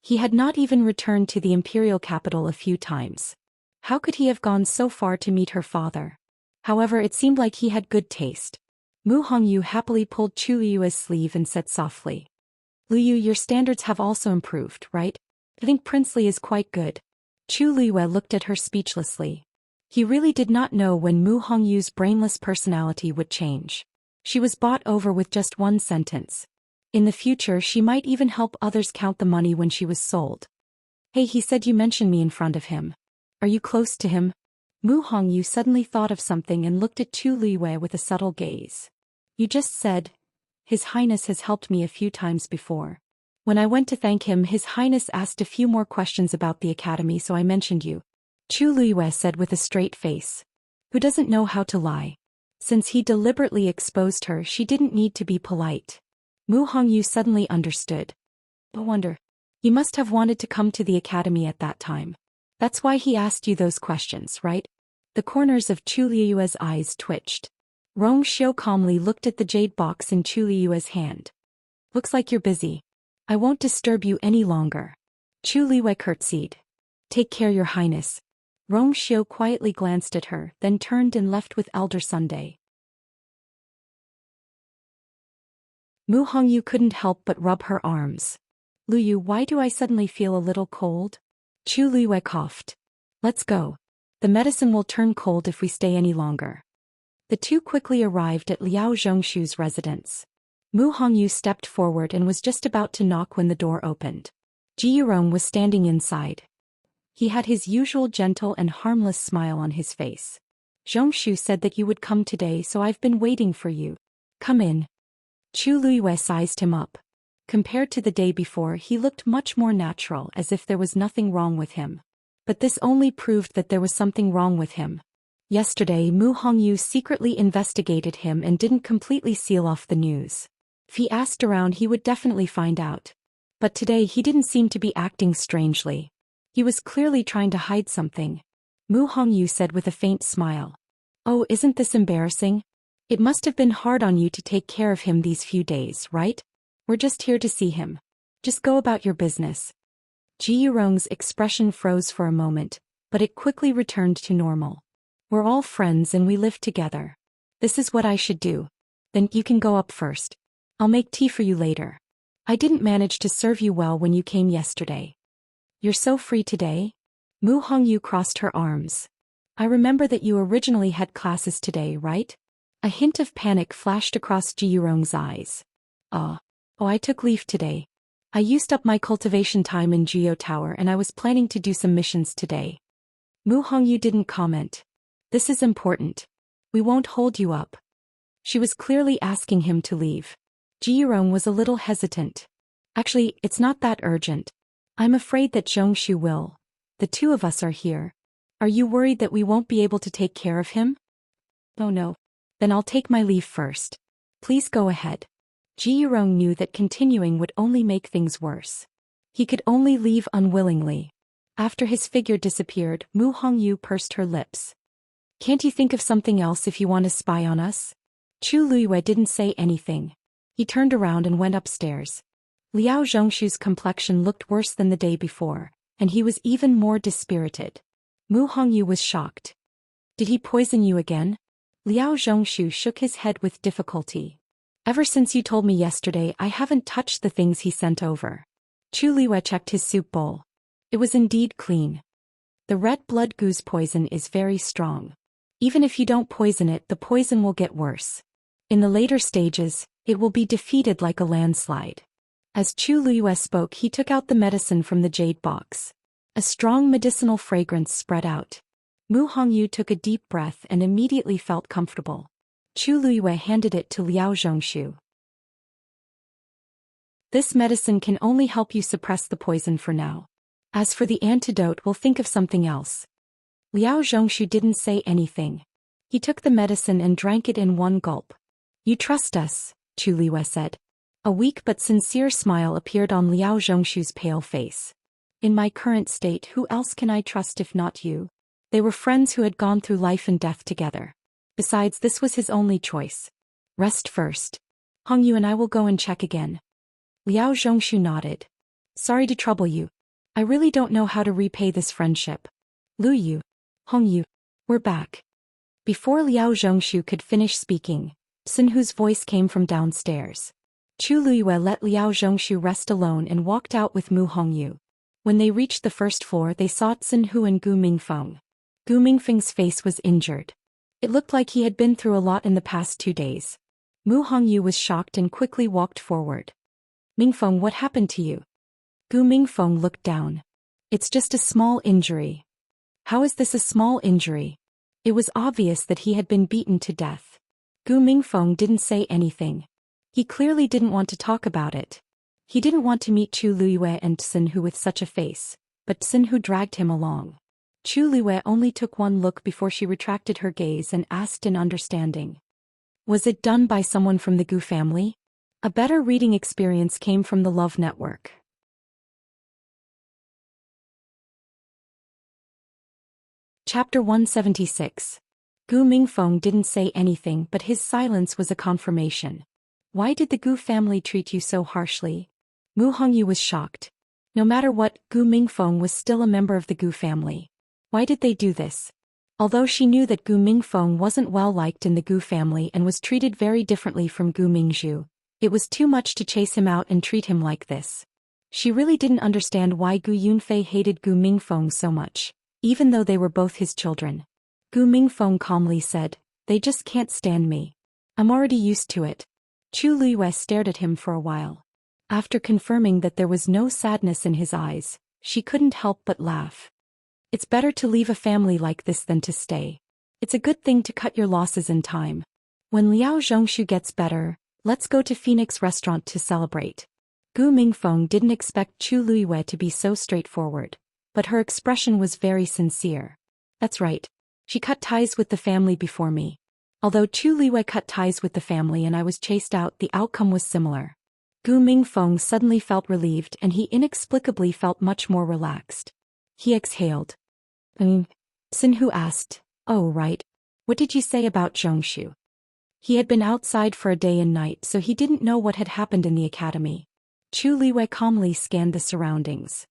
He had not even returned to the imperial capital a few times. How could he have gone so far to meet her father? However, it seemed like he had good taste. Mu Hongyu happily pulled Chu Liyue's sleeve and said softly, "Liyu, your standards have also improved, right? I think Prince Li is quite good." Chu Liyue looked at her speechlessly. He really did not know when Mu Hongyu's brainless personality would change. She was bought over with just one sentence. In the future, she might even help others count the money when she was sold. "Hey, he said you mentioned me in front of him. Are you close to him?" Mu Hongyu suddenly thought of something and looked at Chu Liyue with a subtle gaze. "You just said, His Highness has helped me a few times before. When I went to thank him, His Highness asked a few more questions about the academy, so I mentioned you." Chu Liyue said with a straight face. Who doesn't know how to lie? Since he deliberately exposed her, she didn't need to be polite. Mu Hongyu suddenly understood. No wonder. He must have wanted to come to the academy at that time. That's why he asked you those questions, right? The corners of Chu Liyue's eyes twitched. Rong Xiu calmly looked at the jade box in Chu Liyue's hand. "Looks like you're busy. I won't disturb you any longer." Chu Liyue curtsied. "Take care, Your Highness." Rong Xiu quietly glanced at her, then turned and left with Elder Sunday. Mu Hongyu couldn't help but rub her arms. "Liyu, why do I suddenly feel a little cold?" Chu Liyue coughed. "Let's go. The medicine will turn cold if we stay any longer." The two quickly arrived at Liao Zhongshu's residence. Mu Hongyu stepped forward and was just about to knock when the door opened. Ji Yurong was standing inside. He had his usual gentle and harmless smile on his face. "Zhongshu said that you would come today, so I've been waiting for you. Come in." Chu Liyue sized him up. Compared to the day before, he looked much more natural, as if there was nothing wrong with him. But this only proved that there was something wrong with him. Yesterday, Mu Hongyu secretly investigated him and didn't completely seal off the news. If he asked around, he would definitely find out. But today he didn't seem to be acting strangely. He was clearly trying to hide something. Mu Hongyu said with a faint smile. "Oh, isn't this embarrassing? It must have been hard on you to take care of him these few days, right? We're just here to see him. Just go about your business." Ji Yurong's expression froze for a moment, but it quickly returned to normal. "We're all friends and we live together. This is what I should do. Then you can go up first. I'll make tea for you later. I didn't manage to serve you well when you came yesterday." "You're so free today?" Mu Hongyu crossed her arms. "I remember that you originally had classes today, right?" A hint of panic flashed across Ji Yurong's eyes. Oh, I took leave today. I used up my cultivation time in Jiyo Tower and I was planning to do some missions today." Mu Hongyu didn't comment. "This is important. We won't hold you up." She was clearly asking him to leave. Ji Yurong was a little hesitant. "Actually, it's not that urgent. I'm afraid that Zhongshu will. The two of us are here. Are you worried that we won't be able to take care of him?" "Oh no. Then I'll take my leave first. Please go ahead." Ji Yurong knew that continuing would only make things worse. He could only leave unwillingly. After his figure disappeared, Mu Hongyu pursed her lips. "Can't you think of something else if you want to spy on us?" Chu Liyue didn't say anything. He turned around and went upstairs. Liao Zhongshu's complexion looked worse than the day before, and he was even more dispirited. Mu Hongyu was shocked. "Did he poison you again?" Liao Zhongshu shook his head with difficulty. "Ever since you told me yesterday, I haven't touched the things he sent over." Chu Liyue checked his soup bowl. It was indeed clean. "The red blood goose poison is very strong. Even if you don't poison it, the poison will get worse. In the later stages, it will be defeated like a landslide." As Chu Liyue spoke, he took out the medicine from the jade box. A strong medicinal fragrance spread out. Mu Hongyu took a deep breath and immediately felt comfortable. Chu Liyue handed it to Liao Zhongshu. "This medicine can only help you suppress the poison for now. As for the antidote, we'll think of something else." Liao Zhongshu didn't say anything. He took the medicine and drank it in one gulp. "You trust us," Chu Liyue said. A weak but sincere smile appeared on Liao Zhongshu's pale face. "In my current state, who else can I trust if not you?" They were friends who had gone through life and death together. Besides, this was his only choice. Rest first. Hongyu and I will go and check again. Liao Zhongshu nodded. Sorry to trouble you. I really don't know how to repay this friendship. Lu Yu. Hongyu. We're back. Before Liao Zhongshu could finish speaking, Sinhu's voice came from downstairs. Chu Luyue let Liao Zhongshu rest alone and walked out with Mu Hongyu. When they reached the first floor, they saw Sinhu and Gu Mingfeng. Gu Mingfeng's face was injured. It looked like he had been through a lot in the past 2 days. Mu Hongyu was shocked and quickly walked forward. Mingfeng, what happened to you? Gu Mingfeng looked down. It's just a small injury. How is this a small injury? It was obvious that he had been beaten to death. Gu Mingfeng didn't say anything. He clearly didn't want to talk about it. He didn't want to meet Chu Luyue and Sinhu with such a face, but Sinhu dragged him along. Chu Luyue only took one look before she retracted her gaze and asked in understanding. Was it done by someone from the Gu family? A better reading experience came from the Love Network. Chapter 176. Gu Mingfeng didn't say anything, but his silence was a confirmation. Why did the Gu family treat you so harshly? Mu Hongyu was shocked. No matter what, Gu Mingfeng was still a member of the Gu family. Why did they do this? Although she knew that Gu Mingfeng wasn't well liked in the Gu family and was treated very differently from Gu Mingzhu, it was too much to chase him out and treat him like this. She really didn't understand why Gu Yunfei hated Gu Mingfeng so much, even though they were both his children. Gu Mingfeng calmly said, "They just can't stand me. I'm already used to it." Chu Luyue stared at him for a while. After confirming that there was no sadness in his eyes, she couldn't help but laugh. It's better to leave a family like this than to stay. It's a good thing to cut your losses in time. When Liao Zhongshu gets better, let's go to Phoenix Restaurant to celebrate. Gu Mingfeng didn't expect Chu Luyue to be so straightforward, but her expression was very sincere. That's right. She cut ties with the family before me. Although Chu Luyue cut ties with the family and I was chased out, the outcome was similar. Gu Mingfeng suddenly felt relieved and he inexplicably felt much more relaxed. He exhaled. Sinhu asked, "Oh right. What did you say about Zhongshu?" He had been outside for a day and night, so he didn't know what had happened in the academy. Chu Luyue calmly scanned the surroundings.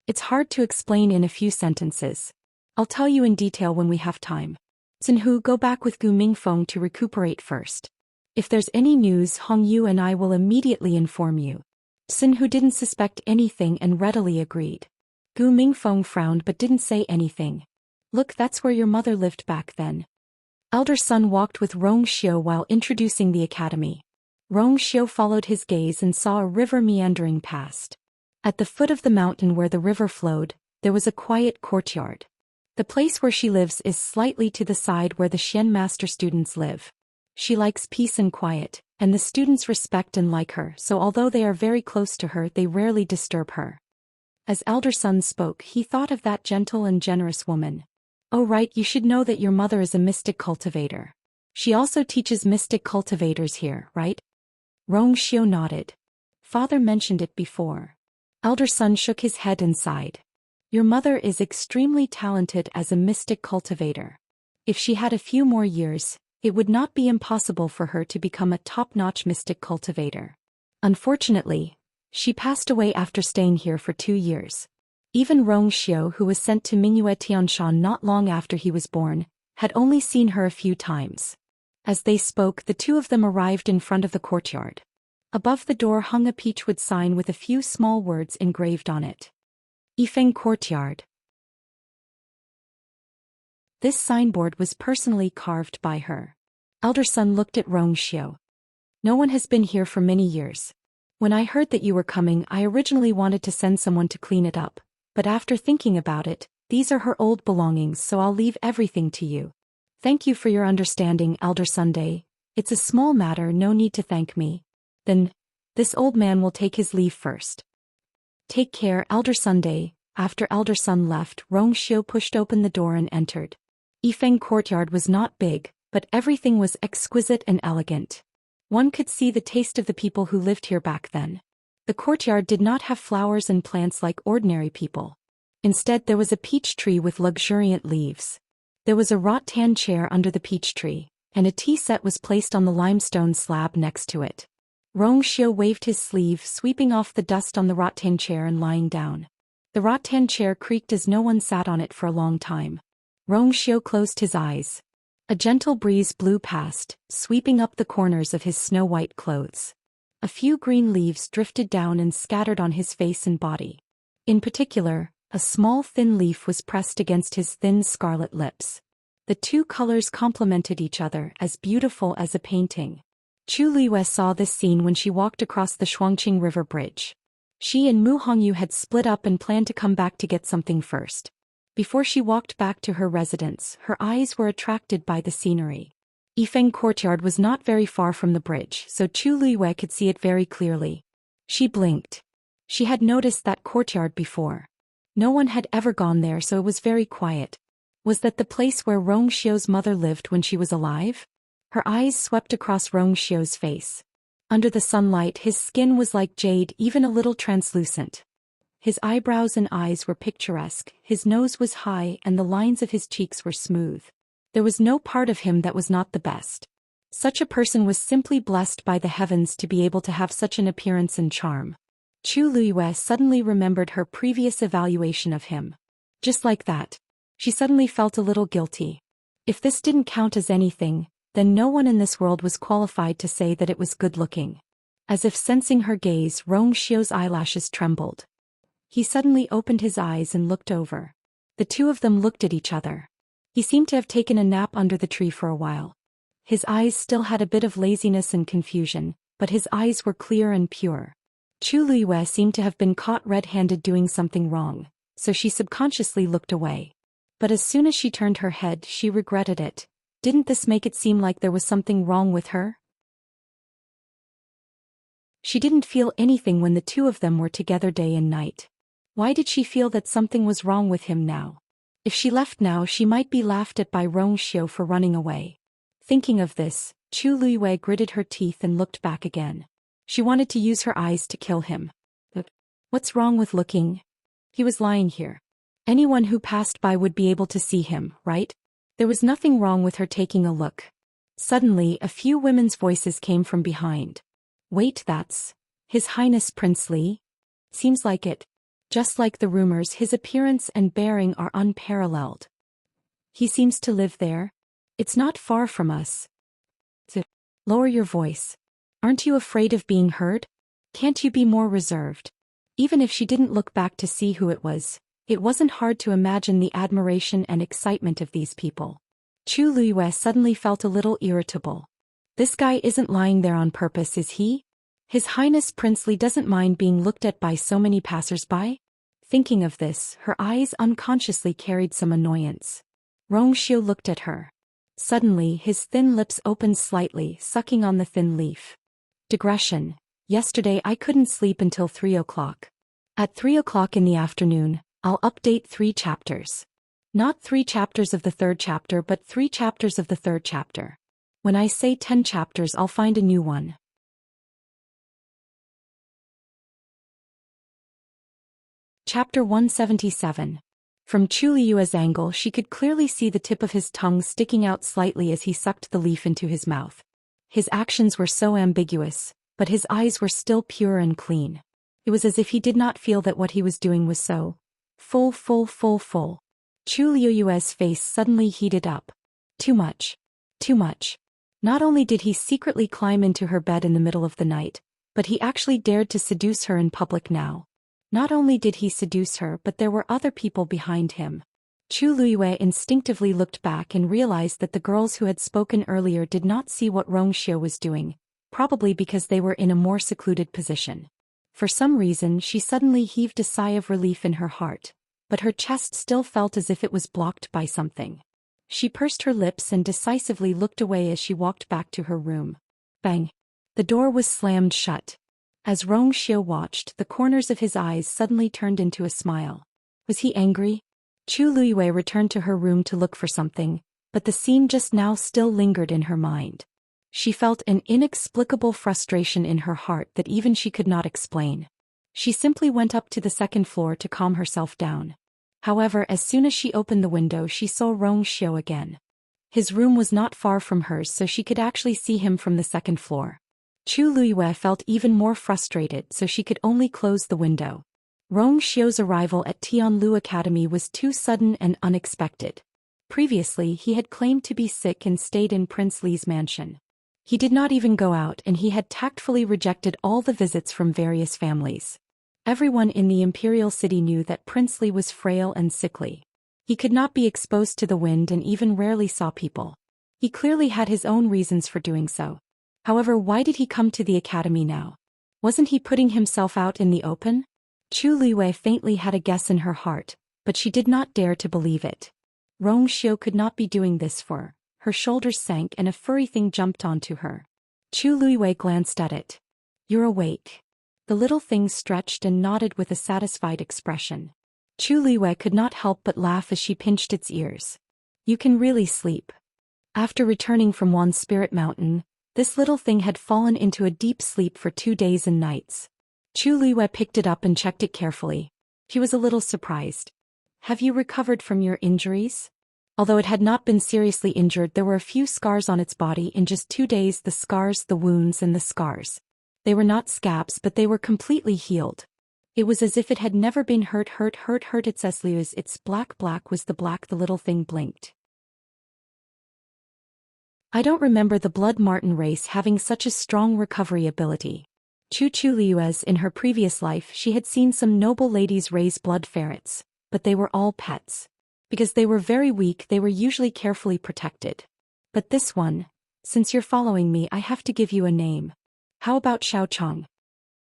It's hard to explain in a few sentences. I'll tell you in detail when we have time. Sinhu, go back with Gu Mingfeng to recuperate first. If there's any news, Hongyu and I will immediately inform you. Sinhu didn't suspect anything and readily agreed. Gu Mingfeng frowned but didn't say anything. Look, that's where your mother lived back then. Elder son walked with Rong Xiu while introducing the academy. Rong Xiu followed his gaze and saw a river meandering past. At the foot of the mountain where the river flowed, there was a quiet courtyard. The place where she lives is slightly to the side where the Xian master students live. She likes peace and quiet, and the students respect and like her, so although they are very close to her, they rarely disturb her. As elder son spoke, he thought of that gentle and generous woman. Oh right, you should know that your mother is a mystic cultivator. She also teaches mystic cultivators here, right? Rong Xiu nodded. Father mentioned it before. Elder son shook his head and sighed. Your mother is extremely talented as a mystic cultivator. If she had a few more years, it would not be impossible for her to become a top-notch mystic cultivator. Unfortunately, she passed away after staying here for 2 years. Even Rong Xiu, who was sent to Mingyue Tianshan not long after he was born, had only seen her a few times. As they spoke, the two of them arrived in front of the courtyard. Above the door hung a peachwood sign with a few small words engraved on it. Yifeng Courtyard. This signboard was personally carved by her. Elder son looked at Rong Xiu. No one has been here for many years. When I heard that you were coming, I originally wanted to send someone to clean it up, but after thinking about it, these are her old belongings, so I'll leave everything to you. Thank you for your understanding, Elder Sunday. It's a small matter, no need to thank me. Then, this old man will take his leave first. Take care, Elder Sunday. After Elder Sun left, Rong Xiu pushed open the door and entered. Yifeng Courtyard was not big, but everything was exquisite and elegant. One could see the taste of the people who lived here back then. The courtyard did not have flowers and plants like ordinary people. Instead, there was a peach tree with luxuriant leaves. There was a rattan chair under the peach tree, and a tea set was placed on the limestone slab next to it. Rong Xiu waved his sleeve, sweeping off the dust on the rattan chair and lying down. The rattan chair creaked as no one sat on it for a long time. Rong Xiu closed his eyes. A gentle breeze blew past, sweeping up the corners of his snow-white clothes. A few green leaves drifted down and scattered on his face and body. In particular, a small thin leaf was pressed against his thin scarlet lips. The two colors complemented each other, as beautiful as a painting. Chu Liyue saw this scene when she walked across the Shuangqing River Bridge. She and Mu Hongyu had split up and planned to come back to get something first. Before she walked back to her residence, her eyes were attracted by the scenery. Yifeng Courtyard was not very far from the bridge, so Chu Liyue could see it very clearly. She blinked. She had noticed that courtyard before. No one had ever gone there, so it was very quiet. Was that the place where Rong Xiu's mother lived when she was alive? Her eyes swept across Rong Xiu's face. Under the sunlight, his skin was like jade, even a little translucent. His eyebrows and eyes were picturesque, his nose was high, and the lines of his cheeks were smooth. There was no part of him that was not the best. Such a person was simply blessed by the heavens to be able to have such an appearance and charm. Chu Liyue suddenly remembered her previous evaluation of him. Just like that. She suddenly felt a little guilty. If this didn't count as anything, then no one in this world was qualified to say that it was good-looking. As if sensing her gaze, Rong Xiu's eyelashes trembled. He suddenly opened his eyes and looked over. The two of them looked at each other. He seemed to have taken a nap under the tree for a while. His eyes still had a bit of laziness and confusion, but his eyes were clear and pure. Chu Liyue seemed to have been caught red-handed doing something wrong, so she subconsciously looked away. But as soon as she turned her head, she regretted it. Didn't this make it seem like there was something wrong with her? She didn't feel anything when the two of them were together day and night. Why did she feel that something was wrong with him now? If she left now, she might be laughed at by Rong Xiu for running away. Thinking of this, Chu Liyue gritted her teeth and looked back again. She wanted to use her eyes to kill him. But what's wrong with looking? He was lying here. Anyone who passed by would be able to see him, right? There was nothing wrong with her taking a look. Suddenly, a few women's voices came from behind. Wait, that's His Highness Prince Li? Seems like it. Just like the rumors, his appearance and bearing are unparalleled. He seems to live there. It's not far from us. Lower your voice. Aren't you afraid of being heard? Can't you be more reserved? Even if she didn't look back to see who it wasn't hard to imagine the admiration and excitement of these people. Chu Liyue suddenly felt a little irritable. This guy isn't lying there on purpose, is he? His Highness Prince Li doesn't mind being looked at by so many passers-by? Thinking of this, her eyes unconsciously carried some annoyance. Rong Xiu looked at her. Suddenly, his thin lips opened slightly, sucking on the thin leaf. Digression. Yesterday I couldn't sleep until 3 o'clock. At 3 o'clock in the afternoon, I'll update 3 chapters. Not 3 chapters of the 3rd chapter, but 3 chapters of the 3rd chapter. When I say 10 chapters, I'll find a new one. Chapter 177. From Chu Liyue's angle, she could clearly see the tip of his tongue sticking out slightly as he sucked the leaf into his mouth. His actions were so ambiguous, but his eyes were still pure and clean. It was as if he did not feel that what he was doing was so full. Chu Liyue's face suddenly heated up. Too much. Too much. Not only did he secretly climb into her bed in the middle of the night, but he actually dared to seduce her in public now. Not only did he seduce her, but there were other people behind him. Chu Liyue instinctively looked back and realized that the girls who had spoken earlier did not see what Rong Xiu was doing, probably because they were in a more secluded position. For some reason, she suddenly heaved a sigh of relief in her heart, but her chest still felt as if it was blocked by something. She pursed her lips and decisively looked away as she walked back to her room. Bang! The door was slammed shut. As Rong Xiu watched, the corners of his eyes suddenly turned into a smile. Was he angry? Chu Liyue returned to her room to look for something, but the scene just now still lingered in her mind. She felt an inexplicable frustration in her heart that even she could not explain. She simply went up to the 2nd floor to calm herself down. However, as soon as she opened the window, she saw Rong Xiu again. His room was not far from hers, so she could actually see him from the second floor. Chu Luiyue felt even more frustrated, so she could only close the window. Rong Xiu's arrival at Tianlu Academy was too sudden and unexpected. Previously, he had claimed to be sick and stayed in Prince Li's mansion. He did not even go out, and he had tactfully rejected all the visits from various families. Everyone in the imperial city knew that Prince Li was frail and sickly. He could not be exposed to the wind and even rarely saw people. He clearly had his own reasons for doing so. However, why did he come to the academy now? Wasn't he putting himself out in the open? Chu Luiyue faintly had a guess in her heart, but she did not dare to believe it. Rong Xiu could not be doing this for her. Shoulders sank and a furry thing jumped onto her. Chu Luiyue glanced at it. "You're awake." The little thing stretched and nodded with a satisfied expression. Chu Luiyue could not help but laugh as she pinched its ears. "You can really sleep." After returning from Wan's Spirit Mountain, this little thing had fallen into a deep sleep for 2 days and nights. Chu Luiyue picked it up and checked it carefully. He was a little surprised. "Have you recovered from your injuries?" Although it had not been seriously injured, there were a few scars on its body. In just 2 days, the scars, the wounds and the scars. They were not scabs, but they were completely healed. It was as if it had never been hurt. It's as Liu's. It's black was the black. The little thing blinked. "I don't remember the Blood Marten race having such a strong recovery ability." Chu Liu's. In her previous life, she had seen some noble ladies raise blood ferrets, but they were all pets. Because they were very weak, they were usually carefully protected. But this one, since you're following me, I have to give you a name. How about Xiaochang?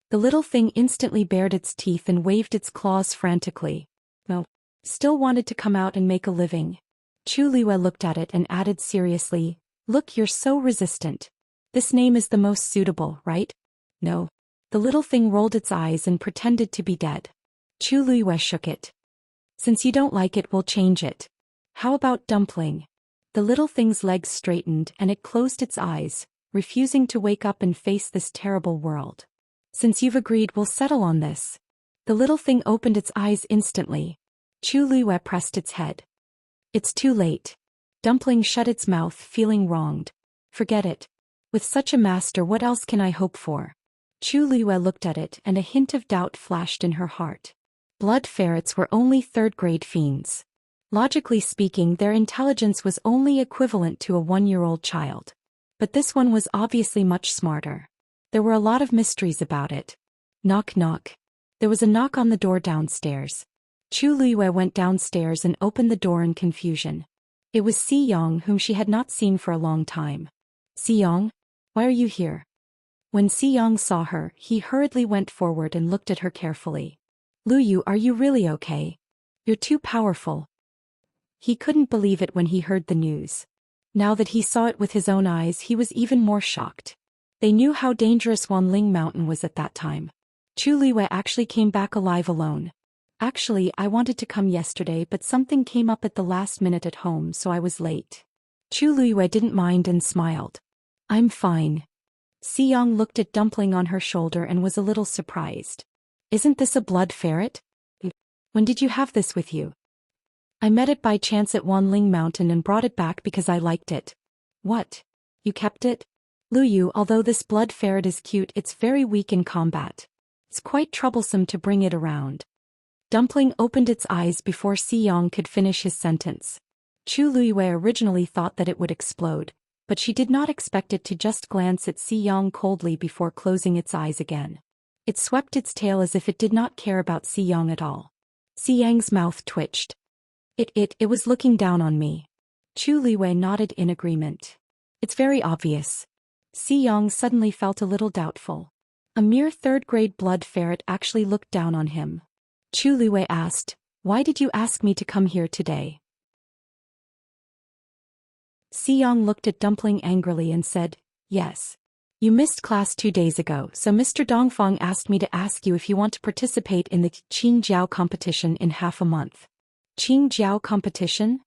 The little thing instantly bared its teeth and waved its claws frantically. "No. Still wanted to come out and make a living." Chu Liuyue looked at it and added seriously, "Look, you're so resistant. This name is the most suitable, right?" "No." The little thing rolled its eyes and pretended to be dead. Chu Liuyue shook it. "Since you don't like it, we'll change it. How about Dumpling?" The little thing's legs straightened and it closed its eyes, refusing to wake up and face this terrible world. "Since you've agreed, we'll settle on this." The little thing opened its eyes instantly. Chu Liuyue pressed its head. "It's too late." Dumpling shut its mouth, feeling wronged. "Forget it. With such a master, what else can I hope for?" Chu Liuyue looked at it and a hint of doubt flashed in her heart. Blood ferrets were only third-grade fiends. Logically speaking, their intelligence was only equivalent to a 1-year-old child. But this one was obviously much smarter. There were a lot of mysteries about it. Knock knock. There was a knock on the door downstairs. Chu Liuyue went downstairs and opened the door in confusion. It was Xiyang, whom she had not seen for a long time. "Xiyang? Why are you here?" When Xiyang saw her, he hurriedly went forward and looked at her carefully. "Luyu, are you really okay? You're too powerful." He couldn't believe it when he heard the news. Now that he saw it with his own eyes, he was even more shocked. They knew how dangerous Wanling Mountain was at that time. Chu Liuyue actually came back alive alone. "Actually, I wanted to come yesterday, but something came up at the last minute at home, so I was late." Chu Liuyue didn't mind and smiled. "I'm fine." Xiyang looked at Dumpling on her shoulder and was a little surprised. "Isn't this a blood ferret? When did you have this with you?" "I met it by chance at Wanling Mountain and brought it back because I liked it." "What? You kept it?" "Luyu, although this blood ferret is cute, it's very weak in combat. It's quite troublesome to bring it around." Dumpling opened its eyes before Xiyang could finish his sentence. Chu Liuyue originally thought that it would explode, but she did not expect it to just glance at Xiyang coldly before closing its eyes again. It swept its tail as if it did not care about Xiyang at all. Xiyang's mouth twitched. It was looking down on me." Chu Liuyue nodded in agreement. "It's very obvious." Xiyang suddenly felt a little doubtful. A mere third-grade blood ferret actually looked down on him. Chu Liuyue asked, "Why did you ask me to come here today?" Xiyang looked at Dumpling angrily and said, "Yes. You missed class 2 days ago, so Mr. Dongfang asked me to ask you if you want to participate in the Qingjiao competition in half a month." Qingjiao competition?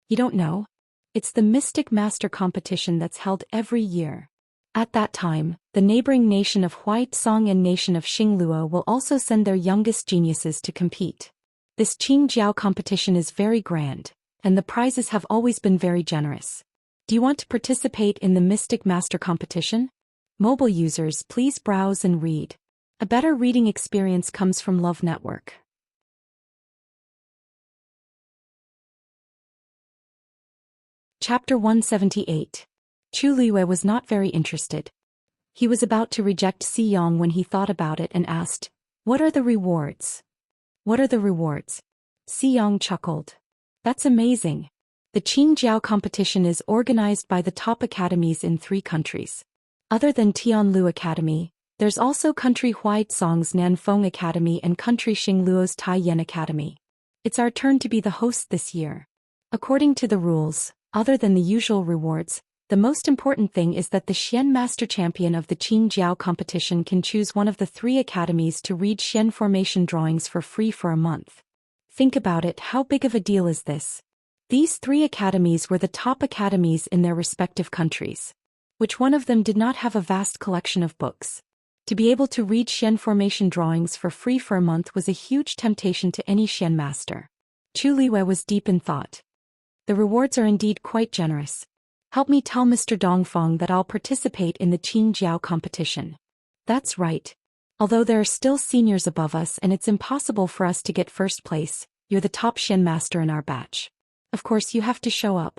You don't know? It's the Mystic Master competition that's held every year. At that time, the neighboring nation of Huaitsong and nation of Xingluo will also send their youngest geniuses to compete. This Qingjiao competition is very grand, and the prizes have always been very generous. Do you want to participate in the Mystic Master competition? Mobile users, please browse and read. A better reading experience comes from Love Network. Chapter 178. Chu Liyue was not very interested. He was about to reject Xiyang when he thought about it and asked, "What are the rewards?" "What are the rewards?" Xiyang chuckled. "That's amazing. The Qingjiao competition is organized by the top academies in 3 countries. Other than Tianlu Academy, there's also Country Huaizong's Nanfeng Academy and Country Xingluo's Taiyan Academy. It's our turn to be the host this year. According to the rules, other than the usual rewards, the most important thing is that the Xian Master Champion of the Qingjiao competition can choose one of the 3 academies to read Xian formation drawings for free for a month. Think about it, how big of a deal is this? These 3 academies were the top academies in their respective countries. Which one of them did not have a vast collection of books? To be able to read Xian formation drawings for free for a month was a huge temptation to any Xian master. Chu Liyue was deep in thought. The rewards are indeed quite generous. Help me tell Mr. Dongfeng that I'll participate in the Qingjiao competition. That's right. Although there are still seniors above us and it's impossible for us to get first place, you're the top Xian master in our batch. Of course you have to show up.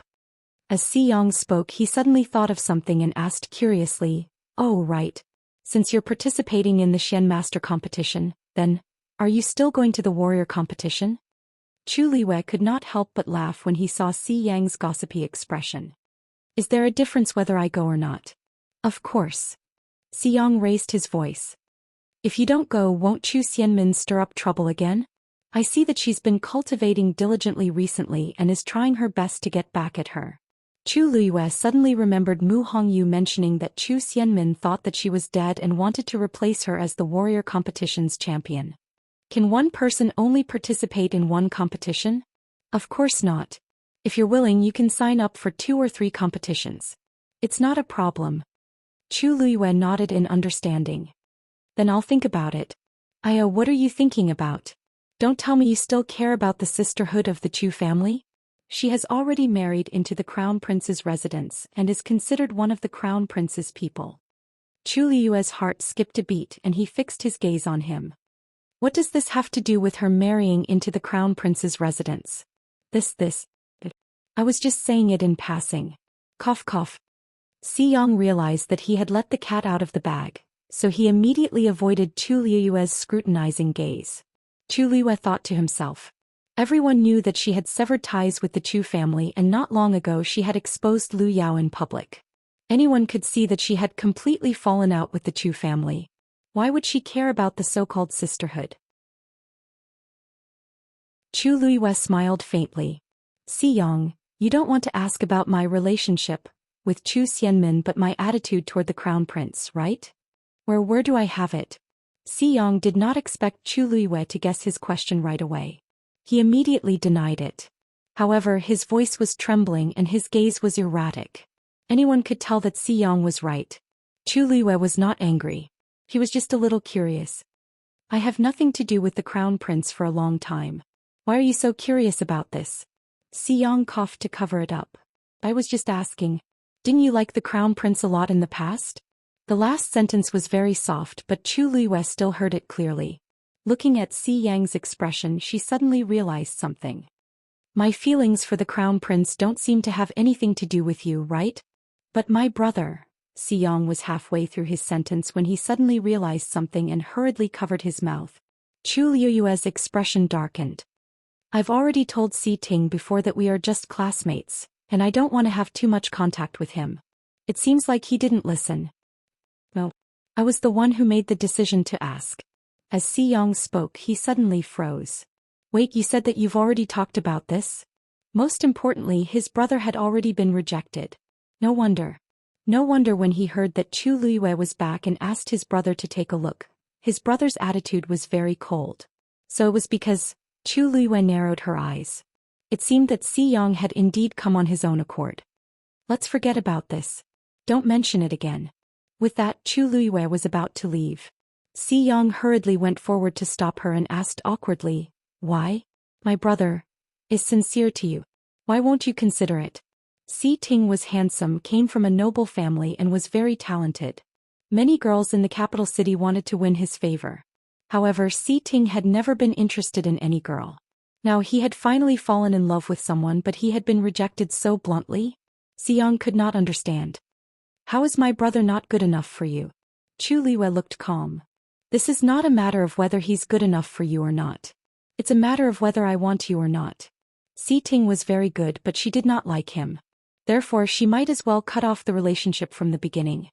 As Xiyang spoke, he suddenly thought of something and asked curiously, "Oh right. Since you're participating in the Xian master competition, then, are you still going to the warrior competition?" Chu Liyue could not help but laugh when he saw Xiyang's gossipy expression. "Is there a difference whether I go or not?" "Of course." Xiyang raised his voice. "If you don't go, won't Chu Xianmin stir up trouble again? I see that she's been cultivating diligently recently and is trying her best to get back at her." Chu Liyue suddenly remembered Mu Hongyu mentioning that Chu Xianmin thought that she was dead and wanted to replace her as the warrior competition's champion. Can one person only participate in one competition? Of course not. If you're willing, you can sign up for 2 or 3 competitions. It's not a problem. Chu Liyue nodded in understanding. Then I'll think about it. Aya, what are you thinking about? Don't tell me you still care about the sisterhood of the Chu family? She has already married into the Crown Prince's residence and is considered one of the Crown Prince's people. Chu Liyue's heart skipped a beat and he fixed his gaze on him. What does this have to do with her marrying into the Crown Prince's residence? I was just saying it in passing. Cough cough. Xiyang realized that he had let the cat out of the bag, so he immediately avoided Chu Liyue's scrutinizing gaze. Chu Liyue thought to himself. Everyone knew that she had severed ties with the Chu family and not long ago she had exposed Lu Yao in public. Anyone could see that she had completely fallen out with the Chu family. Why would she care about the so-called sisterhood? Chu Liyue smiled faintly. Xiyang, you don't want to ask about my relationship with Chu Xianmin but my attitude toward the Crown Prince, right? Where do I have it? Xiyang did not expect Chu Liyue to guess his question right away. He immediately denied it. However, his voice was trembling and his gaze was erratic. Anyone could tell that Xiyang was right. Chu Liyue was not angry. He was just a little curious. I have nothing to do with the Crown Prince for a long time. Why are you so curious about this? Xiyang coughed to cover it up. I was just asking. Didn't you like the Crown Prince a lot in the past? The last sentence was very soft but Chu Liyue still heard it clearly. Looking at Xiyang's expression, she suddenly realized something. My feelings for the Crown Prince don't seem to have anything to do with you, right? But my brother. Xiyang was halfway through his sentence when he suddenly realized something and hurriedly covered his mouth. Chu Liyue's expression darkened. I've already told Si Ting before that we are just classmates, and I don't want to have too much contact with him. It seems like he didn't listen. No. I was the one who made the decision to ask. As Xiyang spoke, he suddenly froze. Wait, you said that you've already talked about this? Most importantly, his brother had already been rejected. No wonder. No wonder when he heard that Chu Liyue was back and asked his brother to take a look. His brother's attitude was very cold. So it was because Chu Liyue narrowed her eyes. It seemed that Xiyang had indeed come on his own accord. Let's forget about this. Don't mention it again. With that, Chu Liyue was about to leave. Xiyang hurriedly went forward to stop her and asked awkwardly, Why? My brother is sincere to you. Why won't you consider it? Si Ting was handsome, came from a noble family and was very talented. Many girls in the capital city wanted to win his favor. However, Si Ting had never been interested in any girl. Now he had finally fallen in love with someone, but he had been rejected so bluntly. Xiang could not understand. How is my brother not good enough for you? Chu Liwei looked calm. This is not a matter of whether he's good enough for you or not. It's a matter of whether I want you or not. Si Ting was very good, but she did not like him. Therefore she might as well cut off the relationship from the beginning.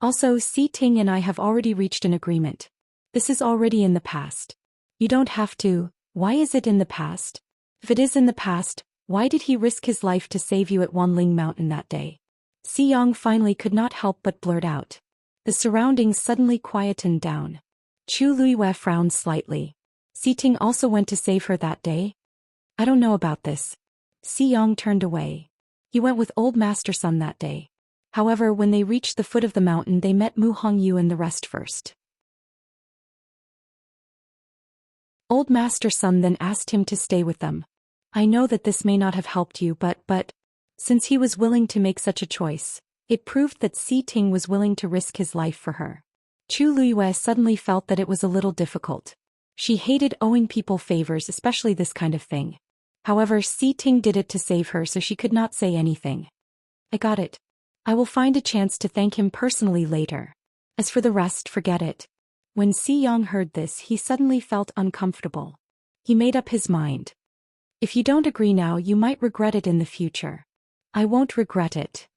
Also, Si Ting and I have already reached an agreement. This is already in the past. You don't have to. Why is it in the past? If it is in the past, why did he risk his life to save you at Wanling Mountain that day? Xiang finally could not help but blurt out. The surroundings suddenly quietened down. Chu Luiwei frowned slightly. Si Ting also went to save her that day? I don't know about this. Xiang turned away. He went with old Master Sun that day. However, when they reached the foot of the mountain, they met Mu Hongyu and the rest first. Old Master Sun then asked him to stay with them. I know that this may not have helped you, but since he was willing to make such a choice, it proved that Si Ting was willing to risk his life for her. Chu Luiwei suddenly felt that it was a little difficult. She hated owing people favors, especially this kind of thing. However, Si Ting did it to save her, so she could not say anything. I got it. I will find a chance to thank him personally later. As for the rest, forget it. When Xiang heard this, he suddenly felt uncomfortable. He made up his mind. If you don't agree now, you might regret it in the future. I won't regret it.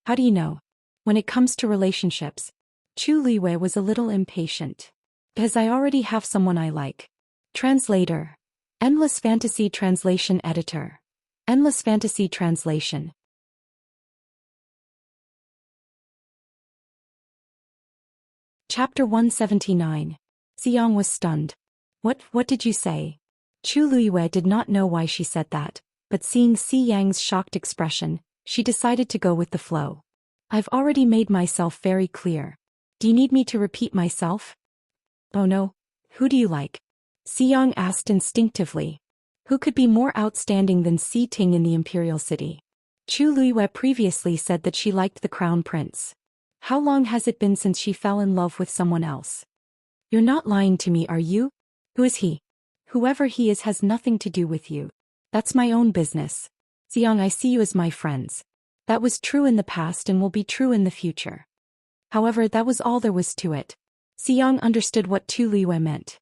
How do you know? When it comes to relationships, Chu Liwei was a little impatient. Because I already have someone I like. Translator. Endless Fantasy Translation Editor. Endless Fantasy Translation. Chapter 179. Xiang was stunned. What did you say? Chu Luiwei did not know why she said that, but seeing Xiang's shocked expression, she decided to go with the flow. I've already made myself very clear. Do you need me to repeat myself? Oh no. Who do you like? Xiang asked instinctively. Who could be more outstanding than Si Ting in the Imperial City? Chu Luiwei previously said that she liked the Crown Prince. How long has it been since she fell in love with someone else? You're not lying to me, are you? Who is he? Whoever he is has nothing to do with you. That's my own business. Xiang, I see you as my friends. That was true in the past and will be true in the future. However, that was all there was to it. Xiang understood what Chu Liwei meant.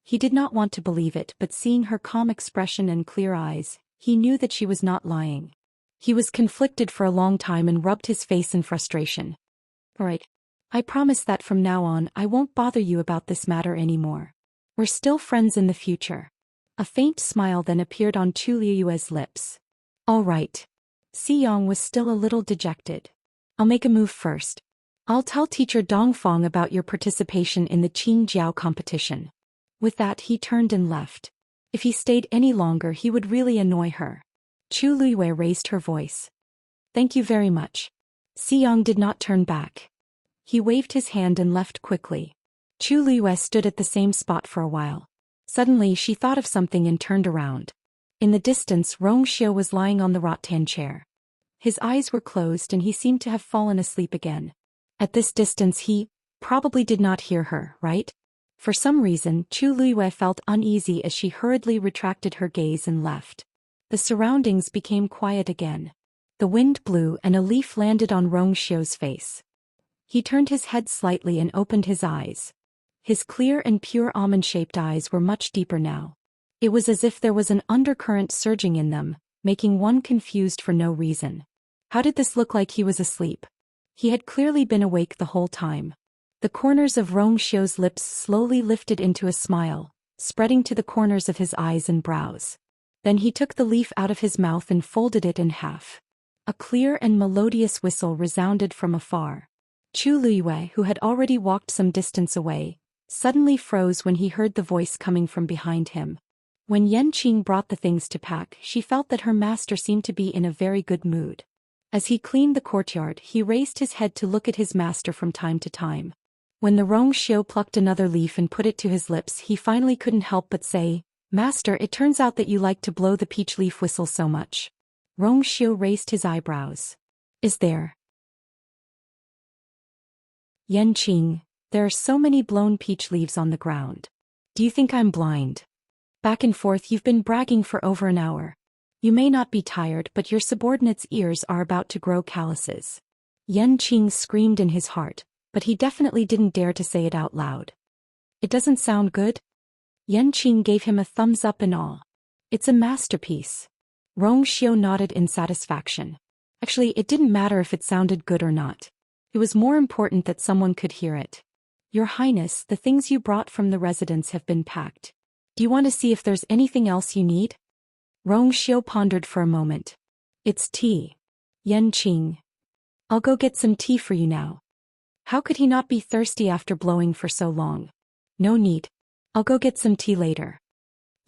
He did not want to believe it, but seeing her calm expression and clear eyes, he knew that she was not lying. He was conflicted for a long time and rubbed his face in frustration. All right. I promise that from now on I won't bother you about this matter anymore. We're still friends in the future. A faint smile then appeared on Chu Liu's lips. All right. Xiang was still a little dejected. I'll make a move first. I'll tell teacher Dongfang about your participation in the Qing Jiao competition. With that, he turned and left. If he stayed any longer, he would really annoy her. Chu Luiwei raised her voice. Thank you very much. Xiang did not turn back. He waved his hand and left quickly. Chu Liwei stood at the same spot for a while. Suddenly she thought of something and turned around. In the distance, Wuxia was lying on the rattan chair. His eyes were closed and he seemed to have fallen asleep again. At this distance he probably did not hear her, right? For some reason, Chu Luiwei felt uneasy as she hurriedly retracted her gaze and left. The surroundings became quiet again. The wind blew and a leaf landed on Wuxia's face. He turned his head slightly and opened his eyes. His clear and pure almond-shaped eyes were much deeper now. It was as if there was an undercurrent surging in them, making one confused for no reason. How did this look like he was asleep? He had clearly been awake the whole time. The corners of Wuxia's lips slowly lifted into a smile, spreading to the corners of his eyes and brows. Then he took the leaf out of his mouth and folded it in half. A clear and melodious whistle resounded from afar. Chu Luiwei, who had already walked some distance away, suddenly froze when he heard the voice coming from behind him. When Yanqing brought the things to pack, she felt that her master seemed to be in a very good mood. As he cleaned the courtyard, he raised his head to look at his master from time to time. When the Wuxia plucked another leaf and put it to his lips, he finally couldn't help but say, "Master, it turns out that you like to blow the peach leaf whistle so much." Rongxiu raised his eyebrows. Is there? Yanqing, there are so many blown peach leaves on the ground. Do you think I'm blind? Back and forth you've been bragging for over an hour. You may not be tired, but your subordinate's ears are about to grow calluses. Yanqing screamed in his heart, but he definitely didn't dare to say it out loud. It doesn't sound good? Yanqing gave him a thumbs up in awe. It's a masterpiece. Rongxiu nodded in satisfaction. Actually, it didn't matter if it sounded good or not. It was more important that someone could hear it. Your Highness, the things you brought from the residence have been packed. Do you want to see if there's anything else you need? Rongxiu pondered for a moment. It's tea. Yanqing. I'll go get some tea for you now. How could he not be thirsty after blowing for so long? No need. I'll go get some tea later.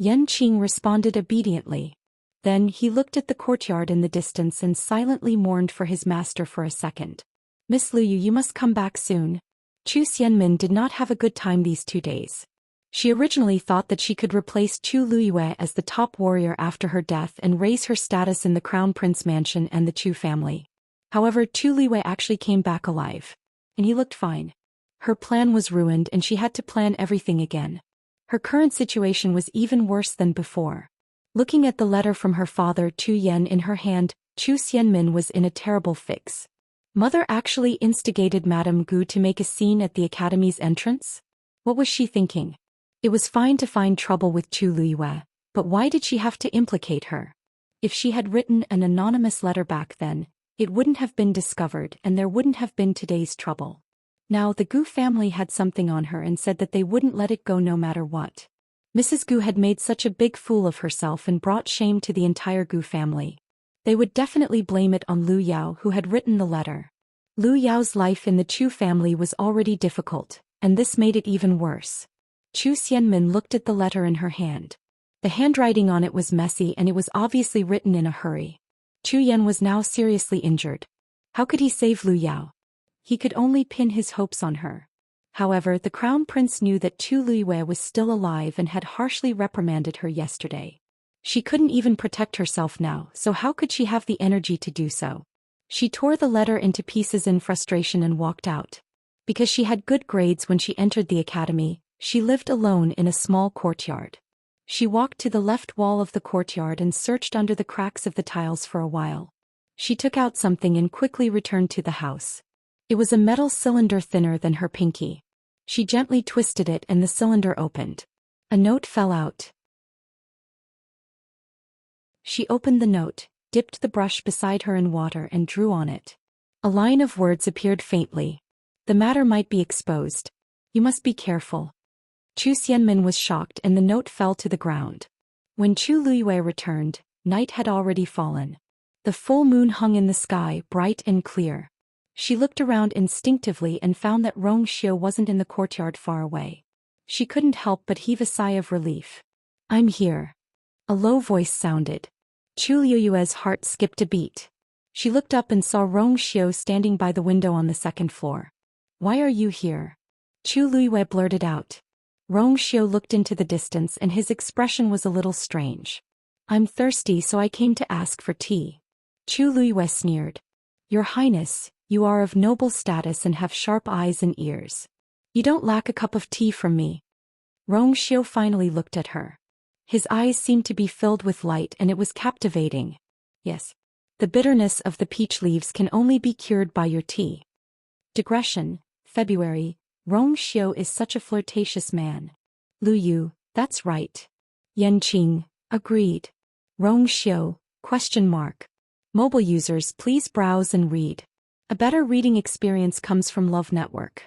Yanqing responded obediently. Then he looked at the courtyard in the distance and silently mourned for his master for a second. Miss Luyu, you must come back soon. Zhou Xian did not have a good time these 2 days. She originally thought that she could replace Chu Luyue as the top warrior after her death and raise her status in the Crown Prince Mansion and the Chu family. However, Chu Luyue actually came back alive. And he looked fine. Her plan was ruined and she had to plan everything again. Her current situation was even worse than before. Looking at the letter from her father Chu Yan in her hand, Zhou Xian was in a terrible fix. Mother actually instigated Madame Gu to make a scene at the academy's entrance? What was she thinking? It was fine to find trouble with Chu Luyue, but why did she have to implicate her? If she had written an anonymous letter back then, it wouldn't have been discovered and there wouldn't have been today's trouble. Now the Gu family had something on her and said that they wouldn't let it go no matter what. Mrs. Gu had made such a big fool of herself and brought shame to the entire Gu family. They would definitely blame it on Lu Yao, who had written the letter. Lu Yao's life in the Chu family was already difficult, and this made it even worse. Zhou Xian looked at the letter in her hand. The handwriting on it was messy and it was obviously written in a hurry. Chu Yan was now seriously injured. How could he save Lu Yao? He could only pin his hopes on her. However, the crown prince knew that Chu Luyue was still alive and had harshly reprimanded her yesterday. She couldn't even protect herself now, so how could she have the energy to do so? She tore the letter into pieces in frustration and walked out. Because she had good grades when she entered the academy, she lived alone in a small courtyard. She walked to the left wall of the courtyard and searched under the cracks of the tiles for a while. She took out something and quickly returned to the house. It was a metal cylinder thinner than her pinky. She gently twisted it and the cylinder opened. A note fell out. She opened the note, dipped the brush beside her in water and drew on it. A line of words appeared faintly. The matter might be exposed. You must be careful. Zhou Xian was shocked and the note fell to the ground. When Chu Luyue returned, night had already fallen. The full moon hung in the sky, bright and clear. She looked around instinctively and found that Rongxiu wasn't in the courtyard far away. She couldn't help but heave a sigh of relief. I'm here. A low voice sounded. Chu Luyue's heart skipped a beat. She looked up and saw Rongxiu standing by the window on the second floor. Why are you here? Chu Luyue blurted out. Rongxiu looked into the distance and his expression was a little strange. I'm thirsty, so I came to ask for tea. Chu Luyue sneered. Your Highness, you are of noble status and have sharp eyes and ears. You don't lack a cup of tea from me. Rongxiu finally looked at her. His eyes seemed to be filled with light and it was captivating. Yes. The bitterness of the peach leaves can only be cured by your tea. Digression, February. Rongxiu is such a flirtatious man. Lu Yu, that's right. Yanqing, agreed. Rongxiu, ? Mobile users, please browse and read. A better reading experience comes from Love Network.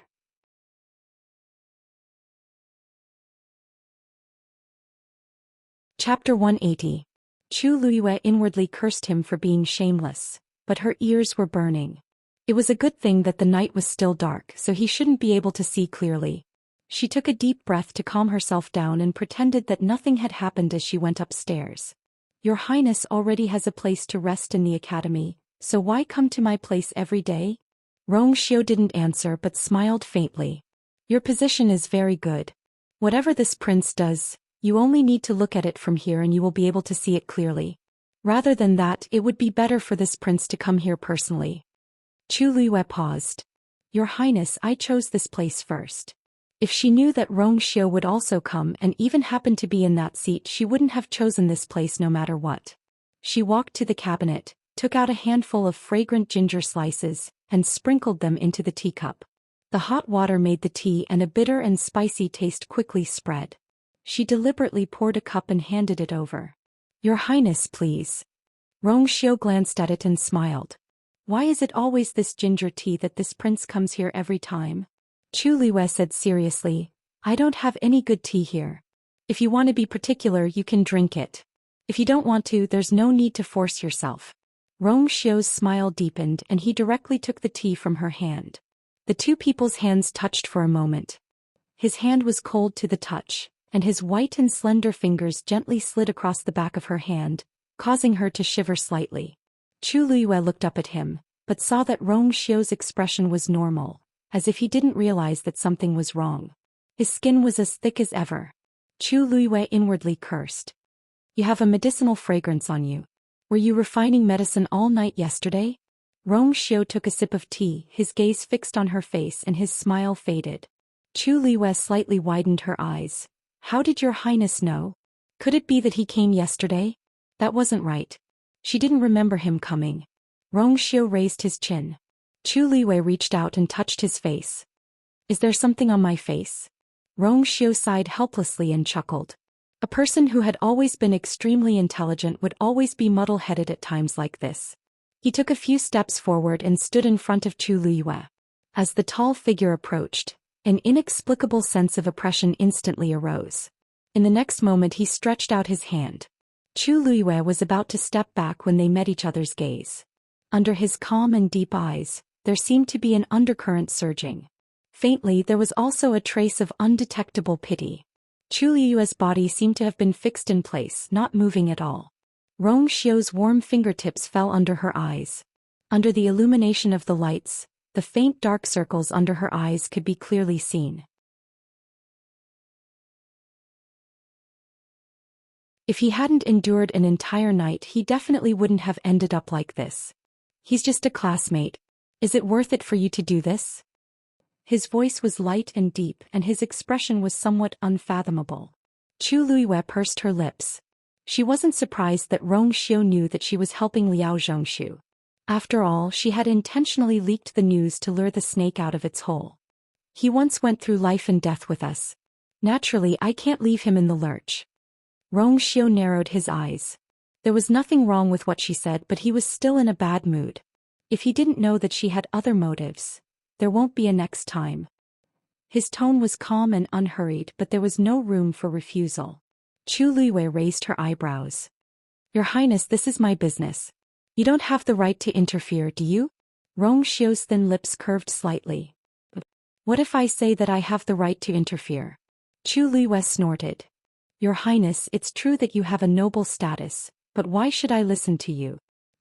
Chapter 180. Chu Luyue inwardly cursed him for being shameless, but her ears were burning. It was a good thing that the night was still dark, so he shouldn't be able to see clearly. She took a deep breath to calm herself down and pretended that nothing had happened as she went upstairs. Your Highness already has a place to rest in the academy, so why come to my place every day? Rongxiu didn't answer but smiled faintly. Your position is very good. Whatever this prince does, you only need to look at it from here and you will be able to see it clearly. Rather than that, it would be better for this prince to come here personally. Chu Luiyue paused. Your Highness, I chose this place first. If she knew that Xiao would also come and even happen to be in that seat, she wouldn't have chosen this place no matter what. She walked to the cabinet, took out a handful of fragrant ginger slices, and sprinkled them into the teacup. The hot water made the tea, and a bitter and spicy taste quickly spread. She deliberately poured a cup and handed it over. Your Highness, please. Xiao glanced at it and smiled. Why is it always this ginger tea that this prince comes here every time? Chu Luiyue said seriously, I don't have any good tea here. If you want to be particular, you can drink it. If you don't want to, there's no need to force yourself. Xiao's smile deepened and he directly took the tea from her hand. The two people's hands touched for a moment. His hand was cold to the touch, and his white and slender fingers gently slid across the back of her hand, causing her to shiver slightly. Chu Luiyue looked up at him, but saw that Xiao's expression was normal, as if he didn't realize that something was wrong. His skin was as thick as ever. Chu Luiyue inwardly cursed. You have a medicinal fragrance on you. Were you refining medicine all night yesterday? Xiao took a sip of tea, his gaze fixed on her face and his smile faded. Chu Luiyue slightly widened her eyes. How did your Highness know? Could it be that he came yesterday? That wasn't right. She didn't remember him coming. Xiao raised his chin. Chu Luiyue reached out and touched his face. Is there something on my face? Xiao sighed helplessly and chuckled. A person who had always been extremely intelligent would always be muddle-headed at times like this. He took a few steps forward and stood in front of Chu Luiyue. As the tall figure approached, an inexplicable sense of oppression instantly arose. In the next moment he stretched out his hand. Chu Luiyue was about to step back when they met each other's gaze. Under his calm and deep eyes, there seemed to be an undercurrent surging. Faintly, there was also a trace of undetectable pity. Chu Luiyue's body seemed to have been fixed in place, not moving at all. Xiao's warm fingertips fell under her eyes. Under the illumination of the lights, the faint dark circles under her eyes could be clearly seen. If he hadn't endured an entire night, he definitely wouldn't have ended up like this. He's just a classmate. Is it worth it for you to do this? His voice was light and deep, and his expression was somewhat unfathomable. Chu Luiyue pursed her lips. She wasn't surprised that Xiao knew that she was helping Liao Zhongshu. After all, she had intentionally leaked the news to lure the snake out of its hole. He once went through life and death with us. Naturally, I can't leave him in the lurch. Xiao narrowed his eyes. There was nothing wrong with what she said, but he was still in a bad mood. If he didn't know that she had other motives, there won't be a next time. His tone was calm and unhurried, but there was no room for refusal. Chu Luiyue raised her eyebrows. Your Highness, this is my business. You don't have the right to interfere, do you? Xiao's thin lips curved slightly. What if I say that I have the right to interfere? Chu Luiyue snorted. Your Highness, it's true that you have a noble status, but why should I listen to you?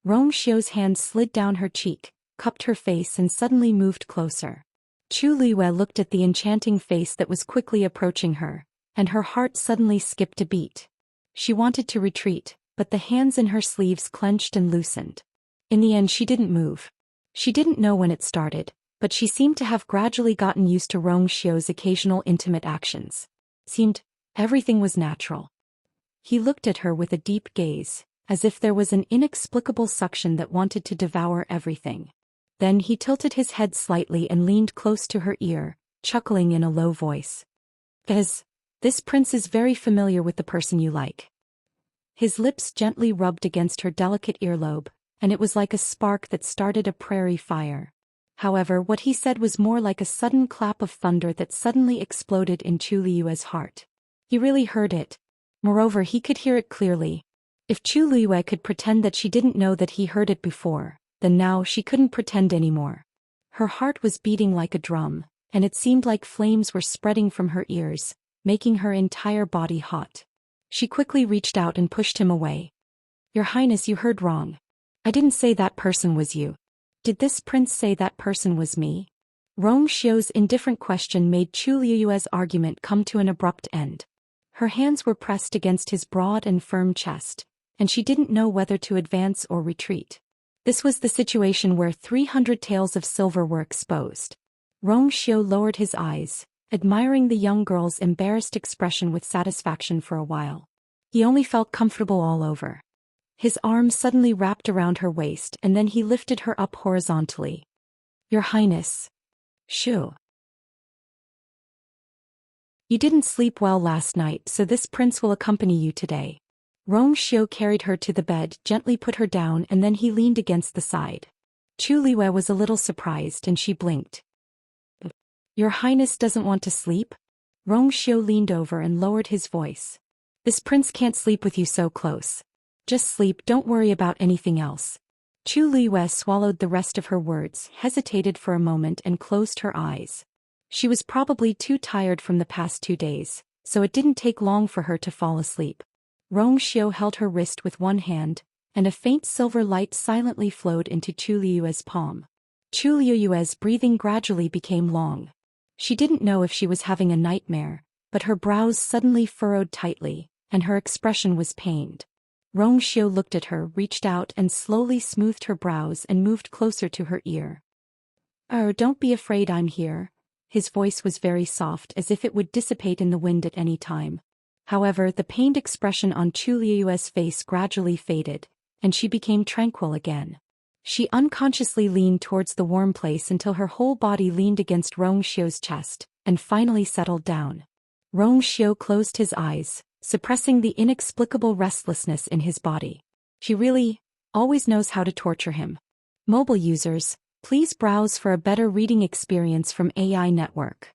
Xiao's hand slid down her cheek, cupped her face and suddenly moved closer. Chu Luiyue looked at the enchanting face that was quickly approaching her, and her heart suddenly skipped a beat. She wanted to retreat, but the hands in her sleeves clenched and loosened. In the end, she didn't move. She didn't know when it started, but she seemed to have gradually gotten used to Xiao's occasional intimate actions. Seemed everything was natural. He looked at her with a deep gaze, as if there was an inexplicable suction that wanted to devour everything. Then he tilted his head slightly and leaned close to her ear, chuckling in a low voice. This prince is very familiar with the person you like. His lips gently rubbed against her delicate earlobe, and it was like a spark that started a prairie fire. However, what he said was more like a sudden clap of thunder that suddenly exploded in Chu Luiyue's heart. He really heard it. Moreover, he could hear it clearly. If Chu Luiyue could pretend that she didn't know that he heard it before, then now she couldn't pretend anymore. Her heart was beating like a drum, and it seemed like flames were spreading from her ears, making her entire body hot. She quickly reached out and pushed him away. Your Highness, you heard wrong. I didn't say that person was you. Did this prince say that person was me? Xiao's indifferent question made Chu Luiyue's argument come to an abrupt end. Her hands were pressed against his broad and firm chest, and she didn't know whether to advance or retreat. This was the situation where 300 taels of silver were exposed. Rong Xiu lowered his eyes, admiring the young girl's embarrassed expression with satisfaction for a while. He only felt comfortable all over. His arm suddenly wrapped around her waist and then he lifted her up horizontally. "Your Highness. Shu. You didn't sleep well last night, so this prince will accompany you today." Rong Xiu carried her to the bed, gently put her down, and then he leaned against the side. Chu Liwei was a little surprised and she blinked. "Your Highness doesn't want to sleep?" Rong Xiu leaned over and lowered his voice. "This prince can't sleep with you so close. Just sleep, don't worry about anything else." Chu Liwei swallowed the rest of her words, hesitated for a moment and closed her eyes. She was probably too tired from the past 2 days, so it didn't take long for her to fall asleep. Rong Xiu held her wrist with one hand, and a faint silver light silently flowed into Chu Liu's palm. Chu Liu's breathing gradually became long. She didn't know if she was having a nightmare, but her brows suddenly furrowed tightly, and her expression was pained. Rong Xiu looked at her, reached out and slowly smoothed her brows and moved closer to her ear. "Oh, don't be afraid, I'm here." His voice was very soft, as if it would dissipate in the wind at any time. However, the pained expression on Chu Liu's face gradually faded, and she became tranquil again. She unconsciously leaned towards the warm place until her whole body leaned against Rong Xiu's chest, and finally settled down. Rong Xiu closed his eyes, suppressing the inexplicable restlessness in his body. She really always knows how to torture him. Mobile users, please browse for a better reading experience from AI Network.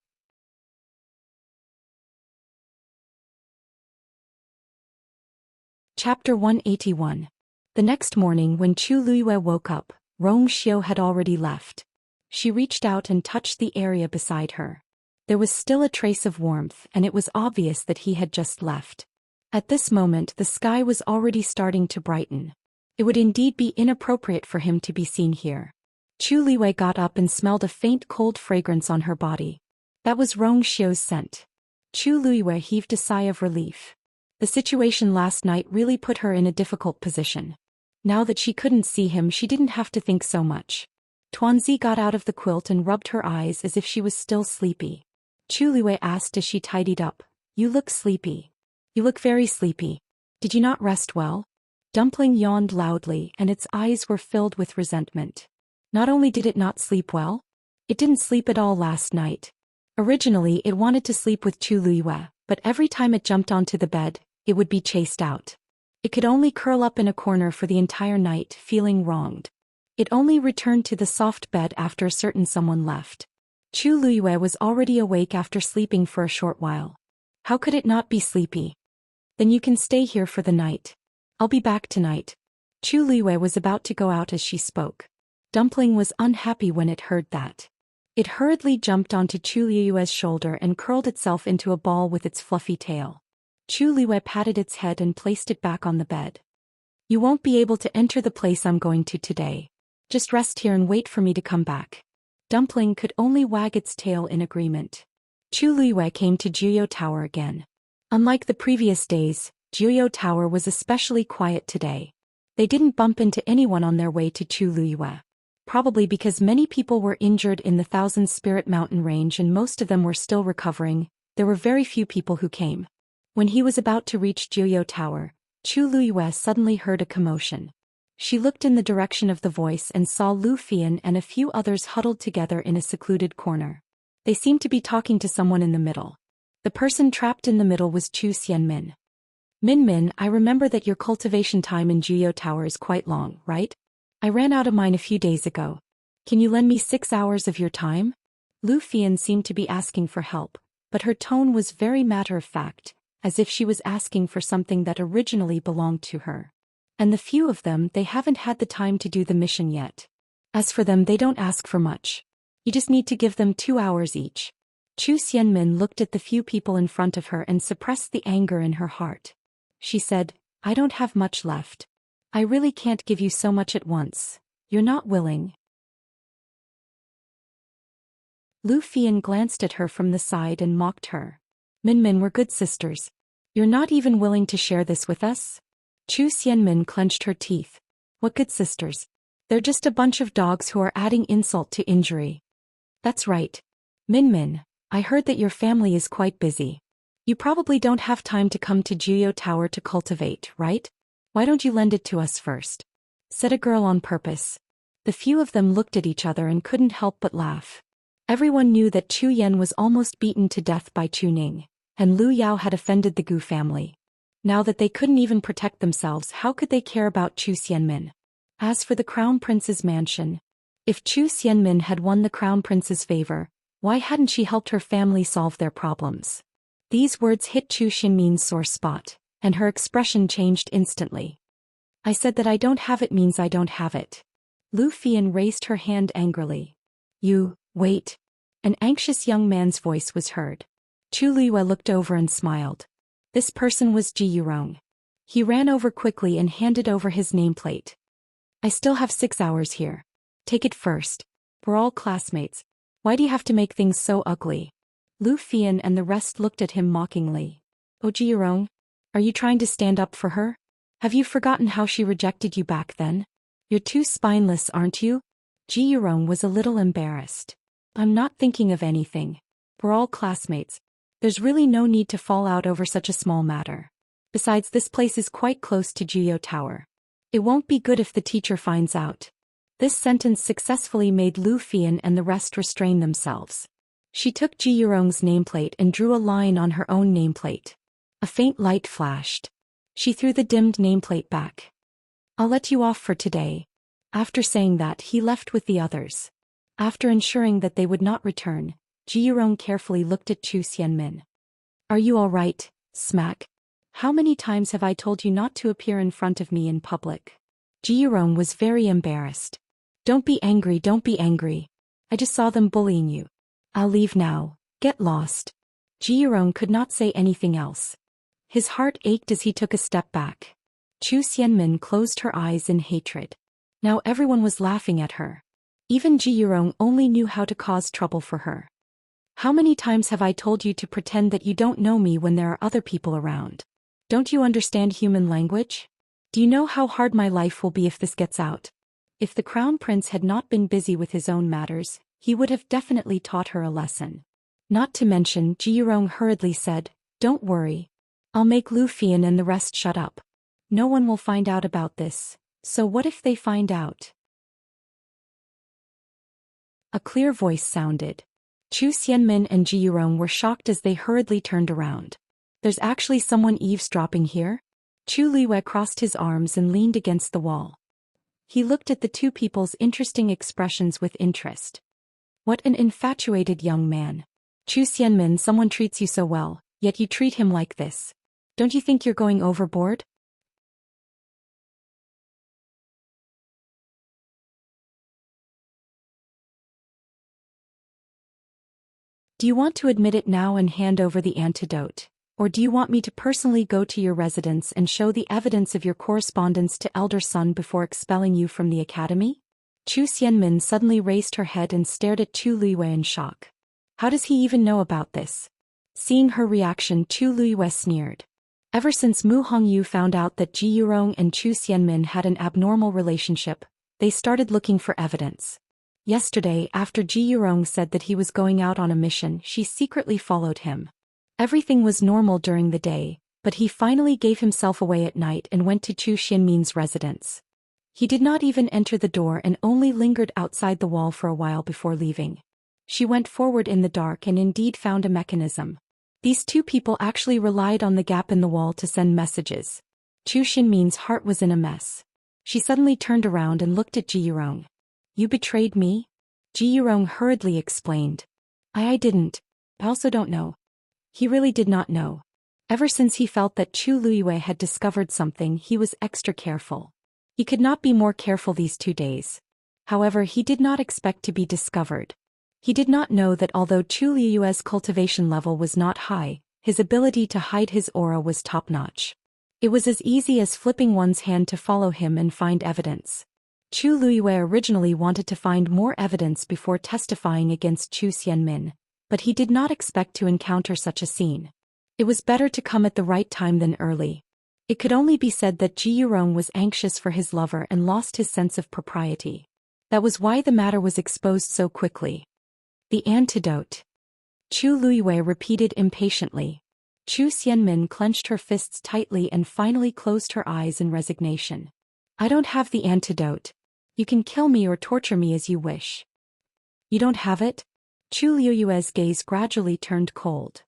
Chapter 181. The next morning when Chu Liwei woke up, Rong Xiu had already left. She reached out and touched the area beside her. There was still a trace of warmth, and it was obvious that he had just left. At this moment the sky was already starting to brighten. It would indeed be inappropriate for him to be seen here. Chu Liwei got up and smelled a faint cold fragrance on her body. That was Rong Xiu's scent. Chu Liwei heaved a sigh of relief. The situation last night really put her in a difficult position. Now that she couldn't see him, she didn't have to think so much. Tuanzi got out of the quilt and rubbed her eyes as if she was still sleepy. Chu Liwei asked as she tidied up, "You look sleepy. You look very sleepy. Did you not rest well?" Dumpling yawned loudly and its eyes were filled with resentment. Not only did it not sleep well, it didn't sleep at all last night. Originally it wanted to sleep with Chu Liwei, but every time it jumped onto the bed, it would be chased out. It could only curl up in a corner for the entire night, feeling wronged. It only returned to the soft bed after a certain someone left. Chu Liwei was already awake after sleeping for a short while. How could it not be sleepy? "Then you can stay here for the night. I'll be back tonight." Chu Liwei was about to go out as she spoke. Dumpling was unhappy when it heard that. It hurriedly jumped onto Chu Liu's shoulder and curled itself into a ball with its fluffy tail. Chu Liwei patted its head and placed it back on the bed. "You won't be able to enter the place I'm going to today. Just rest here and wait for me to come back." Dumpling could only wag its tail in agreement. Chu Liwei came to Jiuyou Tower again. Unlike the previous days, Jiuyou Tower was especially quiet today. They didn't bump into anyone on their way to Chu Liwei. Probably because many people were injured in the Thousand Spirit Mountain range and most of them were still recovering, there were very few people who came. When he was about to reach Jiuyou Tower, Chu Liwei suddenly heard a commotion. She looked in the direction of the voice and saw Lu Fian and a few others huddled together in a secluded corner. They seemed to be talking to someone in the middle. The person trapped in the middle was Chu Xianmin. "Min, I remember that your cultivation time in Jiuyou Tower is quite long, right? I ran out of mine a few days ago. Can you lend me 6 hours of your time?" Lu Fian seemed to be asking for help, but her tone was very matter-of-fact, as if she was asking for something that originally belonged to her. And the few of them, they haven't had the time to do the mission yet. As for them, they don't ask for much. You just need to give them 2 hours each. Chu Xianmin looked at the few people in front of her and suppressed the anger in her heart. She said, "I don't have much left. I really can't give you so much at once. You're not willing." Lu Fian glanced at her from the side and mocked her. "Min, we're good sisters. You're not even willing to share this with us?" Zhou Xian clenched her teeth. What good sisters? They're just a bunch of dogs who are adding insult to injury. That's right. Min, I heard that your family is quite busy. You probably don't have time to come to Jiuyou Tower to cultivate, right? Why don't you lend it to us first? Said a girl on purpose. The few of them looked at each other and couldn't help but laugh. Everyone knew that Chu Yan was almost beaten to death by Chu Ning, and Lu Yao had offended the Gu family. Now that they couldn't even protect themselves, how could they care about Chu Xianmin? As for the Crown Prince's mansion, if Chu Xianmin had won the Crown Prince's favor, why hadn't she helped her family solve their problems? These words hit Chu Xianmin's sore spot, and her expression changed instantly. I said that I don't have it means I don't have it. Lu Fian raised her hand angrily. You, wait. An anxious young man's voice was heard. Chu Liyue looked over and smiled. This person was Ji Yurong. He ran over quickly and handed over his nameplate. I still have 6 hours here. Take it first. We're all classmates. Why do you have to make things so ugly? Lu Fian and the rest looked at him mockingly. Oh Ji Yurong, are you trying to stand up for her? Have you forgotten how she rejected you back then? You're too spineless, aren't you? Ji Yurong was a little embarrassed. I'm not thinking of anything. We're all classmates. There's really no need to fall out over such a small matter. Besides, this place is quite close to Jiuyou Tower. It won't be good if the teacher finds out. This sentence successfully made Lu Fian and the rest restrain themselves. She took Ji Yurong's nameplate and drew a line on her own nameplate. A faint light flashed. She threw the dimmed nameplate back. I'll let you off for today. After saying that, he left with the others. After ensuring that they would not return, Ji Yurong carefully looked at Chu Xianmin. Are you all right, Smack? How many times have I told you not to appear in front of me in public? Ji Yurong was very embarrassed. Don't be angry, don't be angry. I just saw them bullying you. I'll leave now. Get lost. Ji Yurong could not say anything else. His heart ached as he took a step back. Chu Xianmin closed her eyes in hatred. Now everyone was laughing at her. Even Ji Yurong only knew how to cause trouble for her. How many times have I told you to pretend that you don't know me when there are other people around? Don't you understand human language? Do you know how hard my life will be if this gets out? If the Crown Prince had not been busy with his own matters, he would have definitely taught her a lesson. Not to mention, Ji Yurong hurriedly said, Don't worry. I'll make Lu Fian and the rest shut up. No one will find out about this, so what if they find out? A clear voice sounded. Chu Xianmin and Ji Yurong were shocked as they hurriedly turned around. There's actually someone eavesdropping here? Chu Liyue crossed his arms and leaned against the wall. He looked at the two people's interesting expressions with interest. What an infatuated young man. Chu Xianmin, someone treats you so well, yet you treat him like this. Don't you think you're going overboard? Do you want to admit it now and hand over the antidote? Or do you want me to personally go to your residence and show the evidence of your correspondence to Elder Sun before expelling you from the academy? Chu Xianmin suddenly raised her head and stared at Chu Liyue in shock. How does he even know about this? Seeing her reaction, Chu Liyue sneered. Ever since Mu Hongyu found out that Ji Yurong and Chu Xianmin had an abnormal relationship, they started looking for evidence. Yesterday, after Ji Yurong said that he was going out on a mission, she secretly followed him. Everything was normal during the day, but he finally gave himself away at night and went to Chu Xianmin's residence. He did not even enter the door and only lingered outside the wall for a while before leaving. She went forward in the dark and indeed found a mechanism. These two people actually relied on the gap in the wall to send messages. Chu Xianmin's heart was in a mess. She suddenly turned around and looked at Ji Yurong. You betrayed me? Ji Yurong hurriedly explained. I didn't. I also don't know. He really did not know. Ever since he felt that Chu Liyue had discovered something, he was extra careful. He could not be more careful these 2 days. However, he did not expect to be discovered. He did not know that although Chu Liyue's cultivation level was not high, his ability to hide his aura was top-notch. It was as easy as flipping one's hand to follow him and find evidence. Chu Liyue originally wanted to find more evidence before testifying against Chu Xianmin, but he did not expect to encounter such a scene. It was better to come at the right time than early. It could only be said that Ji Yurong was anxious for his lover and lost his sense of propriety. That was why the matter was exposed so quickly. The antidote. Chu Luiyue repeated impatiently. Zhou Xian clenched her fists tightly and finally closed her eyes in resignation. I don't have the antidote. You can kill me or torture me as you wish. You don't have it? Chu Luiyue's gaze gradually turned cold.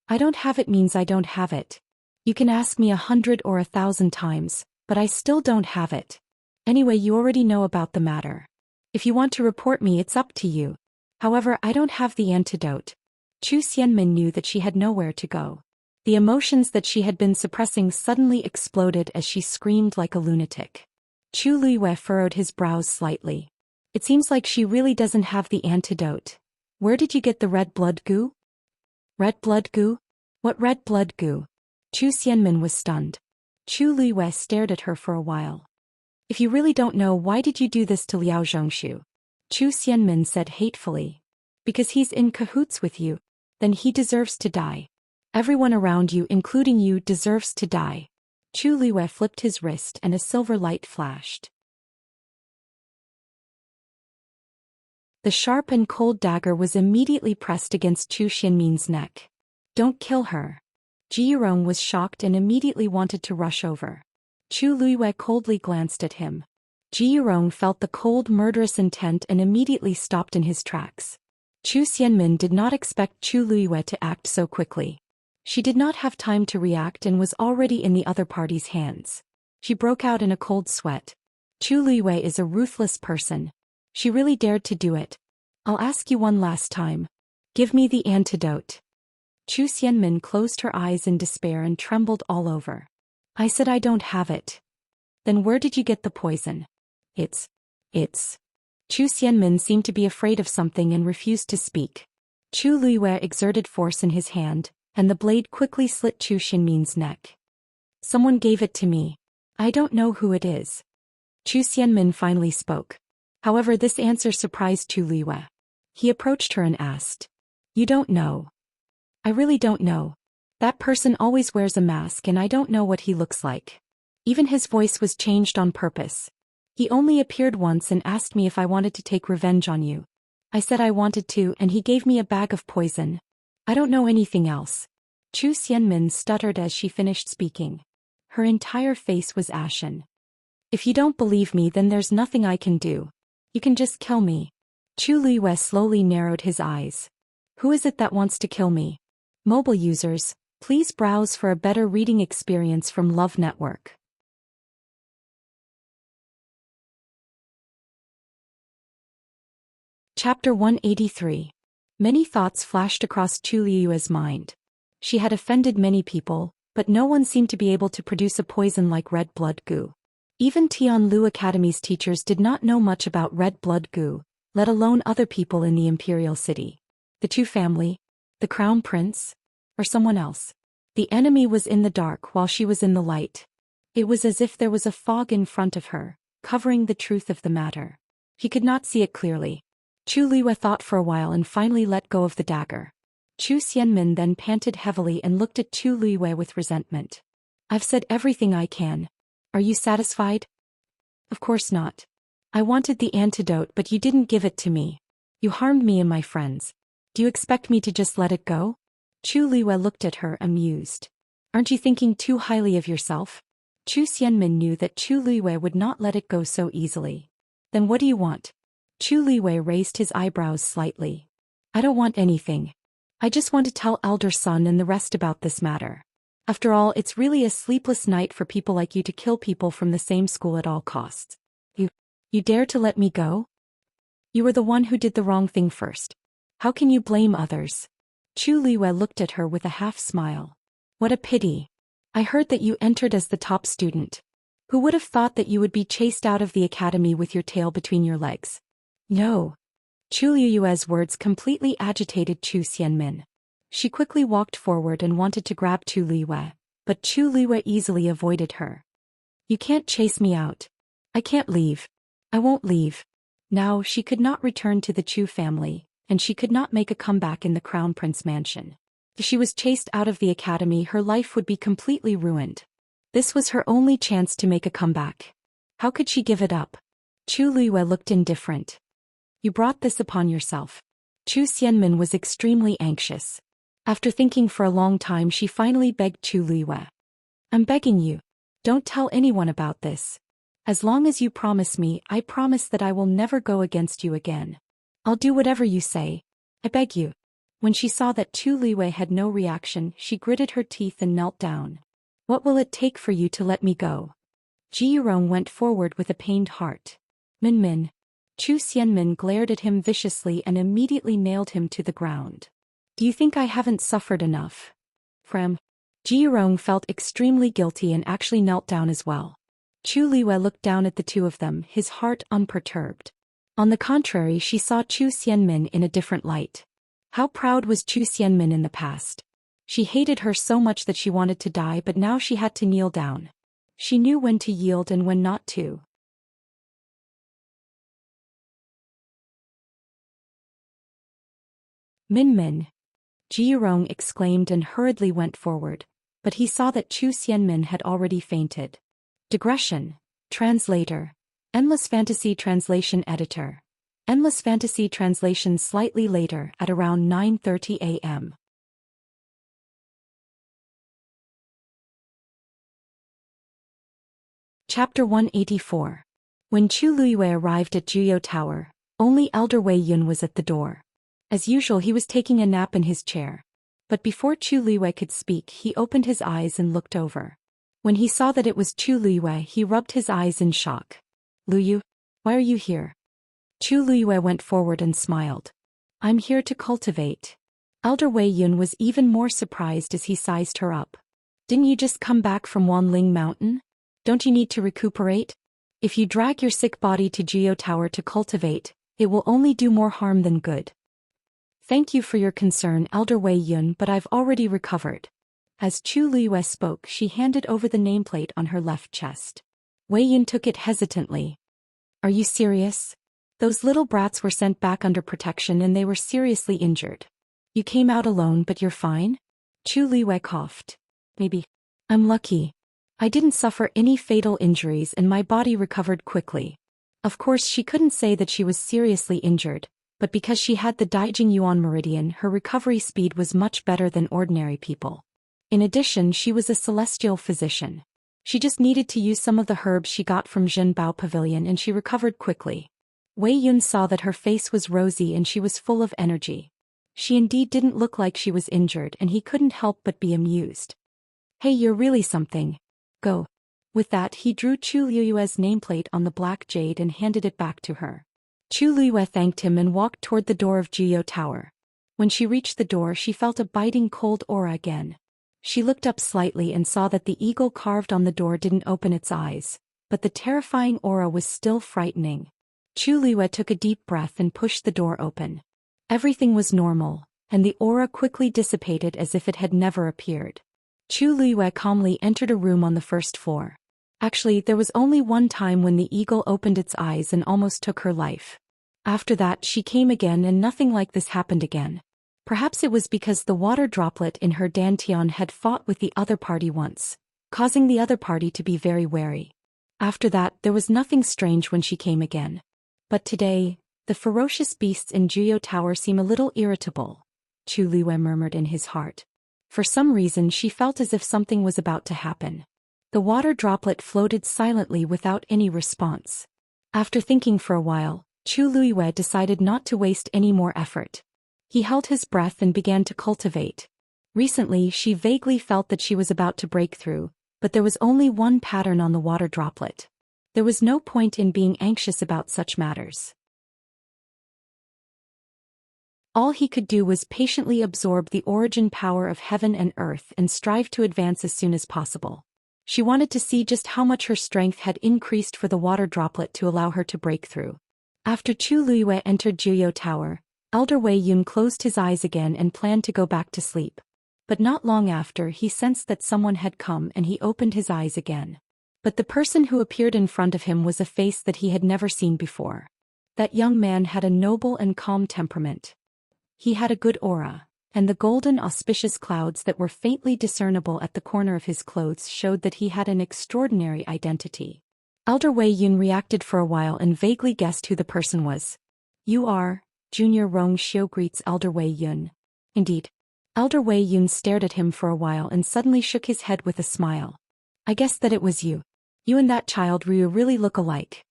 I don't have it means I don't have it. You can ask me 100 or 1,000 times, but I still don't have it. Anyway, you already know about the matter. If you want to report me, it's up to you. However, I don't have the antidote. Zhou Xian knew that she had nowhere to go. The emotions that she had been suppressing suddenly exploded as she screamed like a lunatic. Chu Luiyue furrowed his brows slightly. It seems like she really doesn't have the antidote. Where did you get the red blood goo? Red blood goo? What red blood goo? Zhou Xian was stunned. Chu Luiyue stared at her for a while. If you really don't know, why did you do this to Liao Zhongshu? Zhou Xian said hatefully. Because he's in cahoots with you. Then he deserves to die. Everyone around you, including you, deserves to die. Chu Luiyue flipped his wrist and a silver light flashed. The sharp and cold dagger was immediately pressed against Zhou Xian's neck. Don't kill her. Ji Yurong was shocked and immediately wanted to rush over. Chu Luiyue coldly glanced at him. Ji Yurong felt the cold, murderous intent and immediately stopped in his tracks. Zhou Xian did not expect Chu Luiyue to act so quickly. She did not have time to react and was already in the other party's hands. She broke out in a cold sweat. Chu Luiyue is a ruthless person. She really dared to do it. I'll ask you one last time. Give me the antidote. Zhou Xian closed her eyes in despair and trembled all over. I said I don't have it. Then where did you get the poison? It's. Zhou Xian seemed to be afraid of something and refused to speak. Chu Luiyue exerted force in his hand, and the blade quickly slit Zhou Xian's neck. Someone gave it to me. I don't know who it is. Zhou Xian finally spoke. However, this answer surprised Chu Luiyue. He approached her and asked. You don't know. I really don't know. That person always wears a mask and I don't know what he looks like. Even his voice was changed on purpose. He only appeared once and asked me if I wanted to take revenge on you. I said I wanted to and he gave me a bag of poison. I don't know anything else. Zhou Xian stuttered as she finished speaking. Her entire face was ashen. If you don't believe me, then there's nothing I can do. You can just kill me. Chu Luiyue slowly narrowed his eyes. Who is it that wants to kill me? Mobile users, please browse for a better reading experience from Love Network. Chapter 183. Many thoughts flashed across Chu Luiyue's mind. She had offended many people, but no one seemed to be able to produce a poison like red blood goo. Even Tianlu Academy's teachers did not know much about red blood goo, let alone other people in the imperial city. The Chu family, the crown prince, or someone else. The enemy was in the dark while she was in the light. It was as if there was a fog in front of her, covering the truth of the matter. He could not see it clearly. Chu Luiyue thought for a while and finally let go of the dagger. Zhou Xian then panted heavily and looked at Chu Luiyue with resentment. I've said everything I can. Are you satisfied? Of course not. I wanted the antidote but you didn't give it to me. You harmed me and my friends. Do you expect me to just let it go? Chu Luiyue looked at her amused. Aren't you thinking too highly of yourself? Zhou Xian knew that Chu Luiyue would not let it go so easily. Then what do you want? Chu Luiyue raised his eyebrows slightly. I don't want anything. I just want to tell Elder Sun and the rest about this matter. After all, it's really a sleepless night for people like you to kill people from the same school at all costs. You dare to let me go? You were the one who did the wrong thing first. How can you blame others? Chu Luiyue looked at her with a half smile. What a pity. I heard that you entered as the top student. Who would have thought that you would be chased out of the academy with your tail between your legs? No. Chu Luiyue's words completely agitated Zhou Xian. She quickly walked forward and wanted to grab Chu Luiyue, but Chu Luiyue easily avoided her. You can't chase me out. I can't leave. I won't leave. Now she could not return to the Chu family, and she could not make a comeback in the Crown Prince mansion. If she was chased out of the academy, her life would be completely ruined. This was her only chance to make a comeback. How could she give it up? Chu Luiyue looked indifferent. You brought this upon yourself. Chu Xianmin was extremely anxious. After thinking for a long time, she finally begged Chu Luiyue. I'm begging you. Don't tell anyone about this. As long as you promise me, I promise that I will never go against you again. I'll do whatever you say. I beg you. When she saw that Chu Luiyue had no reaction, she gritted her teeth and knelt down. What will it take for you to let me go? Ji Yurong went forward with a pained heart. Min. Chu Xianmin glared at him viciously and immediately nailed him to the ground. Do you think I haven't suffered enough? Ji Yurong felt extremely guilty and actually knelt down as well. Chu Luiyue looked down at the two of them, his heart unperturbed. On the contrary, she saw Chu Xianmin in a different light. How proud was Chu Xianmin in the past? She hated her so much that she wanted to die, but now she had to kneel down. She knew when to yield and when not to. Min. Ji Yurong exclaimed and hurriedly went forward, but he saw that Chu Xianmin had already fainted. Digression. Translator. Endless Fantasy Translation Editor. Endless Fantasy Translation slightly later at around 9:30 a.m. Chapter 184. When Chu Luiyue arrived at Juyou Tower, only Elder Wei Yun was at the door. As usual, he was taking a nap in his chair. But before Chu Luiyue could speak, he opened his eyes and looked over. When he saw that it was Chu Luiyue, he rubbed his eyes in shock. Luyu, why are you here? Chu Luiyue went forward and smiled. I'm here to cultivate. Elder Wei Yun was even more surprised as he sized her up. Didn't you just come back from Wanling Mountain? Don't you need to recuperate? If you drag your sick body to Juyou Tower to cultivate, it will only do more harm than good. Thank you for your concern, Elder Wei Yun, but I've already recovered. As Chu Luiyue spoke, she handed over the nameplate on her left chest. Wei Yun took it hesitantly. Are you serious? Those little brats were sent back under protection and they were seriously injured. You came out alone, but you're fine? Chu Luiyue coughed. Maybe. I'm lucky. I didn't suffer any fatal injuries and my body recovered quickly. Of course, she couldn't say that she was seriously injured, but because she had the Daijing Yuan Meridian, her recovery speed was much better than ordinary people. In addition, she was a celestial physician. She just needed to use some of the herbs she got from Zhenbao Pavilion and she recovered quickly. Wei Yun saw that her face was rosy and she was full of energy. She indeed didn't look like she was injured and he couldn't help but be amused. Hey, you're really something. Go. With that, he drew Chu Luiyue's nameplate on the black jade and handed it back to her. Chu Luiyue thanked him and walked toward the door of Juyou Tower. When she reached the door, she felt a biting cold aura again. She looked up slightly and saw that the eagle carved on the door didn't open its eyes, but the terrifying aura was still frightening. Chu Luiyue took a deep breath and pushed the door open. Everything was normal, and the aura quickly dissipated as if it had never appeared. Chu Luiyue calmly entered a room on the first floor. Actually, there was only one time when the eagle opened its eyes and almost took her life. After that, she came again and nothing like this happened again. Perhaps it was because the water droplet in her dantian had fought with the other party once, causing the other party to be very wary. After that, there was nothing strange when she came again. But today, the ferocious beasts in Juyou Tower seem a little irritable, Chu Luiyue murmured in his heart. For some reason, she felt as if something was about to happen. The water droplet floated silently without any response. After thinking for a while, Chu Luiyue decided not to waste any more effort. He held his breath and began to cultivate. Recently, she vaguely felt that she was about to break through, but there was only one pattern on the water droplet. There was no point in being anxious about such matters. All he could do was patiently absorb the origin power of heaven and earth and strive to advance as soon as possible. She wanted to see just how much her strength had increased for the water droplet to allow her to break through. After Chu Luiyue entered Juyou Tower, Elder Wei Yun closed his eyes again and planned to go back to sleep. But not long after, he sensed that someone had come and he opened his eyes again. But the person who appeared in front of him was a face that he had never seen before. That young man had a noble and calm temperament. He had a good aura. and the golden auspicious clouds that were faintly discernible at the corner of his clothes showed that he had an extraordinary identity. Elder Wei Yun reacted for a while and vaguely guessed who the person was. "You are," Junior Rong Xiu greets Elder Wei Yun. "Indeed." Elder Wei Yun stared at him for a while and suddenly shook his head with a smile. "I guessed that it was you. You and that child Ryu really look alike."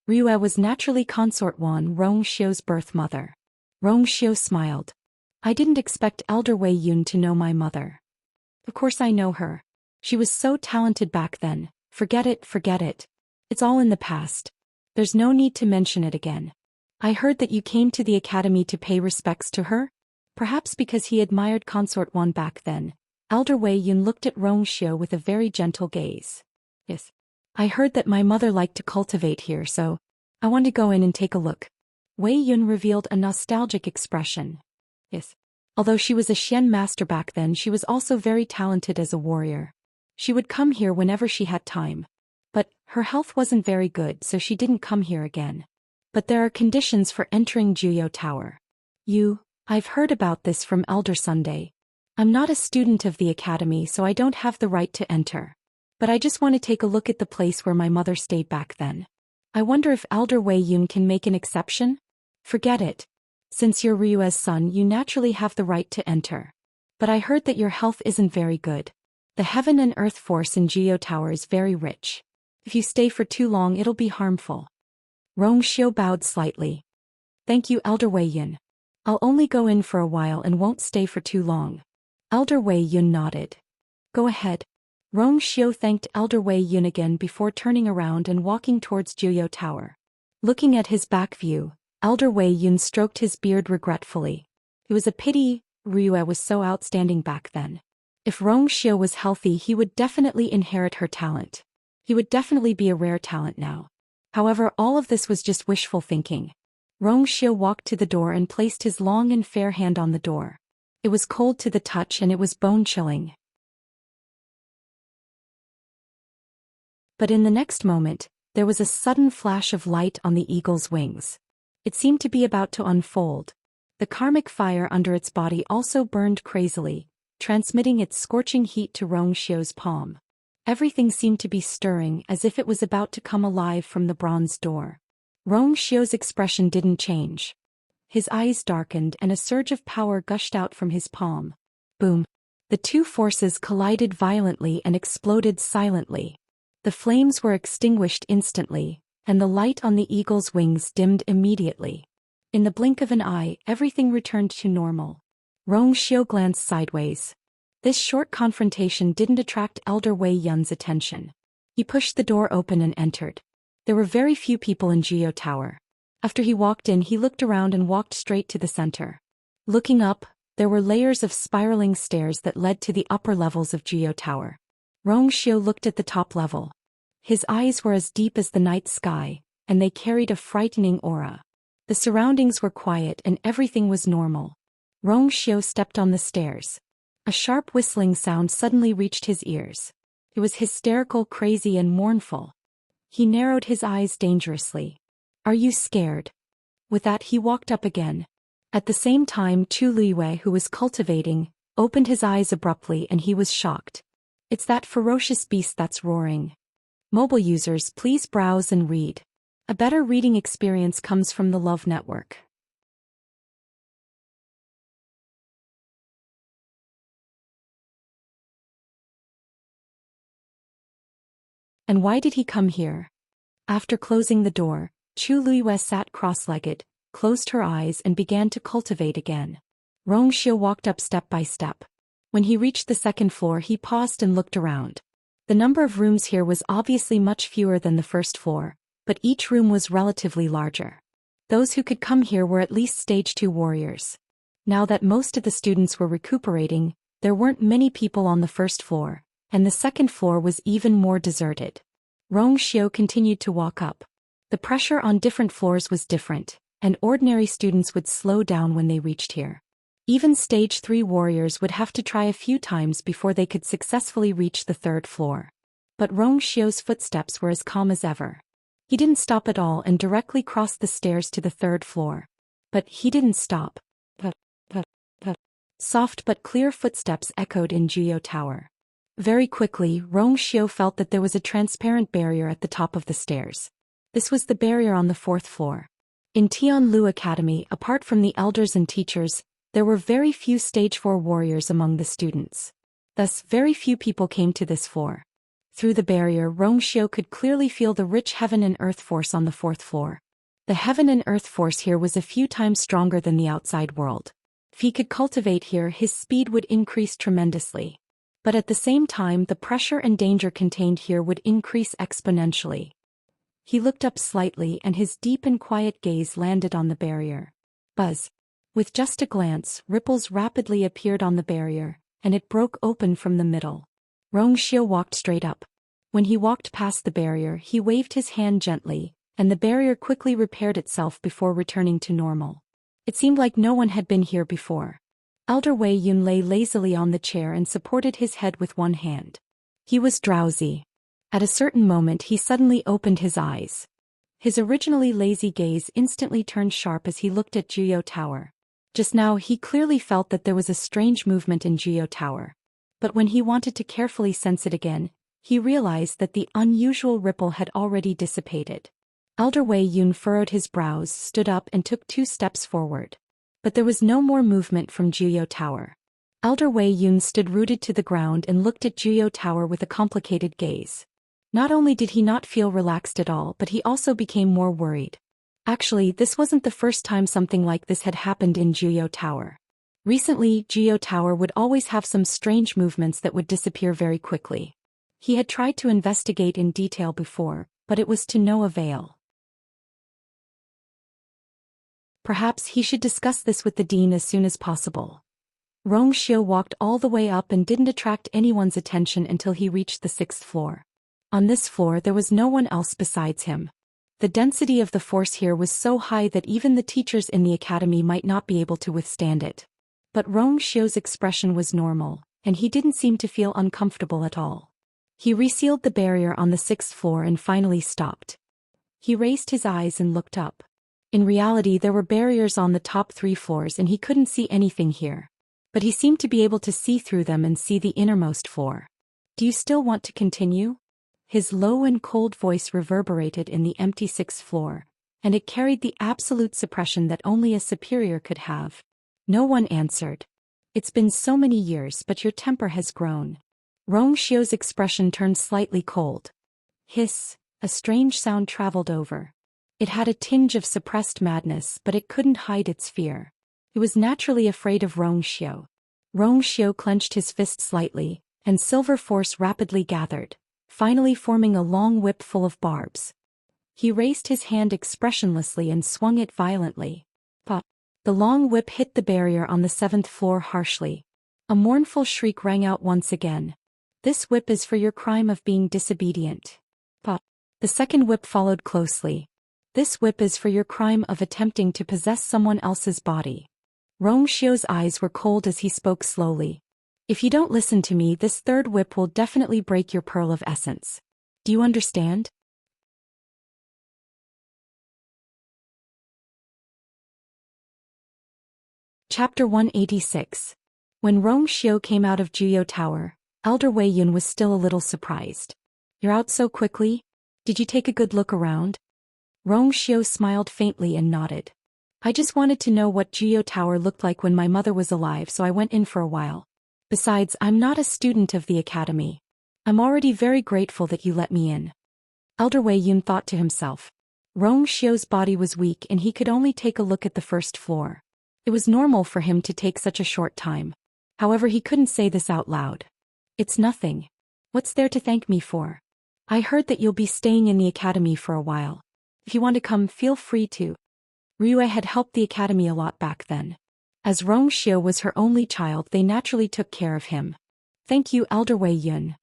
Ryu was naturally Consort Wan Rong Xiu's birth mother. Rong Xiu smiled. "I didn't expect Elder Wei Yun to know my mother." "Of course I know her. She was so talented back then. Forget it, forget it. It's all in the past. There's no need to mention it again. I heard that you came to the academy to pay respects to her?" Perhaps because he admired Consort Wan back then, Elder Wei Yun looked at Rong Xiu with a very gentle gaze. "Yes. I heard that my mother liked to cultivate here, so I want to go in and take a look." Wei Yun revealed a nostalgic expression. "Yes. Although she was a Xian master back then, she was also very talented as a warrior. She would come here whenever she had time. But her health wasn't very good, so she didn't come here again. But there are conditions for entering Juyo Tower. I've heard about this from Elder Sunday. I'm not a student of the academy, so I don't have the right to enter. But I just want to take a look at the place where my mother stayed back then. I wonder if Elder Wei Yun can make an exception?" "Forget it. Since you're Ryu's son, you naturally have the right to enter. But I heard that your health isn't very good. The heaven and earth force in Juyo Tower is very rich. If you stay for too long, it'll be harmful." Rong Xiu bowed slightly. "Thank you, Elder Wei Yun. I'll only go in for a while and won't stay for too long." Elder Wei Yun nodded. "Go ahead." Rong Xiu thanked Elder Wei Yun again before turning around and walking towards Juyo Tower. Looking at his back view, Elder Wei Yun stroked his beard regretfully. It was a pity Ryu was so outstanding back then. If Rong Xiu was healthy, he would definitely inherit her talent. He would definitely be a rare talent now. However, all of this was just wishful thinking. Rong Xiu walked to the door and placed his long and fair hand on the door. It was cold to the touch and it was bone-chilling. But in the next moment, there was a sudden flash of light on the eagle's wings. It seemed to be about to unfold. The karmic fire under its body also burned crazily, transmitting its scorching heat to Rong Xiu's palm. Everything seemed to be stirring as if it was about to come alive from the bronze door. Rong Xiu's expression didn't change. His eyes darkened and a surge of power gushed out from his palm. Boom! The two forces collided violently and exploded silently. The flames were extinguished instantly, and the light on the eagle's wings dimmed immediately. In the blink of an eye, everything returned to normal. Rong Xiu glanced sideways. This short confrontation didn't attract Elder Wei Yun's attention. He pushed the door open and entered. There were very few people in Juyo Tower. After he walked in, he looked around and walked straight to the center. Looking up, there were layers of spiraling stairs that led to the upper levels of Juyo Tower. Rong Xiu looked at the top level. His eyes were as deep as the night sky, and they carried a frightening aura. The surroundings were quiet and everything was normal. Rong Xiu stepped on the stairs. A sharp whistling sound suddenly reached his ears. It was hysterical, crazy, and mournful. He narrowed his eyes dangerously. "Are you scared?" With that, he walked up again. At the same time, Chu Luiyue, who was cultivating, opened his eyes abruptly and he was shocked. "It's that ferocious beast that's roaring." Mobile users, please browse and read. A better reading experience comes from the Love Network. And why did he come here? After closing the door, Chu Luiyue sat cross-legged, closed her eyes and began to cultivate again. Rong Xiu walked up step by step. When he reached the second floor, he paused and looked around. The number of rooms here was obviously much fewer than the first floor, but each room was relatively larger. Those who could come here were at least stage 2 warriors. Now that most of the students were recuperating, there weren't many people on the first floor, and the second floor was even more deserted. Rong Xiu continued to walk up. The pressure on different floors was different, and ordinary students would slow down when they reached here. Even stage 3 warriors would have to try a few times before they could successfully reach the third floor. But Rong Xiu's footsteps were as calm as ever. He didn't stop at all and directly crossed the stairs to the third floor. But he didn't stop. Soft but clear footsteps echoed in Zhuyo Tower. Very quickly, Xiao felt that there was a transparent barrier at the top of the stairs. This was the barrier on the 4th floor. In Tianlu Academy, apart from the elders and teachers, there were very few Stage 4 warriors among the students. Thus, very few people came to this floor. Through the barrier, Xiao could clearly feel the rich heaven and earth force on the 4th floor. The heaven and earth force here was a few times stronger than the outside world. If he could cultivate here, his speed would increase tremendously. But at the same time, the pressure and danger contained here would increase exponentially. He looked up slightly and his deep and quiet gaze landed on the barrier. Buzz. With just a glance, ripples rapidly appeared on the barrier, and it broke open from the middle. Xiao walked straight up. When he walked past the barrier, he waved his hand gently, and the barrier quickly repaired itself before returning to normal. It seemed like no one had been here before. Elder Wei Yun lay lazily on the chair and supported his head with one hand. He was drowsy. At a certain moment he suddenly opened his eyes. His originally lazy gaze instantly turned sharp as he looked at Zhuyo Tower. Just now he clearly felt that there was a strange movement in Zhuyo Tower. But when he wanted to carefully sense it again, he realized that the unusual ripple had already dissipated. Elder Wei Yun furrowed his brows, stood up and took 2 steps forward. But there was no more movement from Zhuyo Tower. Elder Wei Yun stood rooted to the ground and looked at Zhuyo Tower with a complicated gaze. Not only did he not feel relaxed at all, but he also became more worried. Actually, this wasn't the first time something like this had happened in Zhuyo Tower. Recently, Zhuyo Tower would always have some strange movements that would disappear very quickly. He had tried to investigate in detail before, but it was to no avail. Perhaps he should discuss this with the dean as soon as possible. Xiao walked all the way up and didn't attract anyone's attention until he reached the 6th floor. On this floor there was no one else besides him. The density of the force here was so high that even the teachers in the academy might not be able to withstand it. But Xiao's expression was normal, and he didn't seem to feel uncomfortable at all. He resealed the barrier on the 6th floor and finally stopped. He raised his eyes and looked up. In reality, there were barriers on the top 3 floors and he couldn't see anything here. But he seemed to be able to see through them and see the innermost floor. Do you still want to continue? His low and cold voice reverberated in the empty 6th floor, and it carried the absolute suppression that only a superior could have. No one answered. It's been so many years, but your temper has grown. Xiao's expression turned slightly cold. Hiss, a strange sound traveled over. It had a tinge of suppressed madness, but it couldn't hide its fear. It was naturally afraid of Xiao. Xiao clenched his fist slightly, and silver force rapidly gathered, finally forming a long whip full of barbs. He raised his hand expressionlessly and swung it violently. Pop! The long whip hit the barrier on the 7th floor harshly. A mournful shriek rang out once again. This whip is for your crime of being disobedient. Pop! The second whip followed closely. This whip is for your crime of attempting to possess someone else's body. Xiao's eyes were cold as he spoke slowly. If you don't listen to me, this 3rd whip will definitely break your pearl of essence. Do you understand? Chapter 186. When Xiao came out of Zhuyo Tower, Elder Wei Yun was still a little surprised. You're out so quickly? Did you take a good look around? Xiao smiled faintly and nodded. I just wanted to know what Zhuyo Tower looked like when my mother was alive, so I went in for a while. Besides, I'm not a student of the academy. I'm already very grateful that you let me in. Elder Wei Yun thought to himself. Xiao's body was weak and he could only take a look at the 1st floor. It was normal for him to take such a short time. However, he couldn't say this out loud. It's nothing. What's there to thank me for? I heard that you'll be staying in the academy for a while. If you want to come, feel free to. Rue had helped the academy a lot back then. As Xiao was her only child, they naturally took care of him. Thank you, Elder Wei Yun.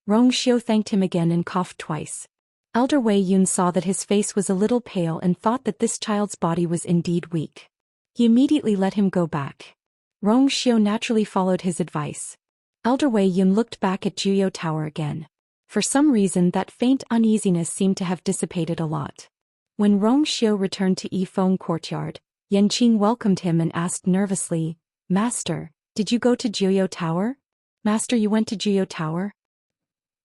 Xiao thanked him again and coughed twice. Elder Wei Yun saw that his face was a little pale and thought that this child's body was indeed weak. He immediately let him go back. Xiao naturally followed his advice. Elder Wei Yun looked back at Zhuyo Tower again. For some reason, that faint uneasiness seemed to have dissipated a lot. When Xiao returned to Yifeng Courtyard, Yanqing welcomed him and asked nervously, Master, Did you go to Jiuyou Tower? Master, you went to Jiuyou Tower?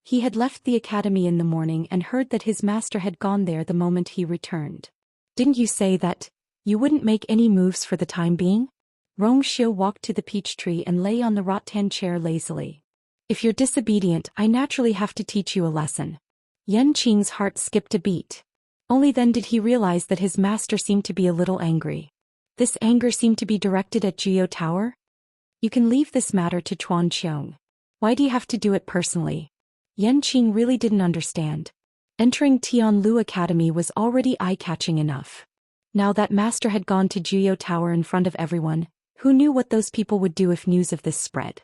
He had left the academy in the morning and heard that his master had gone there the moment he returned. Didn't you say that you wouldn't make any moves for the time being? Xiu walked to the peach tree and lay on the rattan chair lazily. If you're disobedient, I naturally have to teach you a lesson. Qing's heart skipped a beat. Only then did he realize that his master seemed to be a little angry. This anger seemed to be directed at Jiuyou Tower? You can leave this matter to Qiong. Why do you have to do it personally? Qing really didn't understand. Entering Tianlu Academy was already eye-catching enough. Now that master had gone to Jiuyou Tower in front of everyone, who knew what those people would do if news of this spread?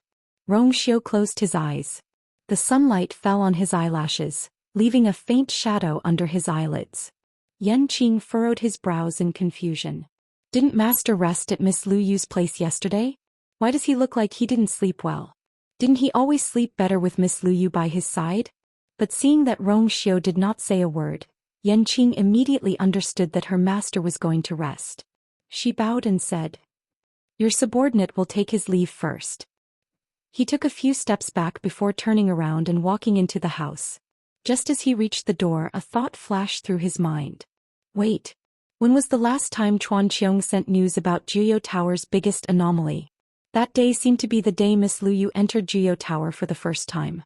Xiu closed his eyes. The sunlight fell on his eyelashes, leaving a faint shadow under his eyelids. Qing furrowed his brows in confusion. Didn't master rest at Miss Lu Yu's place yesterday? Why does he look like he didn't sleep well? Didn't he always sleep better with Miss Lu Yu by his side? But seeing that Xiu did not say a word, Qing immediately understood that her master was going to rest. She bowed and said, "Your subordinate will take his leave first." He took a few steps back before turning around and walking into the house. Just as he reached the door, a thought flashed through his mind. Wait. When was the last time Qiong sent news about Jiuyou Tower's biggest anomaly? That day seemed to be the day Miss Lu Yu entered Jiuyou Tower for the first time.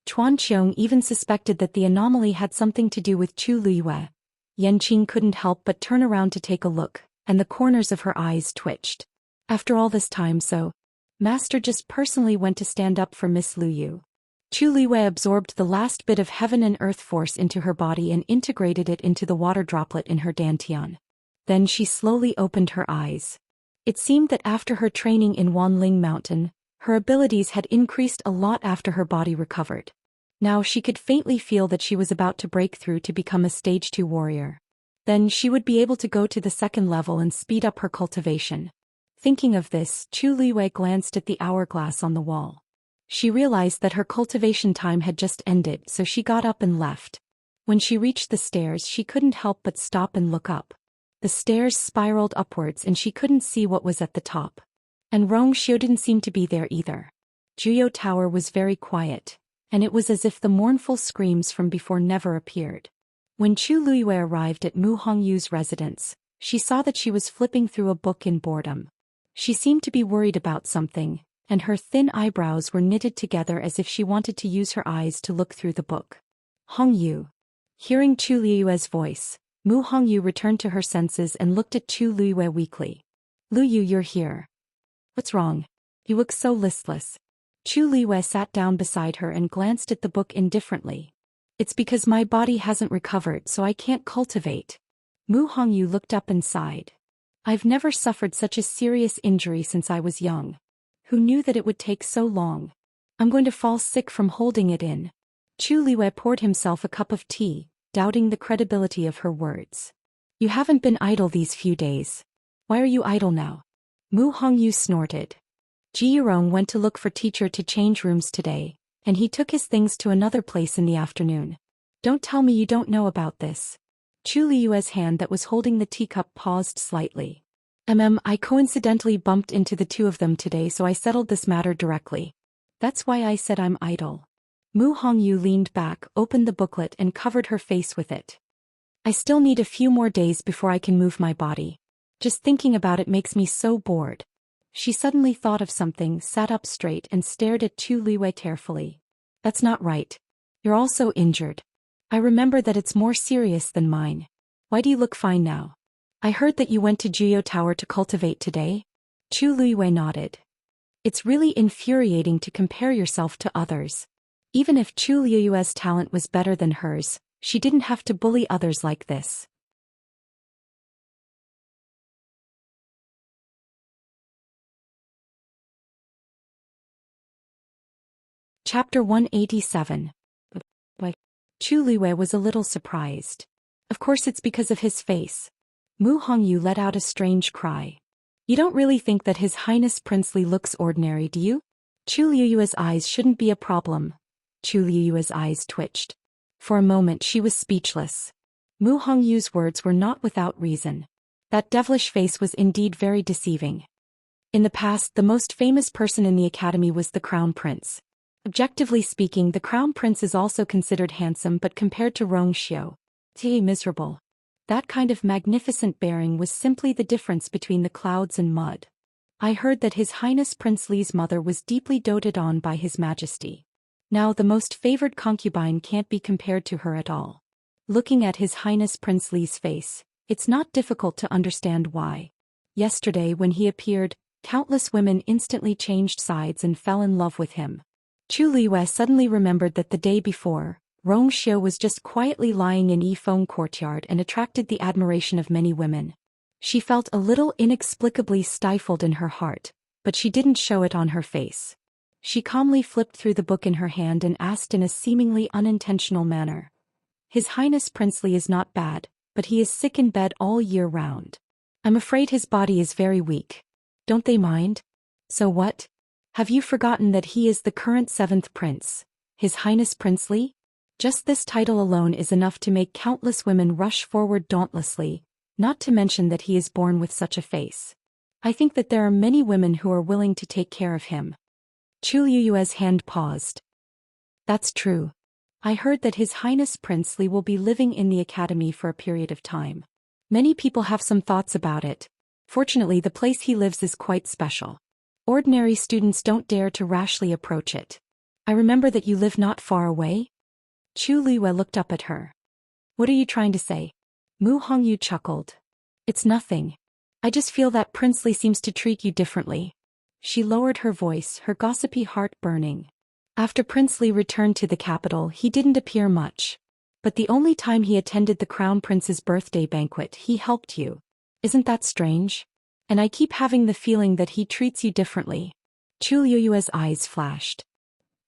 Qiong even suspected that the anomaly had something to do with Chu Liyue. Qing couldn't help but turn around to take a look, and the corners of her eyes twitched. After all this time, so master just personally went to stand up for Miss Lu Yu. Chu Liyue absorbed the last bit of heaven and earth force into her body and integrated it into the water droplet in her dantian. Then she slowly opened her eyes. It seemed that after her training in Wanling Mountain, her abilities had increased a lot after her body recovered. Now she could faintly feel that she was about to break through to become a stage 2 warrior. Then she would be able to go to the second level and speed up her cultivation. Thinking of this, Chu Liyue glanced at the hourglass on the wall. She realized that her cultivation time had just ended, so she got up and left. When she reached the stairs, she couldn't help but stop and look up. The stairs spiraled upwards and she couldn't see what was at the top. And Xiu didn't seem to be there either. Jiuyou Tower was very quiet, and it was as if the mournful screams from before never appeared. When Chu Liyue arrived at Mu Hongyu's residence, she saw that she was flipping through a book in boredom. She seemed to be worried about something, and her thin eyebrows were knitted together as if she wanted to use her eyes to look through the book. Hongyu. Hearing Chu Liyue's voice, Mu Hongyu returned to her senses and looked at Chu Liyue weakly. "Lu Yu, you're here. What's wrong? You look so listless." Chu Liyue sat down beside her and glanced at the book indifferently. "It's because my body hasn't recovered, so I can't cultivate." Mu Hongyu looked up and sighed. "I've never suffered such a serious injury since I was young. Who knew that it would take so long? I'm going to fall sick from holding it in." Chu Liyue poured himself a cup of tea, doubting the credibility of her words. "You haven't been idle these few days. Why are you idle now?" Mu Hongyu snorted. Ji Yurong went to look for teacher to change rooms today, and he took his things to another place in the afternoon. "Don't tell me you don't know about this." Chu Liyue's hand that was holding the teacup paused slightly. I coincidentally bumped into the two of them today, so I settled this matter directly. That's why I said I'm idle." Mu Hongyu leaned back, opened the booklet and covered her face with it. "I still need a few more days before I can move my body. Just thinking about it makes me so bored." She suddenly thought of something, sat up straight and stared at Chu Liyue carefully. "That's not right. You're also injured. I remember that it's more serious than mine. Why do you look fine now? I heard that you went to Jiuyou Tower to cultivate today?" Chu Liyue nodded. "It's really infuriating to compare yourself to others. Even if Chu Liyue's talent was better than hers, she didn't have to bully others like this." Chapter 187. Why? Chu Liyue was a little surprised. "Of course it's because of his face." Mu Hongyu let out a strange cry. "You don't really think that His Highness Princely looks ordinary, do you? Chu Liyue's eyes shouldn't be a problem." Chu Liyue's eyes twitched. For a moment she was speechless. Mu Hongyu's words were not without reason. That devilish face was indeed very deceiving. In the past, the most famous person in the academy was the Crown Prince. Objectively speaking, the Crown Prince is also considered handsome, but compared to Zhou Xian, miserable. That kind of magnificent bearing was simply the difference between the clouds and mud. I heard that His Highness Prince Li's mother was deeply doted on by His Majesty. Now the most favored concubine can't be compared to her at all. Looking at His Highness Prince Li's face, it's not difficult to understand why. Yesterday when he appeared, countless women instantly changed sides and fell in love with him. Chu Liwei suddenly remembered that the day before, Rong Xiu was just quietly lying in Yifeng courtyard and attracted the admiration of many women. She felt a little inexplicably stifled in her heart, but she didn't show it on her face. She calmly flipped through the book in her hand and asked in a seemingly unintentional manner. His Highness Prince Li is not bad, but he is sick in bed all year round. I'm afraid his body is very weak. Don't they mind? So what? Have you forgotten that he is the current 7th prince, His Highness Prince Li? Just this title alone is enough to make countless women rush forward dauntlessly, not to mention that he is born with such a face. I think that there are many women who are willing to take care of him. Chu Liyue's hand paused. That's true. I heard that His Highness Prince Li will be living in the academy for a period of time. Many people have some thoughts about it. Fortunately, the place he lives is quite special. Ordinary students don't dare to rashly approach it. I remember that you live not far away? Chu Liyue looked up at her. What are you trying to say? Mu Hongyu chuckled. It's nothing. I just feel that Prince Li seems to treat you differently. She lowered her voice, her gossipy heart burning. After Prince Li returned to the capital, he didn't appear much. But the only time he attended the Crown Prince's birthday banquet, he helped you. Isn't that strange? And I keep having the feeling that he treats you differently. Chu Liyue's eyes flashed.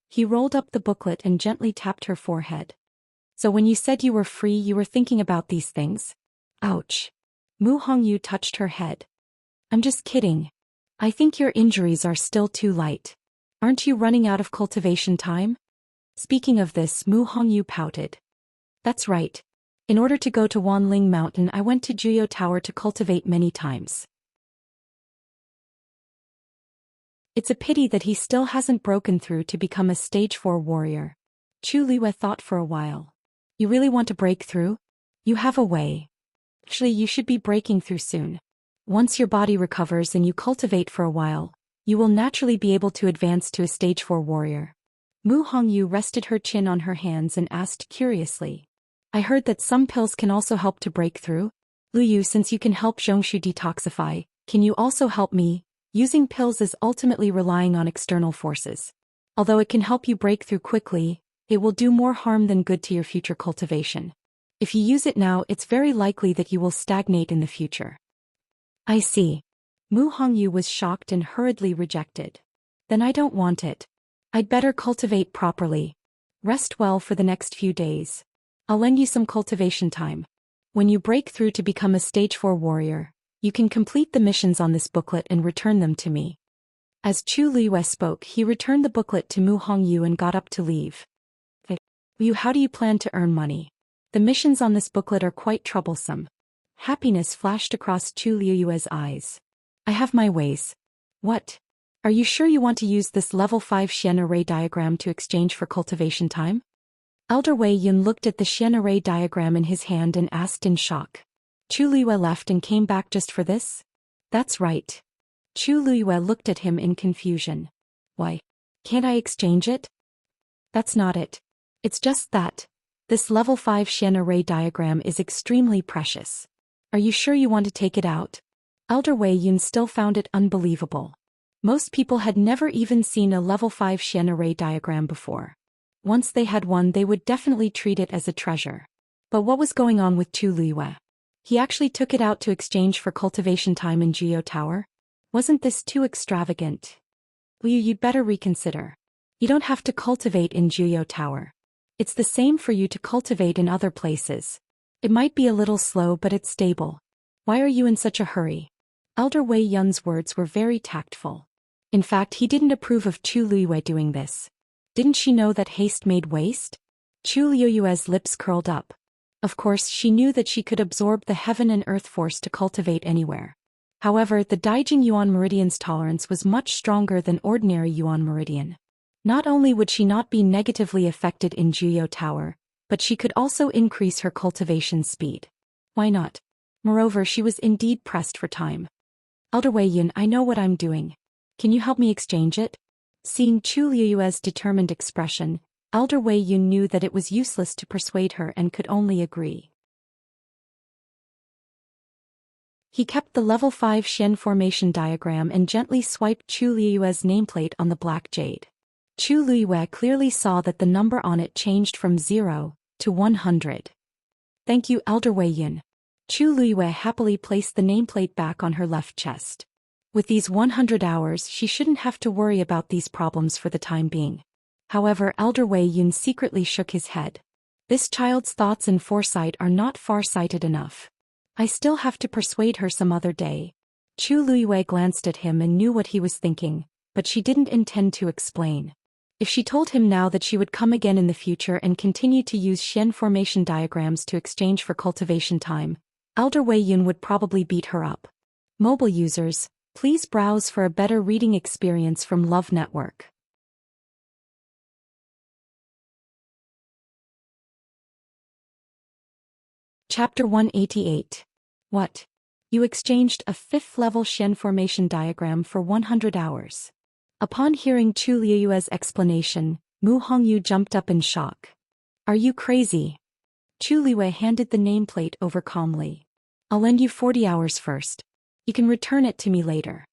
He rolled up the booklet and gently tapped her forehead. So when you said you were free, you were thinking about these things? Ouch. Mu Hongyu touched her head. I'm just kidding. I think your injuries are still too light. Aren't you running out of cultivation time? Speaking of this, Mu Hongyu pouted. That's right. In order to go to Wanling Mountain, I went to Juyo Tower to cultivate many times. It's a pity that he still hasn't broken through to become a stage 4 warrior. Chu Liyue thought for a while. You really want to break through? You have a way. Actually, you should be breaking through soon. Once your body recovers and you cultivate for a while, you will naturally be able to advance to a stage 4 warrior. Mu Hongyu rested her chin on her hands and asked curiously. I heard that some pills can also help to break through. Lu Yu, since you can help Zhongshu detoxify, can you also help me? Using pills is ultimately relying on external forces. Although it can help you break through quickly, it will do more harm than good to your future cultivation. If you use it now, it's very likely that you will stagnate in the future. I see. Mu Hongyu was shocked and hurriedly rejected. Then I don't want it. I'd better cultivate properly. Rest well for the next few days. I'll lend you some cultivation time. When you break through to become a stage 4 warrior, you can complete the missions on this booklet and return them to me. As Chu Liyue spoke, he returned the booklet to Mu Hongyu and got up to leave. Yu, how do you plan to earn money? The missions on this booklet are quite troublesome. Happiness flashed across Chu Liyue's eyes. I have my ways. What? Are you sure you want to use this level 5 Xian array diagram to exchange for cultivation time? Elder Wei Yun looked at the Xian array diagram in his hand and asked in shock. Chu Liyue left and came back just for this? That's right. Chu Liyue looked at him in confusion. Why? Can't I exchange it? That's not it. It's just that this level 5 Xian array diagram is extremely precious. Are you sure you want to take it out? Elder Wei Yun still found it unbelievable. Most people had never even seen a level 5 Xian array diagram before. Once they had one, they would definitely treat it as a treasure. But what was going on with Chu Liyue? He actually took it out to exchange for cultivation time in Juyo Tower? Wasn't this too extravagant? You'd better reconsider. You don't have to cultivate in Juyo Tower. It's the same for you to cultivate in other places. It might be a little slow, but it's stable. Why are you in such a hurry? Elder Wei Yun's words were very tactful. In fact, he didn't approve of Chu Liyue doing this. Didn't she know that haste made waste? Chu Liyue's lips curled up. Of course, she knew that she could absorb the heaven and earth force to cultivate anywhere. However, the Daijing Yuan Meridian's tolerance was much stronger than ordinary Yuan Meridian. Not only would she not be negatively affected in Juyo Tower, but she could also increase her cultivation speed. Why not? Moreover, she was indeed pressed for time. Elder Wei Yun, I know what I'm doing. Can you help me exchange it? Seeing Chu Liuyue's determined expression, Elder Wei Yun knew that it was useless to persuade her and could only agree. He kept the level 5 Xian formation diagram and gently swiped Chu Liuyue's nameplate on the black jade. Chu Liyue clearly saw that the number on it changed from 0 to 100. Thank you, Elder Wei Yun. Chu Liyue happily placed the nameplate back on her left chest. With these 100 hours, she shouldn't have to worry about these problems for the time being. However, Elder Wei Yun secretly shook his head. This child's thoughts and foresight are not far-sighted enough. I still have to persuade her some other day. Chu Liyue glanced at him and knew what he was thinking, but she didn't intend to explain. If she told him now that she would come again in the future and continue to use Xian formation diagrams to exchange for cultivation time, Elder Wei Yun would probably beat her up. Mobile users, please browse for a better reading experience from Love Network. Chapter 188. What? You exchanged a 5th level Xian formation diagram for 100 hours. Upon hearing Chu Liuyue's explanation, Mu Hongyu jumped up in shock. Are you crazy? Chu Liuyue handed the nameplate over calmly. I'll lend you 40 hours first. You can return it to me later.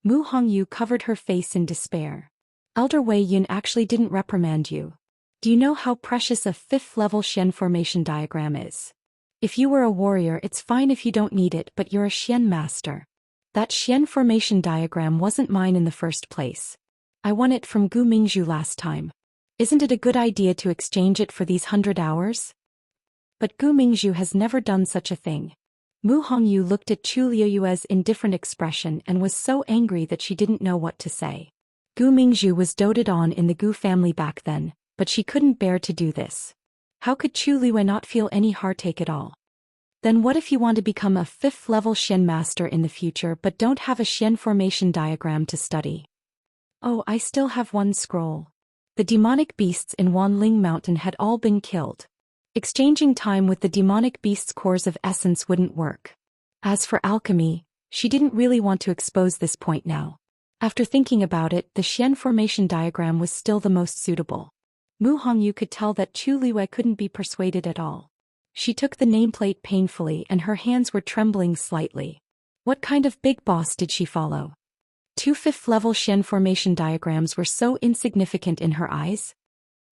Mu Hongyu covered her face in despair. Elder Wei Yun actually didn't reprimand you. Do you know how precious a 5th level Xian formation diagram is? If you were a warrior, it's fine if you don't need it, but you're a Xian master. That Xian formation diagram wasn't mine in the first place. I won it from Gu Mingzhu last time. Isn't it a good idea to exchange it for these 100 hours? But Gu Mingzhu has never done such a thing. Mu Hongyu looked at Chu Liuyue's indifferent expression and was so angry that she didn't know what to say. Gu Mingzhu was doted on in the Gu family back then, but she couldn't bear to do this. How could Chu Liuyue not feel any heartache at all? Then what if you want to become a 5th level Xian master in the future but don't have a Xian formation diagram to study? Oh, I still have one scroll. The demonic beasts in Wanling Mountain had all been killed. Exchanging time with the demonic beasts' cores of essence wouldn't work. As for alchemy, she didn't really want to expose this point now. After thinking about it, the Xian formation diagram was still the most suitable. Mu Hongyu could tell that Chu Liuyue couldn't be persuaded at all. She took the nameplate painfully and her hands were trembling slightly. What kind of big boss did she follow? 2 5th level Xian formation diagrams were so insignificant in her eyes?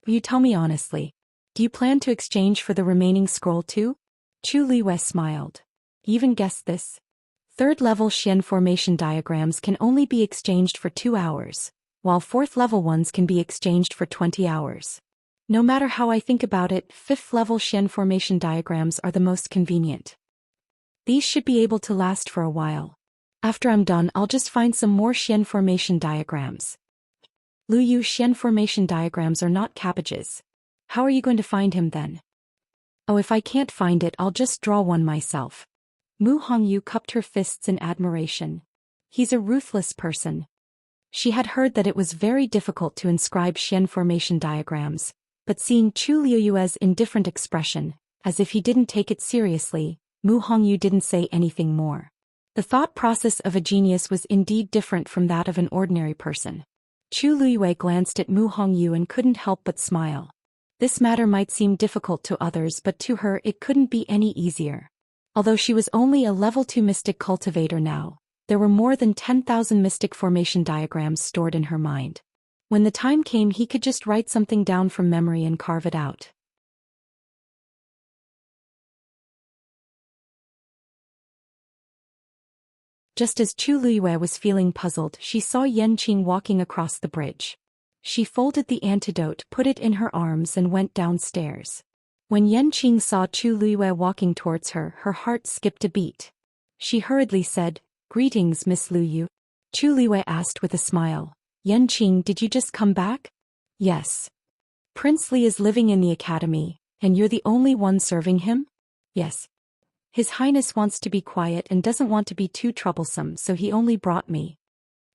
Will you tell me honestly? Do you plan to exchange for the remaining scroll too? Chu Liuyue smiled. You even guessed this? 3rd level Xian formation diagrams can only be exchanged for 2 hours, while 4th level ones can be exchanged for 20 hours. No matter how I think about it, 5th level Xian formation diagrams are the most convenient. These should be able to last for a while. After I'm done, I'll just find some more Xian formation diagrams. Lu Yu Xian formation diagrams are not cabbages. How are you going to find him then? Oh, if I can't find it, I'll just draw one myself. Mu Hongyu cupped her fists in admiration. He's a ruthless person. She had heard that it was very difficult to inscribe Xian formation diagrams, but seeing Chu Liuyue's indifferent expression, as if he didn't take it seriously, Mu Hongyu didn't say anything more. The thought process of a genius was indeed different from that of an ordinary person. Chu Liuyue glanced at Mu Hongyu and couldn't help but smile. This matter might seem difficult to others, but to her it couldn't be any easier. Although she was only a level 2 mystic cultivator now, there were more than 10,000 mystic formation diagrams stored in her mind. When the time came, he could just write something down from memory and carve it out. Just as Chu Liuyue was feeling puzzled, she saw Yanqing walking across the bridge. She folded the antidote, put it in her arms and went downstairs. When Yanqing saw Chu Liuyue walking towards her, her heart skipped a beat. She hurriedly said, "Greetings, Miss Lu Yu." Chu Liuyue asked with a smile, "Yanqing, did you just come back?" "Yes. Prince Li is living in the academy, and you're the only one serving him?" Yes. His Highness wants to be quiet and doesn't want to be too troublesome, so he only brought me.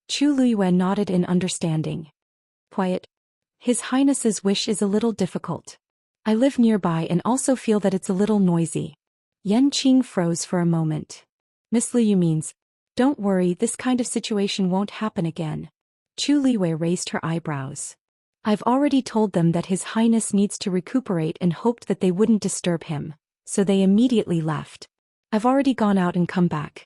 Chu Luyue nodded in understanding. Quiet. His Highness's wish is a little difficult. I live nearby and also feel that it's a little noisy. Yanqing froze for a moment. Miss Liu means, don't worry, this kind of situation won't happen again. Chu Liyue raised her eyebrows. I've already told them that His Highness needs to recuperate and hoped that they wouldn't disturb him, so they immediately left. I've already gone out and come back.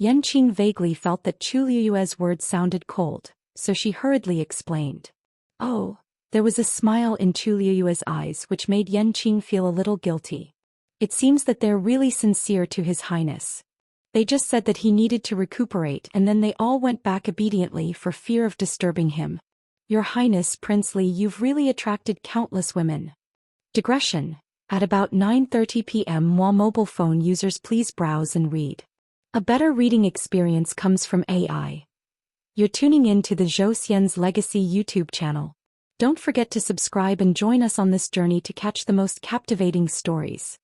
Yanqing vaguely felt that Chu Liyue's words sounded cold, so she hurriedly explained. Oh, there was a smile in Chu Liyue's eyes which made Yanqing feel a little guilty. It seems that they're really sincere to His Highness. They just said that he needed to recuperate and then they all went back obediently for fear of disturbing him. Your Highness, Prince Li, you've really attracted countless women. Digression. At about 9:30 p.m. while mobile phone users please browse and read. A better reading experience comes from AI. You're tuning in to the Zhou Xian's Legacy YouTube channel. Don't forget to subscribe and join us on this journey to catch the most captivating stories.